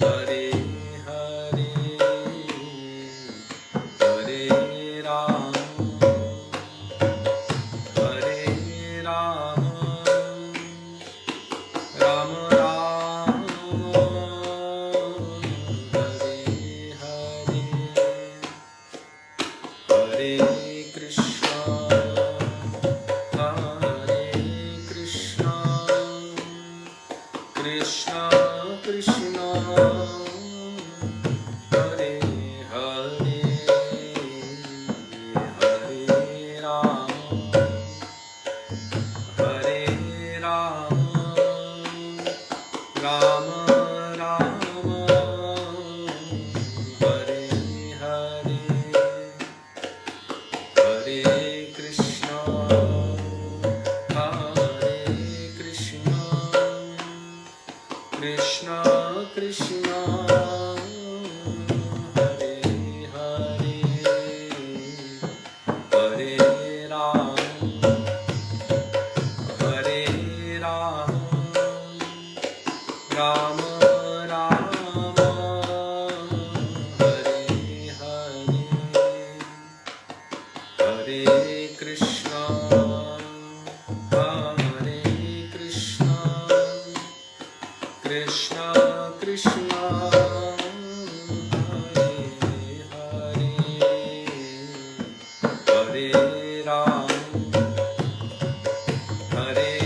Hare Hare, Hare Ram, Hare Ram, Ram Ram, Hare Hare, Hare Krishna, Hare Krishna, Krishna Krishna, Hare Hare, Hare Ram, Hare Ram, Ram Ram, Hare Hare, Hare Krishna, Hare Krishna, Krishna Krishna, Hare Hare, Hare Ram, Hare Ram, Ram Ram, Hare Hare, Hare Krishna, Hare Krishna, Krishna Krishna, Hare Hare, Hare Ram, Hare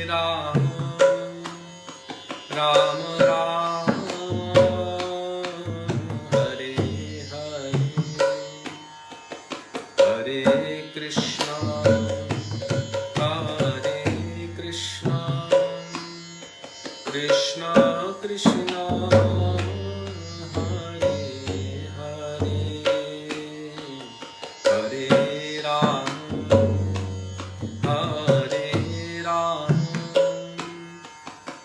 Ram, Ram Ram, Hare Hare, Hare Krishna, Hare Krishna, Krishna Krishna, Hare Hare, Hare Ram, Hare Ram,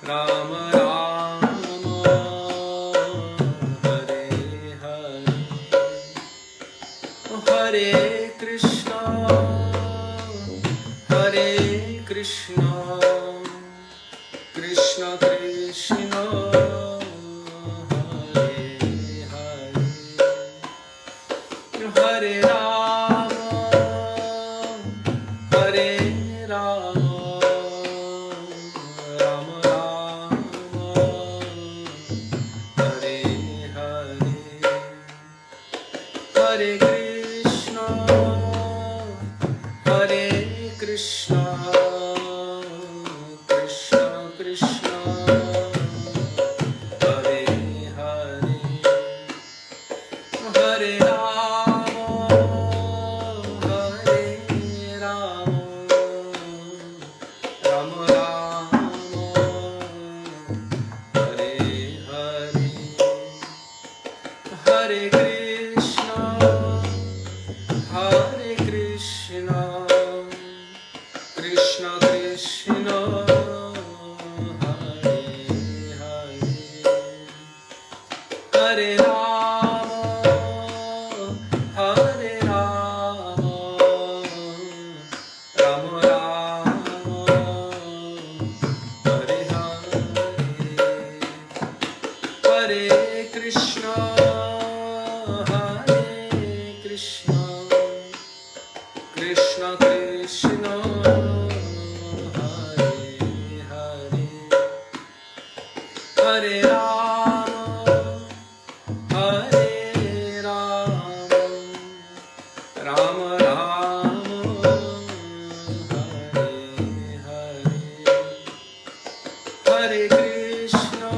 Ram Ram, Hare Hare, Hare Krishna, Hare Krishna, Krishna Krishna, Hare Hare, Hare Ram, Hare Ram, Ram Ram, Hare Hare, Hare Krishna, Hare Krishna, Krishna Krishna, Hare Hare, Hare Ram, Hare Ram, Ram Ram, Hare Hare, Hare Krishna, Hare Krishna, Krishna Krishna, Hare Hare, Hare Ram, Hare Ram, Ram Ram, Hare Hare, Hare Krishna, Hare Krishna, Krishna Krishna, Hare Hare, Hare Ram, Hare Ram, Ram Ram, Hare Hare, Hare Krishna,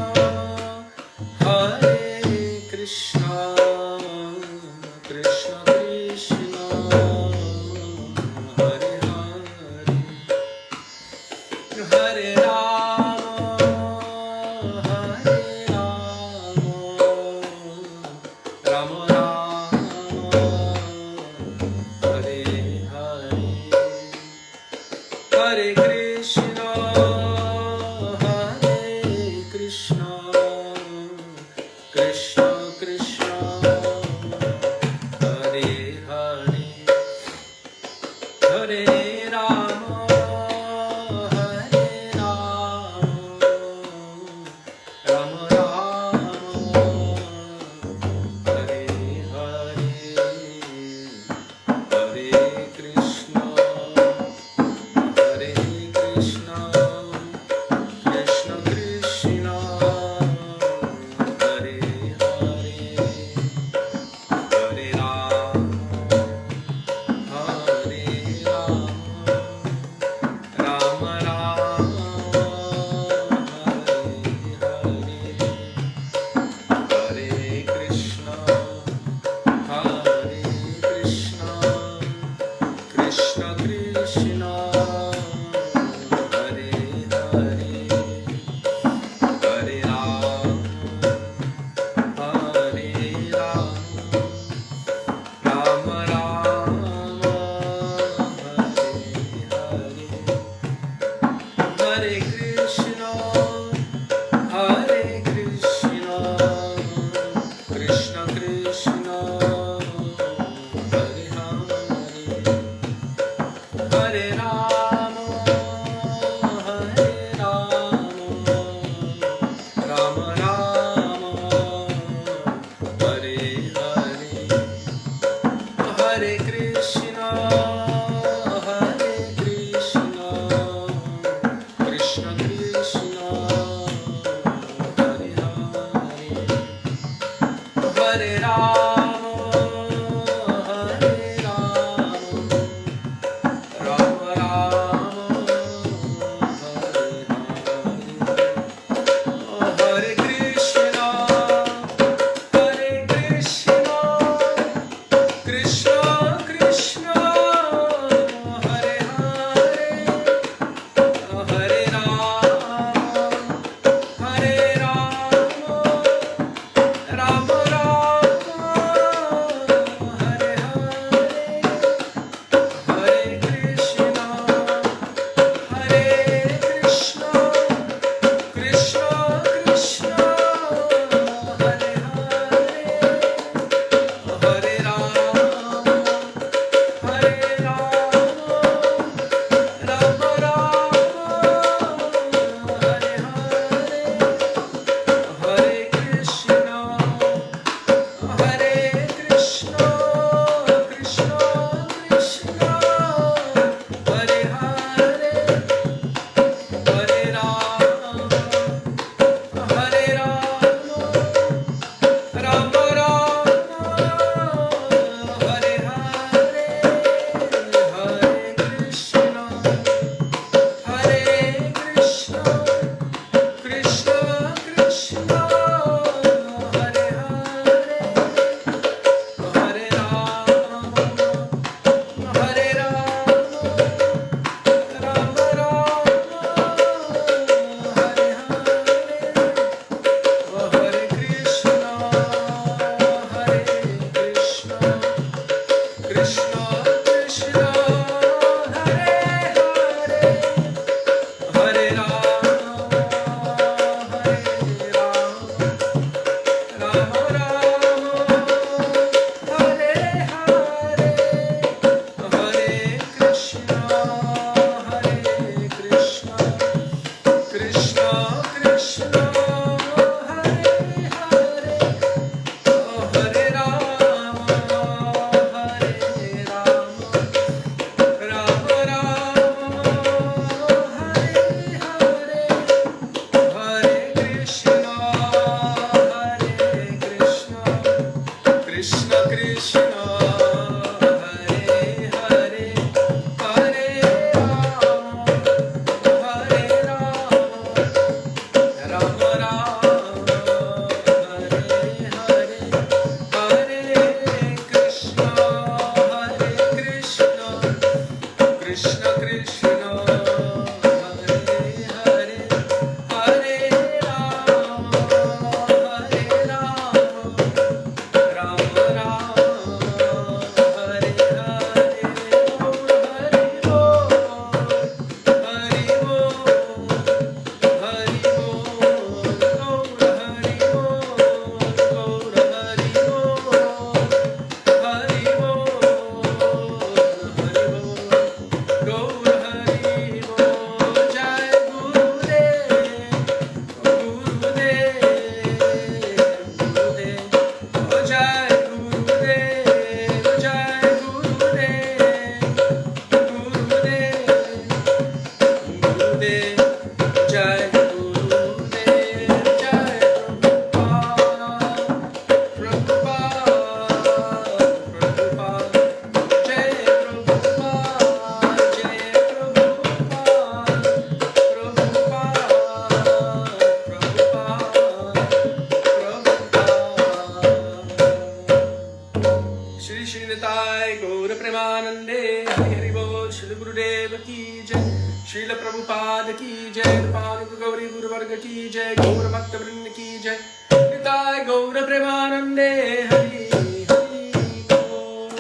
Rupanuga Gauri Guru Varga ki jai, Gaura Bhakta Vrinda ki jai, Nitai Gaura Premanande Hari Hari Bol.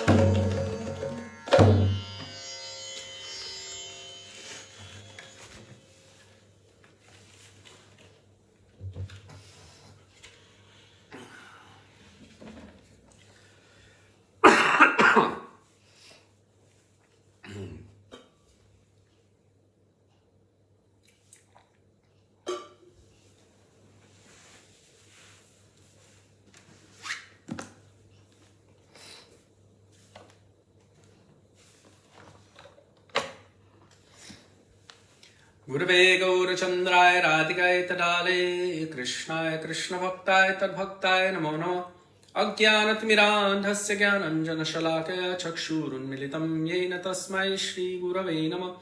Gurave Gaura Chandraya Radhikaya Tadale Krishnaya Krishna Bhaktaya Tadbhaktaya Namo Namo Ajnanatmirandhasya Jnananjana Shalakaya Chakshurun Militam Yena Tasmai Shri Gurave Namah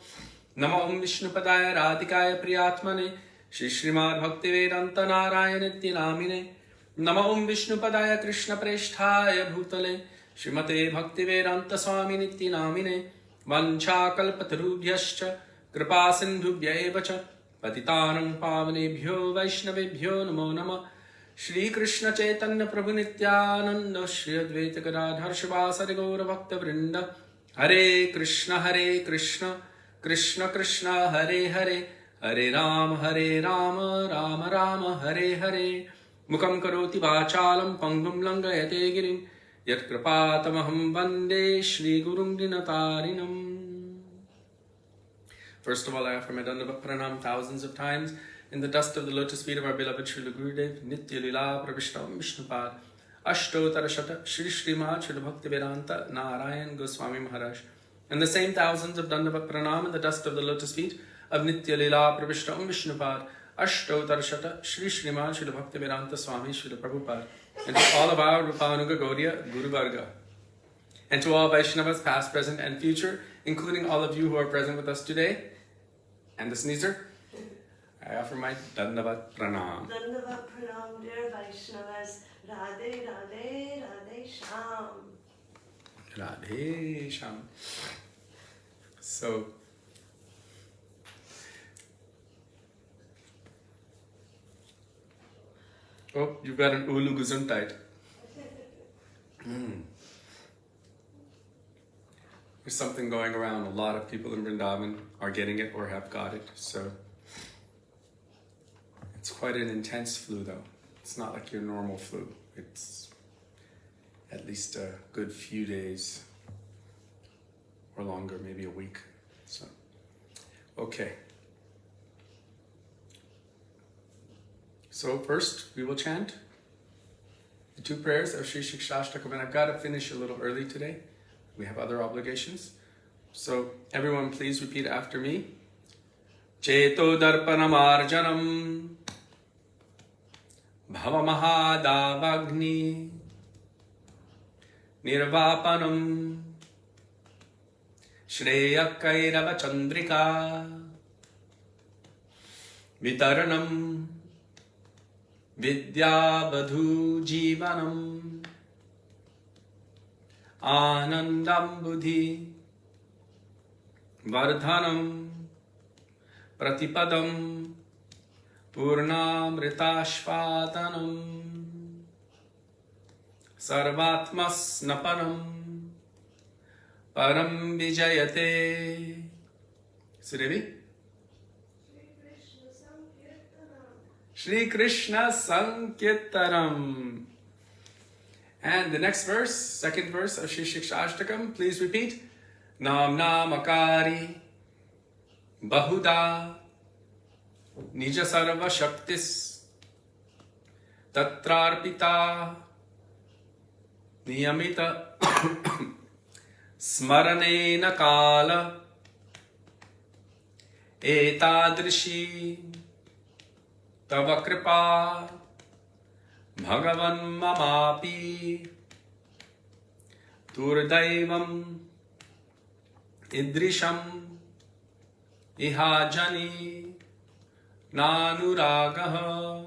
Namo Om Vishnupadaya Radhikaya Priyatmane Shri Srimad Bhaktivedanta Narayana Namine Namo Om Vishnupadaya Krishna Presthaya Bhutale Srimate Bhaktivedanta Swami Niti Namine Vancha Kalpatarubhyascha Kripa Sindhubhya Evacha Patitanam Pavanebhyo Vaishnavebhyo Namo Namah Shri Krishna Caitanya Prabhu Nityananda Shri Advaita Gadadhar Shivasari Gaura Bhakta Vrinda Hare Krishna Krishna Krishna Hare Hare Hare Rama Rama Rama Hare Hare Mukam Karoti Vachalam Pangum Langayate Girim Yat Kripatamaham Vande Shri Gurum Dinatarinam. First of all, I offer my Dandavat Pranam thousands of times in the dust of the lotus feet of our beloved Srila Gurudev, Nitya Lila Pravishtam Vishnupad, Ashtotara Shata, Shri Srimad Srila Bhakti Vedanta, Narayan Goswami Maharaj. And the same thousands of Dandavat Pranam in the dust of the lotus feet of Nitya Lila Pravishtam Vishnupad, Ashtotara Shata, Shri Srimad Srila Bhakti Vedanta Swami Srila Prabhupada. And to all of our Rupanuga Gaudiya Guru Varga. And to all Vaishnavas past, present and future, including all of you who are present with us today, and the sneezer, I offer my Dandavat Pranam. Dandavat Pranam, dear Vaishnavas. Radhe, Radhe, Radhe Sham. Radhe Sham. So, oh, you've got an Ulu Gesundheit. There's something going around. A lot of people in Vrindavan are getting it or have got it. So it's quite an intense flu though. It's not like your normal flu. It's at least a good few days or longer, maybe a week. So, okay. So first we will chant the two prayers of Śrī Caitanya-bhāgavata, and I've got to finish a little early today. We have other obligations. So everyone please repeat after me. Cheto darpanam arjanam bhava mahadavagni nirvapanam shreya kairava chandrika vitaranam vidya badhu jivanam Anandam buddhi vardhanam pratipadam purnamritashvatanam sarvatmasnapanam param vijayate. Sudevi? Shri Krishna Sankirtanam. And the next verse, second verse of Śrī Caitanya-bhāgavata, please repeat. Nam namakari bahuda nija sarva shaktis tatrarpita niyamita smaranena kala etadrishi tava kripa Bhagavan mamapi turdaivam idrisham ihajani nanuragaha.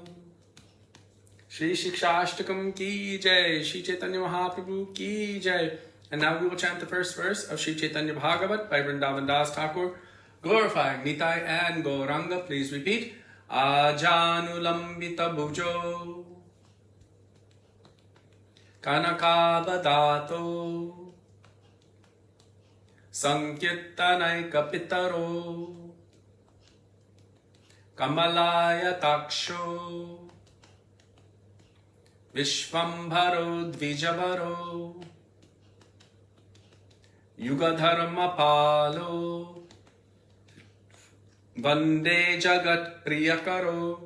Śrī Caitanya-bhāgavata ki jai, Śrī Caitanya Mahaprabhu ki jai. And now we will chant the first verse of Śrī Caitanya-bhāgavata by Vrindavana Dasa Thakura, glorifying Nitai and Gauranga. Please repeat. Ajanulambita Bhujo Kanakabadato Sankirtanaika Pitaro Kamalaya Taksho Vishvambharo Dvijavaro Yugadharma Palo Vande Jagat Priyakaro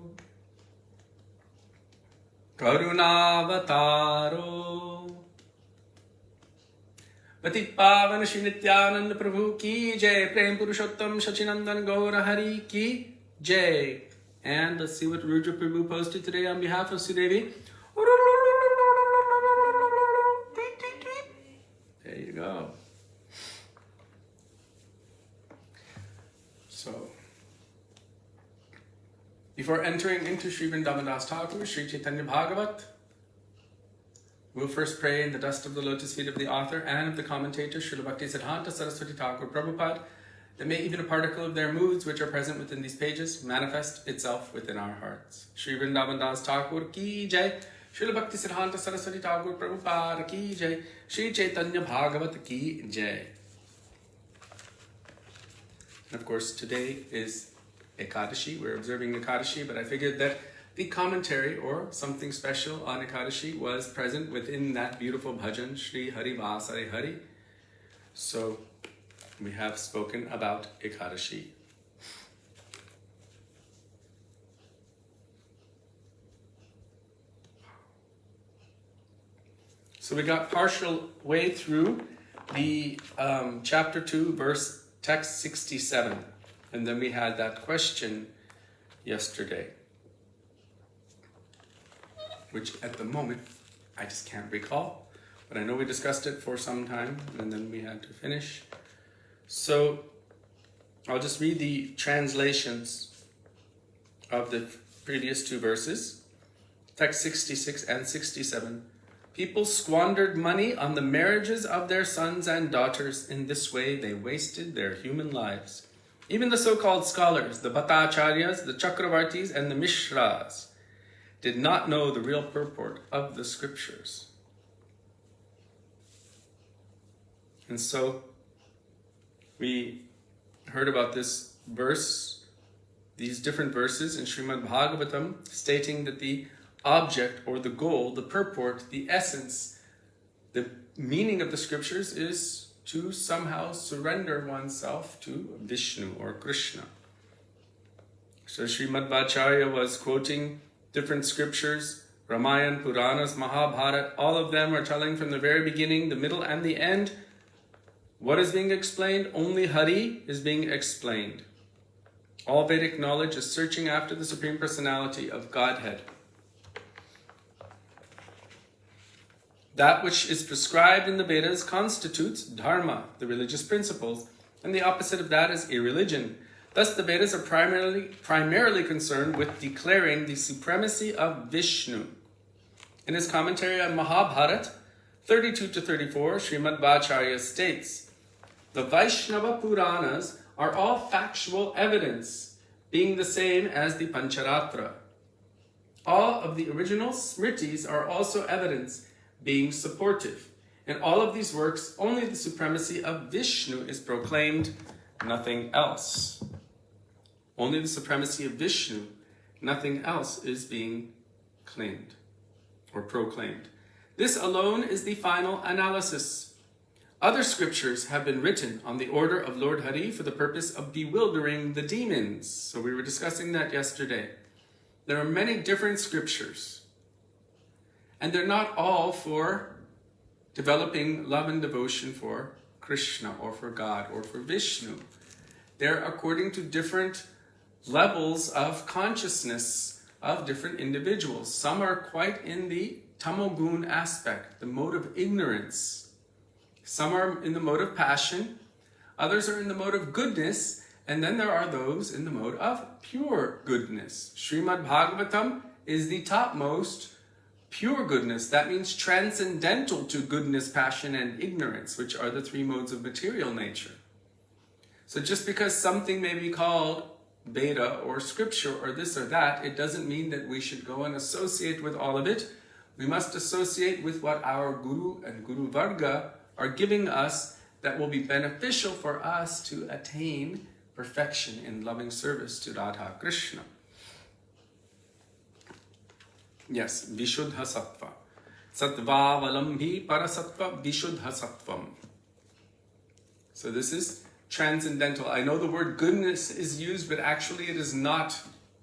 Karunavataro Patipavan Śrī Nityananda Prabhu ki Jai. Prem Purushottam Shachinandan Gaura Hari ki Jai. And let's see what Rudra Prabhu posted today on behalf of Sudevi. There you go. So, before entering into Sri Vrindavana Dasa Thakura, Śrī Caitanya-bhāgavata, we'll first pray in the dust of the lotus feet of the author and of the commentator, Srila Bhaktisiddhanta Saraswati Thakur Prabhupada, that may even a particle of their moods which are present within these pages manifest itself within our hearts. Sri Vrindavana Dasa Thakura ki Jai. Srila Bhaktisiddhanta Saraswati Thakur Prabhupada ki Jai. Śrī Caitanya-bhāgavata ki Jai. And of course, today is Ekadashi. We're observing Ekadashi, but I figured that the commentary or something special on Ekadashi was present within that beautiful bhajan, Shri Hari Vasare Hari. So we have spoken about Ekadashi. So we got partial way through the chapter 2, verse text 67. And then we had that question yesterday, which at the moment I just can't recall, but I know we discussed it for some time and then we had to finish. So I'll just read the translations of the previous two verses, text 66 and 67. People squandered money on the marriages of their sons and daughters. In this way, they wasted their human lives. Even the so-called scholars, the Bhattacharyas, the Chakravartis, and the Mishras, did not know the real purport of the scriptures. And so, we heard about this verse, these different verses in Srimad Bhagavatam, stating that the object or the goal, the purport, the essence, the meaning of the scriptures is to somehow surrender oneself to Vishnu or Krishna. So Srimad Bhattacharya was quoting different scriptures, Ramayana, Puranas, Mahabharata, all of them are telling from the very beginning, the middle, and the end. What is being explained? Only Hari is being explained. All Vedic knowledge is searching after the Supreme Personality of Godhead. That which is prescribed in the Vedas constitutes dharma, the religious principles, and the opposite of that is irreligion. Thus the Vedas are primarily concerned with declaring the supremacy of Vishnu. In his commentary on Mahabharata, 32-34, Srimad Bhattacharya states, the Vaisnava Puranas are all factual evidence, being the same as the Pancharatra. All of the original Smritis are also evidence, being supportive. In all of these works, only the supremacy of Vishnu is proclaimed, nothing else. Only the supremacy of Vishnu, nothing else is being claimed or proclaimed. This alone is the final analysis. Other scriptures have been written on the order of Lord Hari for the purpose of bewildering the demons. So we were discussing that yesterday. There are many different scriptures. And they're not all for developing love and devotion for Krishna or for God or for Vishnu. They're according to different levels of consciousness of different individuals. Some are quite in the tamogun aspect, the mode of ignorance. Some are in the mode of passion. Others are in the mode of goodness. And then there are those in the mode of pure goodness. Srimad Bhagavatam is the topmost pure goodness. That means transcendental to goodness, passion, and ignorance, which are the three modes of material nature. So just because something may be called Veda or scripture or this or that, it doesn't mean that we should go and associate with all of it. We must associate with what our Guru and Guru Varga are giving us that will be beneficial for us to attain perfection in loving service to Radha Krishna. Yes, Vishuddha Sattva. Sattva Valambhi Parasattva Vishuddha Sattvam. So this is transcendental. I know the word goodness is used, but actually it is not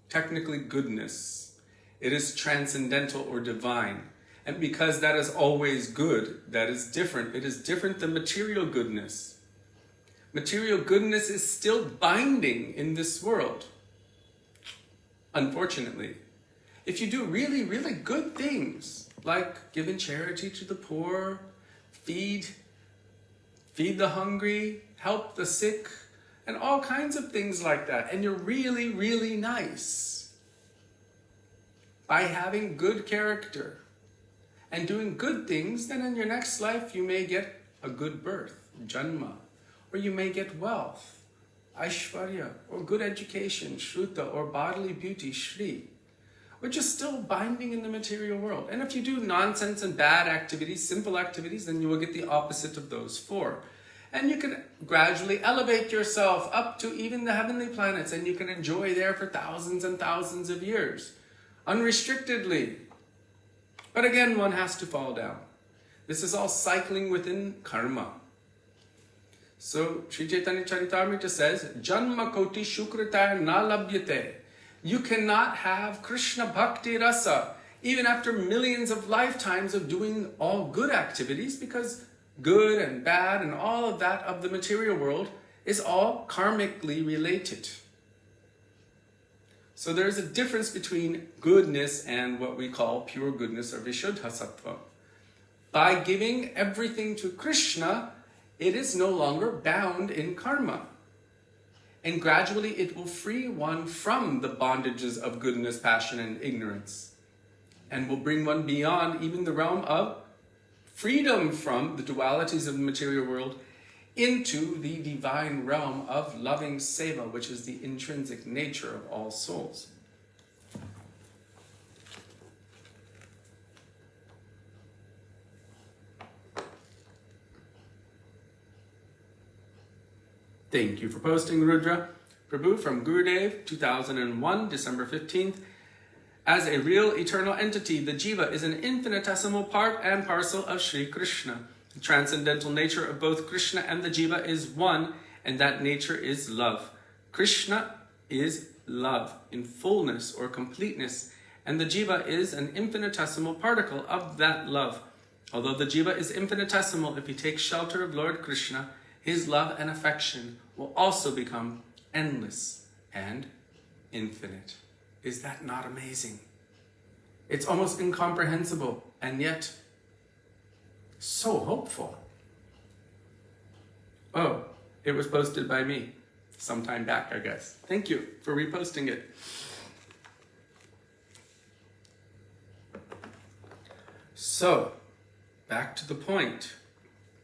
technically goodness. It is transcendental or divine. And because that is always good, that is different. It is different than material goodness. Material goodness is still binding in this world. Unfortunately. If you do really, really good things, like giving charity to the poor, feed the hungry, help the sick, and all kinds of things like that, and you're really, really nice, by having good character and doing good things, then in your next life you may get a good birth, janma, or you may get wealth, aishvarya, or good education, shruta, or bodily beauty, shri, which is still binding in the material world. And if you do nonsense and bad activities, simple activities, then you will get the opposite of those four. And you can gradually elevate yourself up to even the heavenly planets, and you can enjoy there for thousands and thousands of years, unrestrictedly. But again, one has to fall down. This is all cycling within karma. So, Śrī Caitanya Charitamrita says, Janma koti shukritaya na labhyate. You cannot have Krishna bhakti rasa, even after millions of lifetimes of doing all good activities, because good and bad and all of that of the material world is all karmically related. So there's a difference between goodness and what we call pure goodness or Vishuddha Sattva. By giving everything to Krishna, it is no longer bound in karma. And gradually it will free one from the bondages of goodness, passion, and ignorance, and will bring one beyond even the realm of freedom from the dualities of the material world into the divine realm of loving seva, which is the intrinsic nature of all souls. Thank you for posting, Rudra. Prabhu from Gurudeva, 2001, December 15th. As a real eternal entity, the jiva is an infinitesimal part and parcel of Sri Krishna. The transcendental nature of both Krishna and the jiva is one, and that nature is love. Krishna is love in fullness or completeness, and the jiva is an infinitesimal particle of that love. Although the jiva is infinitesimal, if he takes shelter of Lord Krishna, his love and affection will also become endless and infinite. Is that not amazing? It's almost incomprehensible, and yet so hopeful. Oh, it was posted by me sometime back, I guess. Thank you for reposting it. So, back to the point.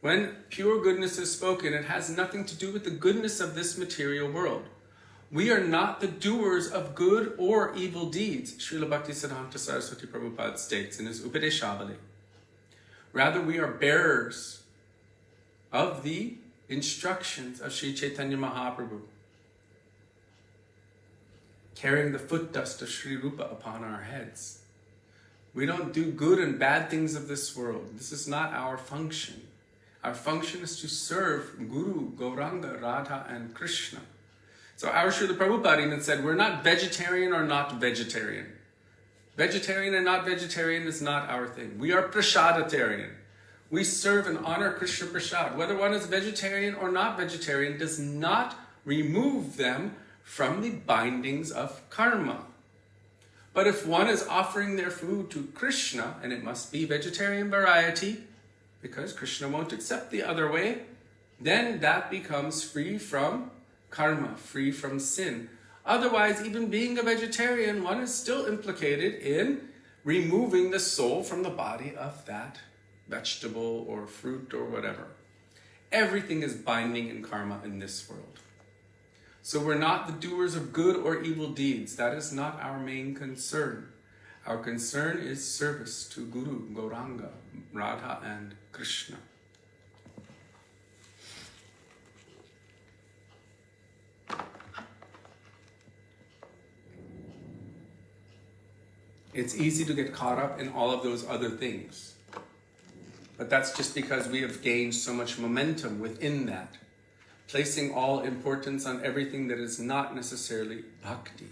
When pure goodness is spoken, it has nothing to do with the goodness of this material world. We are not the doers of good or evil deeds, Srila Bhaktisiddhanta Saraswati Prabhupada states in his Upadeshavali. Rather, we are bearers of the instructions of Śrī Caitanya Mahāprabhu, carrying the foot dust of Sri Rupa upon our heads. We don't do good and bad things of this world. This is not our function. Our function is to serve Guru, Gauranga, Radha, and Krishna. So our Srila Prabhupada even said, we're not vegetarian or not vegetarian. Vegetarian and not vegetarian is not our thing. We are prasadatarian. We serve and honor Krishna Prasad. Whether one is vegetarian or not vegetarian does not remove them from the bindings of karma. But if one is offering their food to Krishna, and it must be vegetarian variety, because Krishna won't accept the other way, then that becomes free from karma, free from sin. Otherwise, even being a vegetarian, one is still implicated in removing the soul from the body of that vegetable or fruit or whatever. Everything is binding in karma in this world. So we're not the doers of good or evil deeds. That is not our main concern. Our concern is service to Guru, Gauranga, Radha and Krishna. It's easy to get caught up in all of those other things. But that's just because we have gained so much momentum within that, placing all importance on everything that is not necessarily bhakti.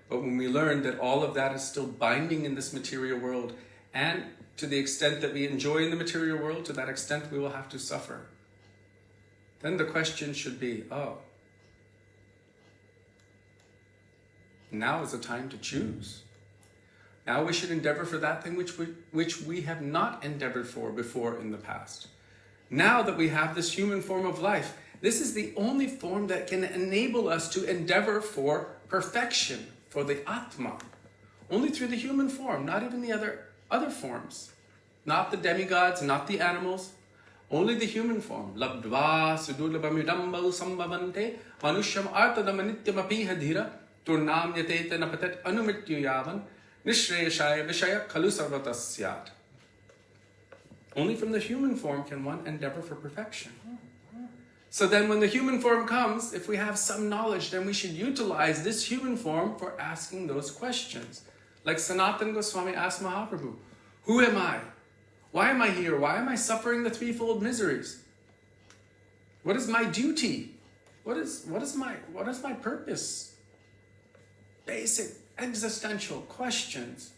But when we learn that all of that is still binding in this material world, and to the extent that we enjoy in the material world, to that extent we will have to suffer, then the question should be, oh, now is the time to choose. Now we should endeavor for that thing which we have not endeavored for before in the past. Now that we have this human form of life, this is the only form that can enable us to endeavor for perfection, for the Atma. Only through the human form, not even the other forms. Not the demigods, not the animals. Only the human form. Labdva sudulabamidambau sambhavante manushyam artadamanityam apiha dhira turnam yateta napatat anumityu yavan nishreyashaya vishaya khalu sarvatasyat. Only from the human form can one endeavor for perfection. So then when the human form comes, if we have some knowledge, then we should utilize this human form for asking those questions. Like Sanatana Goswami asked Mahaprabhu, who am I? Why am I here? Why am I suffering the threefold miseries? What is my duty? What is my purpose? Basic existential questions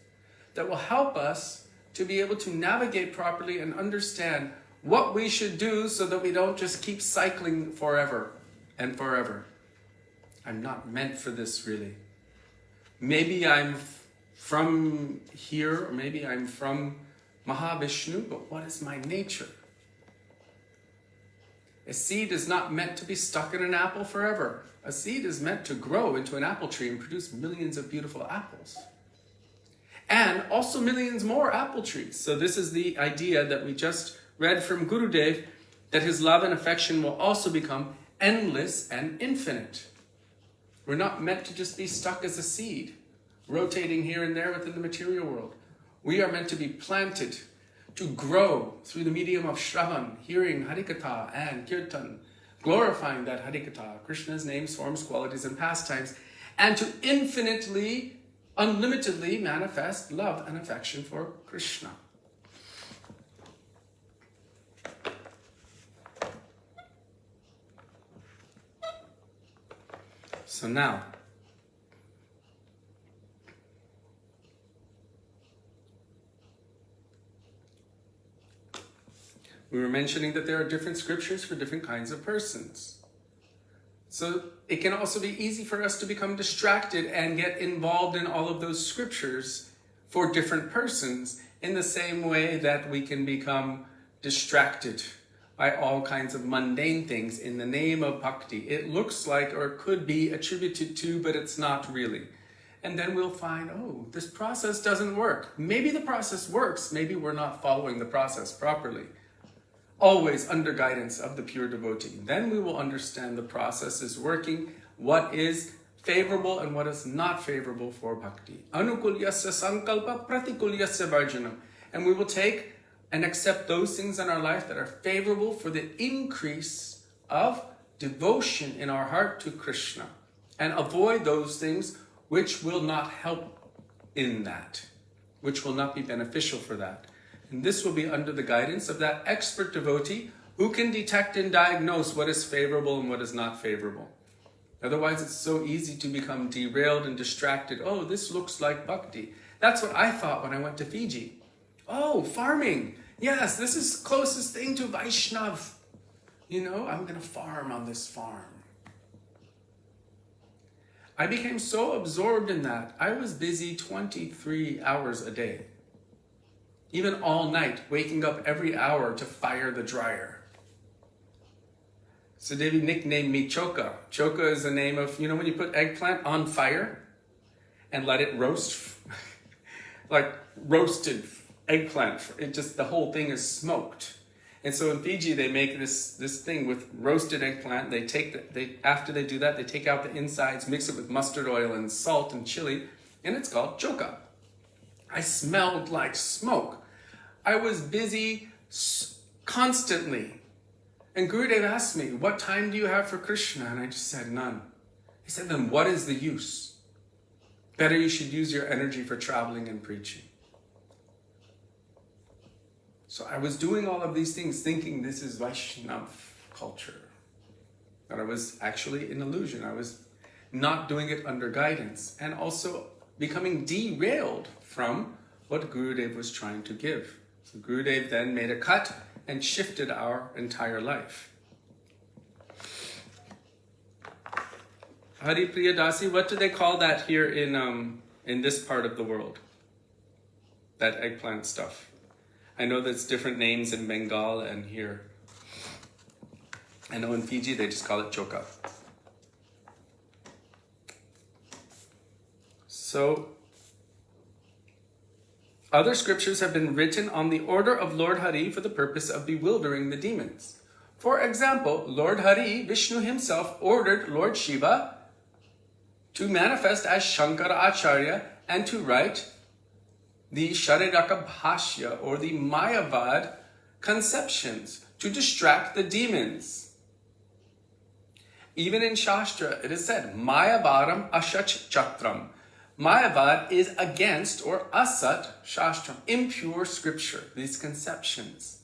that will help us to be able to navigate properly and understand what we should do so that we don't just keep cycling forever and forever. I'm not meant for this, really. Maybe I'm from here, or maybe I'm from Mahavishnu, but what is my nature? A seed is not meant to be stuck in an apple forever. A seed is meant to grow into an apple tree and produce millions of beautiful apples. And also millions more apple trees. So this is the idea that we just read from Gurudeva, that his love and affection will also become endless and infinite. We're not meant to just be stuck as a seed, rotating here and there within the material world. We are meant to be planted, to grow through the medium of Shravan, hearing Harikatha and Kirtan, glorifying that Harikatha, Krishna's names, forms, qualities, and pastimes, and to infinitely, unlimitedly manifest love and affection for Krishna. So now, we were mentioning that there are different scriptures for different kinds of persons. So it can also be easy for us to become distracted and get involved in all of those scriptures for different persons, in the same way that we can become distracted by all kinds of mundane things in the name of bhakti. It looks like, or could be attributed to, but it's not really. And then we'll find, oh, this process doesn't work. Maybe the process works. Maybe we're not following the process properly. Always under guidance of the pure devotee. Then we will understand the process is working, what is favorable and what is not favorable for bhakti. Anukulyasya sankalpa pratikulyasya varjanam. And we will take and accept those things in our life that are favorable for the increase of devotion in our heart to Krishna, and avoid those things which will not help in that, which will not be beneficial for that. And this will be under the guidance of that expert devotee who can detect and diagnose what is favorable and what is not favorable. Otherwise, it's so easy to become derailed and distracted. Oh, this looks like bhakti. That's what I thought when I went to Fiji. Oh, farming. Yes, this is closest thing to Vaishnava. You know, I'm going to farm on this farm. I became so absorbed in that. I was busy 23 hours a day. Even all night, waking up every hour to fire the dryer. Sudevi nicknamed me Choka. Choka is the name of, you know, when you put eggplant on fire and let it roast, like roasted eggplant. It just, the whole thing is smoked. And so in Fiji, they make this thing with roasted eggplant. After they do that, they take out the insides, mix it with mustard oil and salt and chili, and it's called choka. I smelled like smoke. I was busy constantly. And Gurudeva asked me, what time do you have for Krishna? And I just said, none. He said, then what is the use? Better you should use your energy for traveling and preaching. So I was doing all of these things thinking this is Vaishnava culture. But I was actually an illusion. I was not doing it under guidance and also becoming derailed from what Gurudev was trying to give. So Gurudev then made a cut and shifted our entire life. Hari Priya Dasi, what do they call that here in this part of the world? That eggplant stuff. I know there's different names in Bengal and here. I know in Fiji they just call it choka. So, other scriptures have been written on the order of Lord Hari for the purpose of bewildering the demons. For example, Lord Hari, Vishnu himself, ordered Lord Shiva to manifest as Shankara Acharya and to write the Shariraka Bhashya or the Mayavad conceptions to distract the demons. Even in Shastra, it is said, Mayavaram Ashach Chatram. Mayavad is against or Asat Shastram, impure scripture, these conceptions.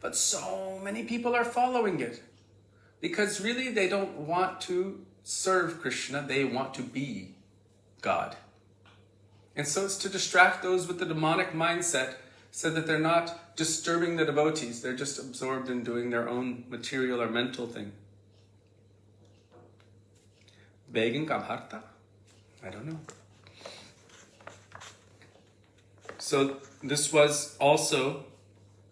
But so many people are following it because really they don't want to serve Krishna, they want to be God. And so it's to distract those with the demonic mindset so that they're not disturbing the devotees. They're just absorbed in doing their own material or mental thing. Begging Kabharta? I don't know. So this was also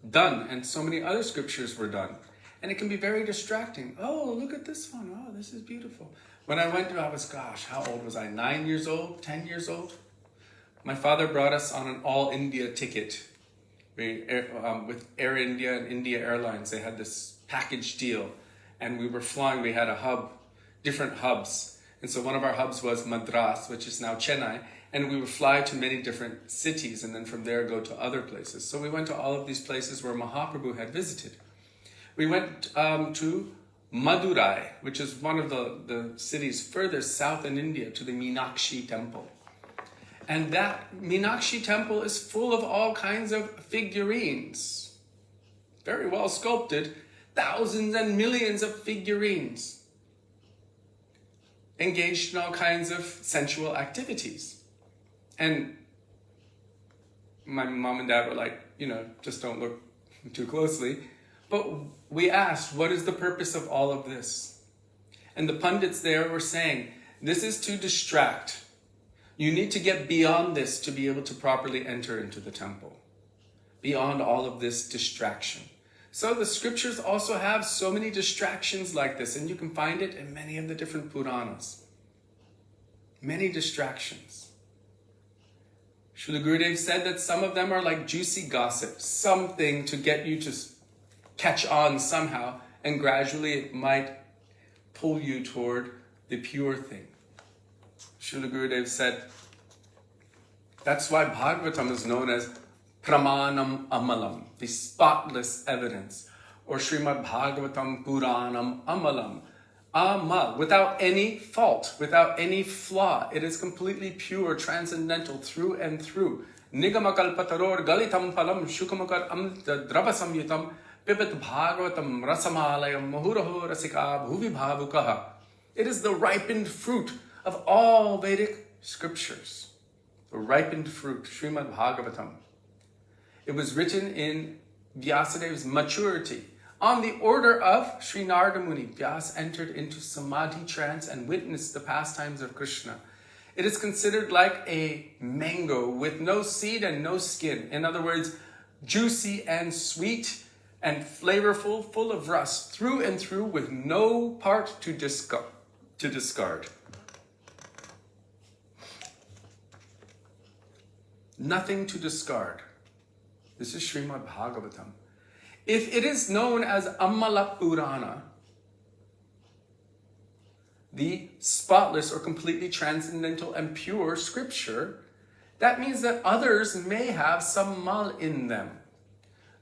done, and so many other scriptures were done. And it can be very distracting. Oh, look at this one. Oh, this is beautiful. When I went to, how old was I? 9 years old? 10 years old? My father brought us on an all-India ticket. With Air India and India Airlines, they had this package deal. And we were flying, we had a hub, different hubs. And so one of our hubs was Madras, which is now Chennai. And we would fly to many different cities and then from there go to other places. So we went to all of these places where Mahaprabhu had visited. We went to Madurai, which is one of the cities further south in India, to the Meenakshi temple. And that Meenakshi temple is full of all kinds of figurines. Very well sculpted, thousands and millions of figurines. Engaged in all kinds of sensual activities. And my mom and dad were like, just don't look too closely. But we asked, what is the purpose of all of this? And the pundits there were saying, this is to distract. You need to get beyond this to be able to properly enter into the temple. Beyond all of this distraction. So the scriptures also have so many distractions like this, and you can find it in many of the different Puranas. Many distractions. Srila Gurudev said that some of them are like juicy gossip, something to get you to catch on somehow, and gradually it might pull you toward the pure thing. Srila Gurudev said, that's why Bhagavatam is known as Pramanam Amalam, the spotless evidence, or Srimad Bhagavatam Puranam Amalam, Amal, without any fault, without any flaw. It is completely pure, transcendental, through and through. Nigamakalpataror galitam palam shukamakar amta dravasamyutam pipat bhagavatam rasamalayam mahuraho rasika bhuvi bhavukaha. It is the ripened fruit of all Vedic scriptures. The ripened fruit, Srimad Bhagavatam. It was written in Vyasadev's maturity. On the order of Sri Narada Muni, Vyasa entered into Samadhi trance and witnessed the pastimes of Krishna. It is considered like a mango with no seed and no skin. In other words, juicy and sweet and flavorful, full of rust, through and through, with no part to discard. Nothing to discard. This is Srimad Bhagavatam. If it is known as Amala Purana, the spotless or completely transcendental and pure scripture, that means that others may have some mal in them.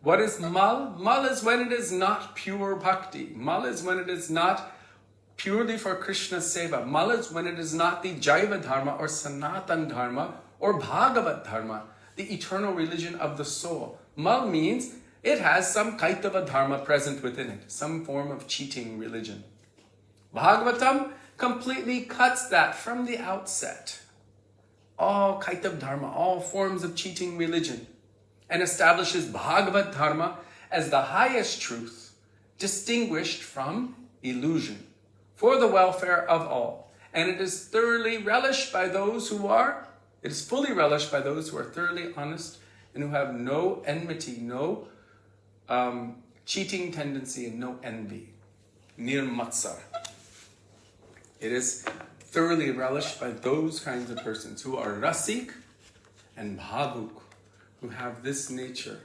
What is mal? Mal is when it is not pure bhakti. Mal is when it is not purely for Krishna's seva. Mal is when it is not the Jaiva Dharma or Sanatan Dharma or Bhagavat Dharma, the eternal religion of the soul. Mal means it has some Kaitava Dharma present within it, some form of cheating religion. Bhagavatam completely cuts that from the outset. All Kaitav Dharma, all forms of cheating religion, and establishes Bhagavat Dharma as the highest truth, distinguished from illusion, for the welfare of all. And it is thoroughly relished by those who are, it is fully relished by those who are thoroughly honest and who have no enmity, no cheating tendency, and no envy. Nirmatsar. It is thoroughly relished by those kinds of persons who are rasik and bhavuk, who have this nature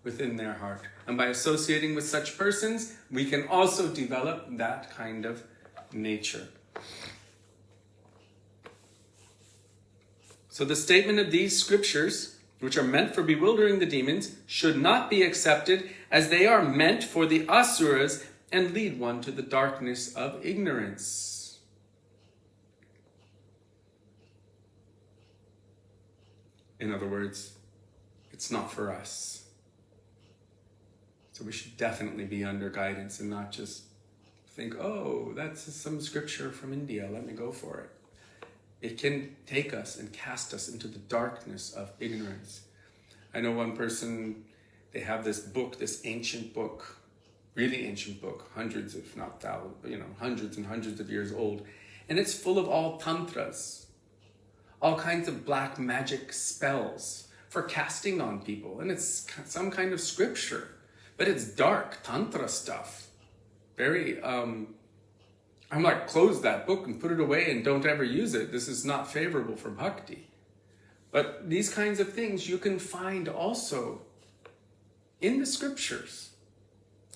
within their heart. And by associating with such persons, we can also develop that kind of nature. So the statement of these scriptures, which are meant for bewildering the demons, should not be accepted as they are meant for the asuras and lead one to the darkness of ignorance. In other words, it's not for us. So we should definitely be under guidance and not just think, oh, that's some scripture from India, let me go for it. It can take us and cast us into the darkness of ignorance. I know one person, they have this book, this ancient book, really ancient book, hundreds if not thousands, hundreds and hundreds of years old. And it's full of all tantras, all kinds of black magic spells for casting on people. And it's some kind of scripture, but it's dark tantra stuff. Very, I'm like, close that book and put it away and don't ever use it. This is not favorable for bhakti. But these kinds of things you can find also in the scriptures.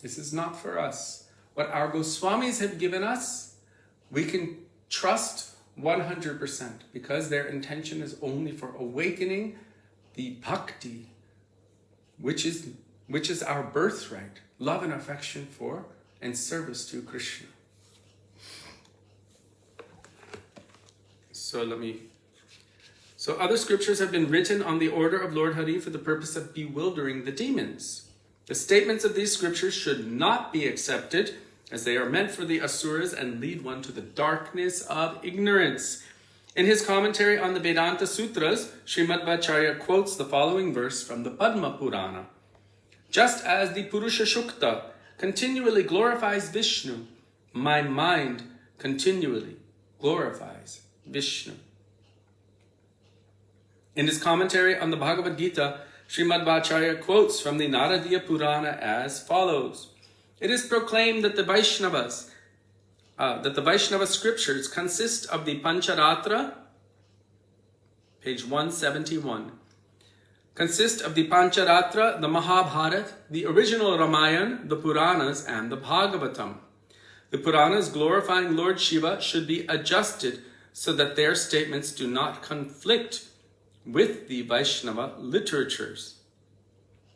This is not for us. What our Goswamis have given us, we can trust 100%, because their intention is only for awakening the bhakti, which is our birthright, love and affection for and service to Krishna. So other scriptures have been written on the order of Lord Hari for the purpose of bewildering the demons. The statements of these scriptures should not be accepted as they are meant for the asuras and lead one to the darkness of ignorance. In his commentary on the Vedanta Sutras, Srimad Bhattacharya quotes the following verse from the Padma Purana. Just as the Purusha Shukta continually glorifies Vishnu, my mind continually glorifies Vishnu. In his commentary on the Bhagavad Gita, Srimad Bhattacharya quotes from the Naradiya Purana as follows. It is proclaimed that the Vaishnava scriptures consist of the Pancharatra, page 171, consist of the Pancharatra, the Mahabharata, the original Ramayana, the Puranas, and the Bhagavatam. The Puranas glorifying Lord Shiva should be adjusted so that their statements do not conflict with the Vaishnava literatures.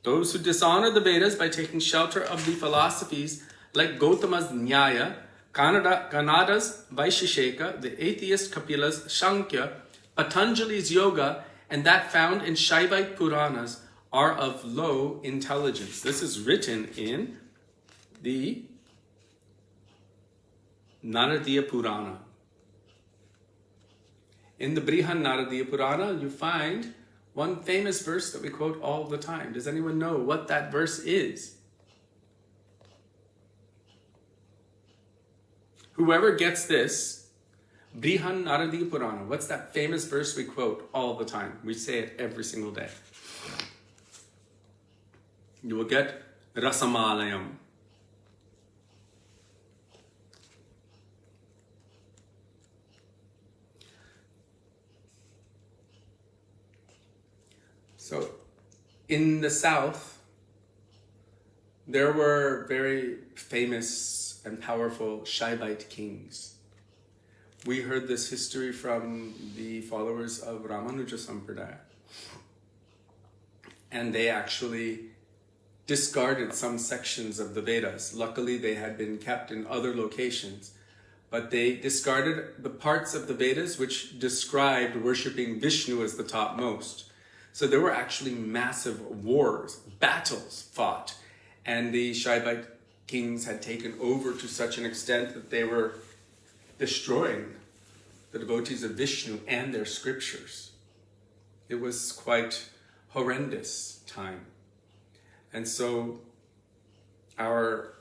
Those who dishonor the Vedas by taking shelter of the philosophies like Gautama's Nyaya, Kanada's Vaisheshika, the atheist Kapila's Shankya, Patanjali's Yoga, and that found in Shaivite Puranas are of low intelligence. This is written in the Naradiya Purana. In the Brihan Naradiya Purana, you find one famous verse that we quote all the time. Does anyone know what that verse is? Whoever gets this, Brihan Naradiya Purana, what's that famous verse we quote all the time? We say it every single day. You will get Rasamalayam. So, in the south, there were very famous and powerful Shaivite kings. We heard this history from the followers of Ramanuja Sampradaya. And they actually discarded some sections of the Vedas. Luckily, they had been kept in other locations. But they discarded the parts of the Vedas which described worshipping Vishnu as the topmost. So there were actually massive wars, battles fought. And the Shaivite kings had taken over to such an extent that they were destroying the devotees of Vishnu and their scriptures. It was quite horrendous time. And so our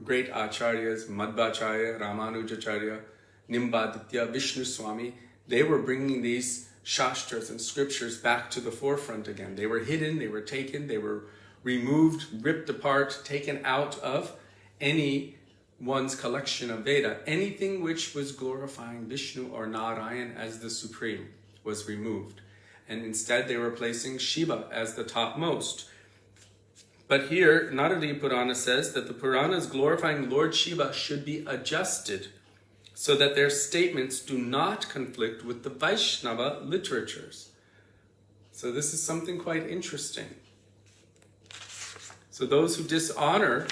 great acharyas, Madhvacharya, Ramanujacharya, Nimbaditya, Vishnu Swami, they were bringing these shastras and scriptures back to the forefront again. They were hidden, they were taken, they were removed, ripped apart, taken out of anyone's collection of Veda. Anything which was glorifying Vishnu or Narayan as the supreme was removed. And instead they were placing Shiva as the topmost. But here, Naradi Purana says that the Puranas glorifying Lord Shiva should be adjusted so that their statements do not conflict with the Vaisnava literatures. So this is something quite interesting. So those who dishonor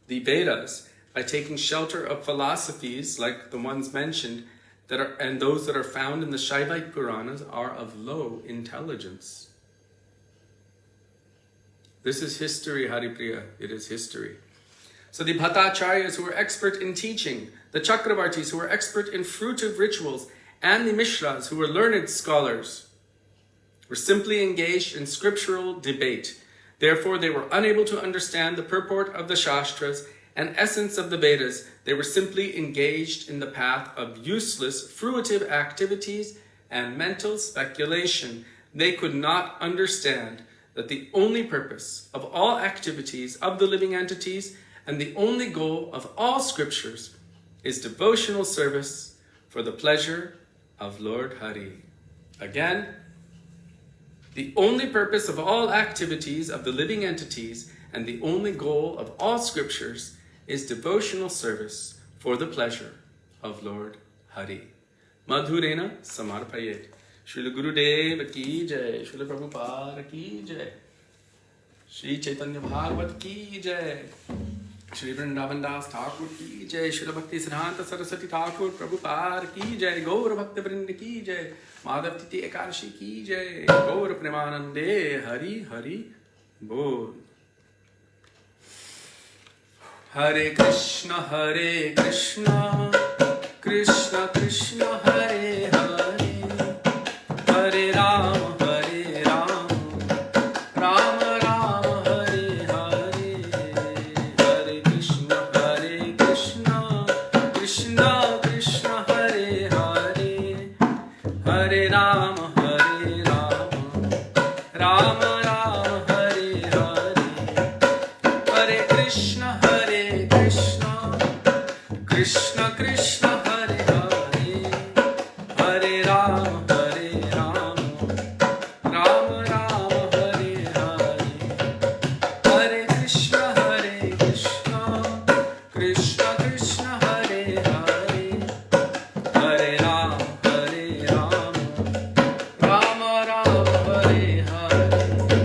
the Vedas by taking shelter of philosophies like the ones mentioned and those that are found in the Shaivite Puranas are of low intelligence. This is history, Haripriya. It is history. So the Bhattacharyas who were expert in teaching, the Chakravartis who were expert in fruitive rituals, and the Mishras who were learned scholars were simply engaged in scriptural debate. Therefore, they were unable to understand the purport of the Shastras and essence of the Vedas. They were simply engaged in the path of useless fruitive activities and mental speculation. They could not understand that the only purpose of all activities of the living entities and the only goal of all scriptures is devotional service for the pleasure of Lord Hari. Again, the only purpose of all activities of the living entities and the only goal of all scriptures is devotional service for the pleasure of Lord Hari. Madhurena samarpayet. Srila Gurudeva ki jai, Srila Prabhupada ki jai, Śrī Caitanya-bhāgavata ki jai, Shri Vrindavana Dasa Thakura ki jai, Srila Bhakti Siddhanta Saraswati Thakur Prabhupada ki jai, Gaura Bhakta Vrinda ki jai, Madhav Titi Ekadashi ki jai, Gaura Premanande, Hari Hari Bol. Hare Krishna, Krishna Krishna, Hare Hare, Hare Rama, Hare Rama, Rama Rama, Hare Hare, Hare Krishna, Krishna Krishna, Hare Hare, Hare Rama, Hare Rama, Rama Rama, Hare Hare, Hare Krishna, Krishna Krishna, Hare Hare, Hare Rama, Hare Rama, Rama Rama, Hare Hare, Hare Krishna, Krishna Krishna, Hare Hare, Hare Rama, Hare Rama, Rama Rama, Hare Hare.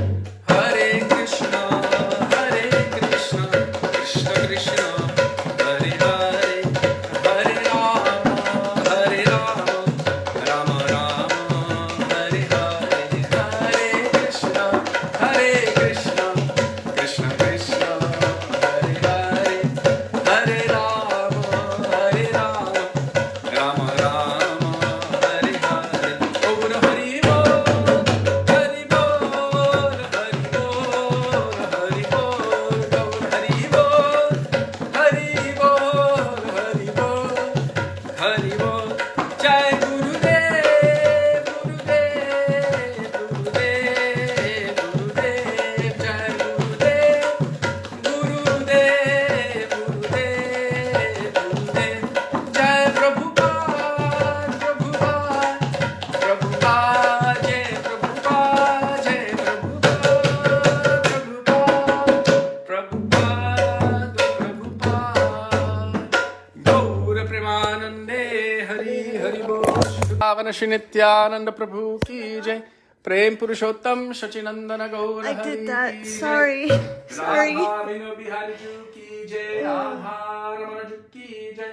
Vrindavana Shri Nityananda Prabhu ki jai. Prem Purushottam Shachinandana Gaura I did that. Sorry. Sorry. Radha Vino Bihari Ju ki jai. Radha Ramana Ju ki jai.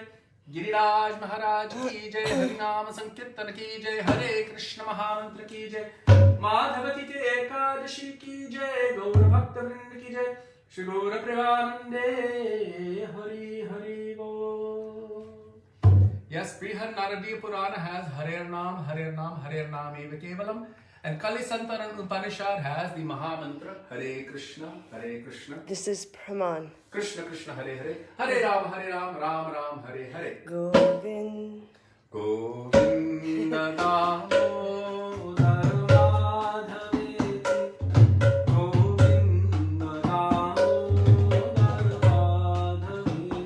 Giriraj Maharaj ki jai. Harinama Sankirtan ki jai. Hare Krishna Mahamantra ki jai. Madhavati ke Ekadashi ki jai. Gaura Bhakta Vrinda ki jai. Shri Gaura Premanande Hari Hari Bo. Yes, Brihad Naradiya Purana has Hare Nam, Hare Nam, Hare Nam Eva Kevalam. And Kali Santaran Upanishad has the Mahamantra Hare Krishna, Hare Krishna. This is Praman. Krishna Krishna Hare Hare. Hare Ram, Ram Ram, Hare Hare. Govind. Govinda Damodar Madhaveti. Govinda Damodar Madhaveti.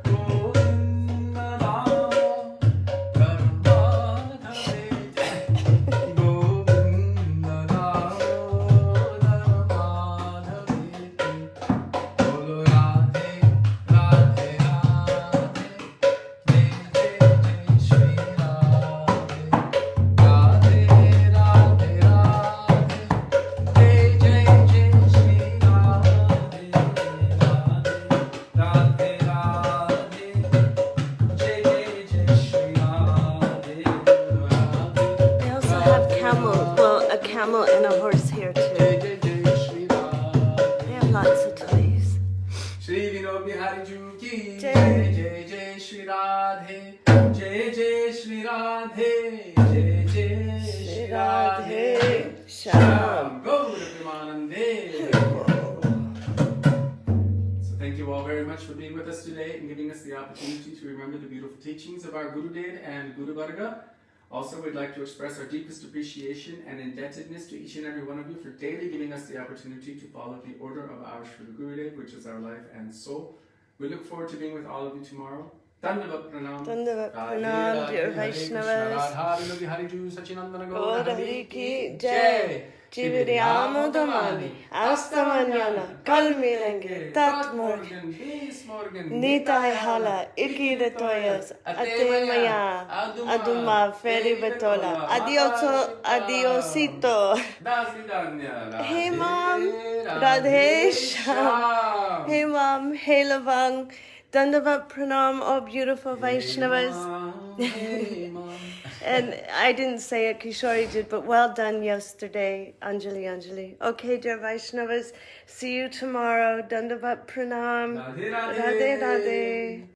Govinda Damodar Madhaveti. Govinda Damodar Madhaveti. Bolo Radhe, Radhe, Radhe. They also have camel. Well, a camel and a horse here too. They have lots of toys. Shri Vino Bihari Ju ki Jai. jai, jai jai Shri Radhe, jai jai Shri Radhe, jai jai Shri Radhe, Sham Gaura Premanande. So thank you all very much for being with us today and giving us the opportunity to remember the beautiful teachings of our Gurudev and Guru Varga. Also, we'd like to express our deepest appreciation and indebtedness to each and every one of you for daily giving us the opportunity to follow the order of our Shri Gurudev, which is our life and soul. We look forward to being with all of you tomorrow. Dandavat Pranam. Dandavat Pranam, dear Vaishnavas. Radha Vino Bihari Ju Sachinandana Gaura Gaura Hari ki Ki Jai. Jiviriamo domani, hasta mañana, kal milenge, tat morgen. Nitai hala, iki de toyas, ate maya, aduma, feri betola, adiosito. Hey mom, Radhe Shyam. Hey mom, hey Lavang. Dandavat Pranam, oh beautiful Vaishnavas. And I didn't say it, Kishori did, but well done yesterday, Anjali. Okay, dear Vaishnavas, see you tomorrow. Dandavat Pranam. Radhe Radhe. Radhe Radhe.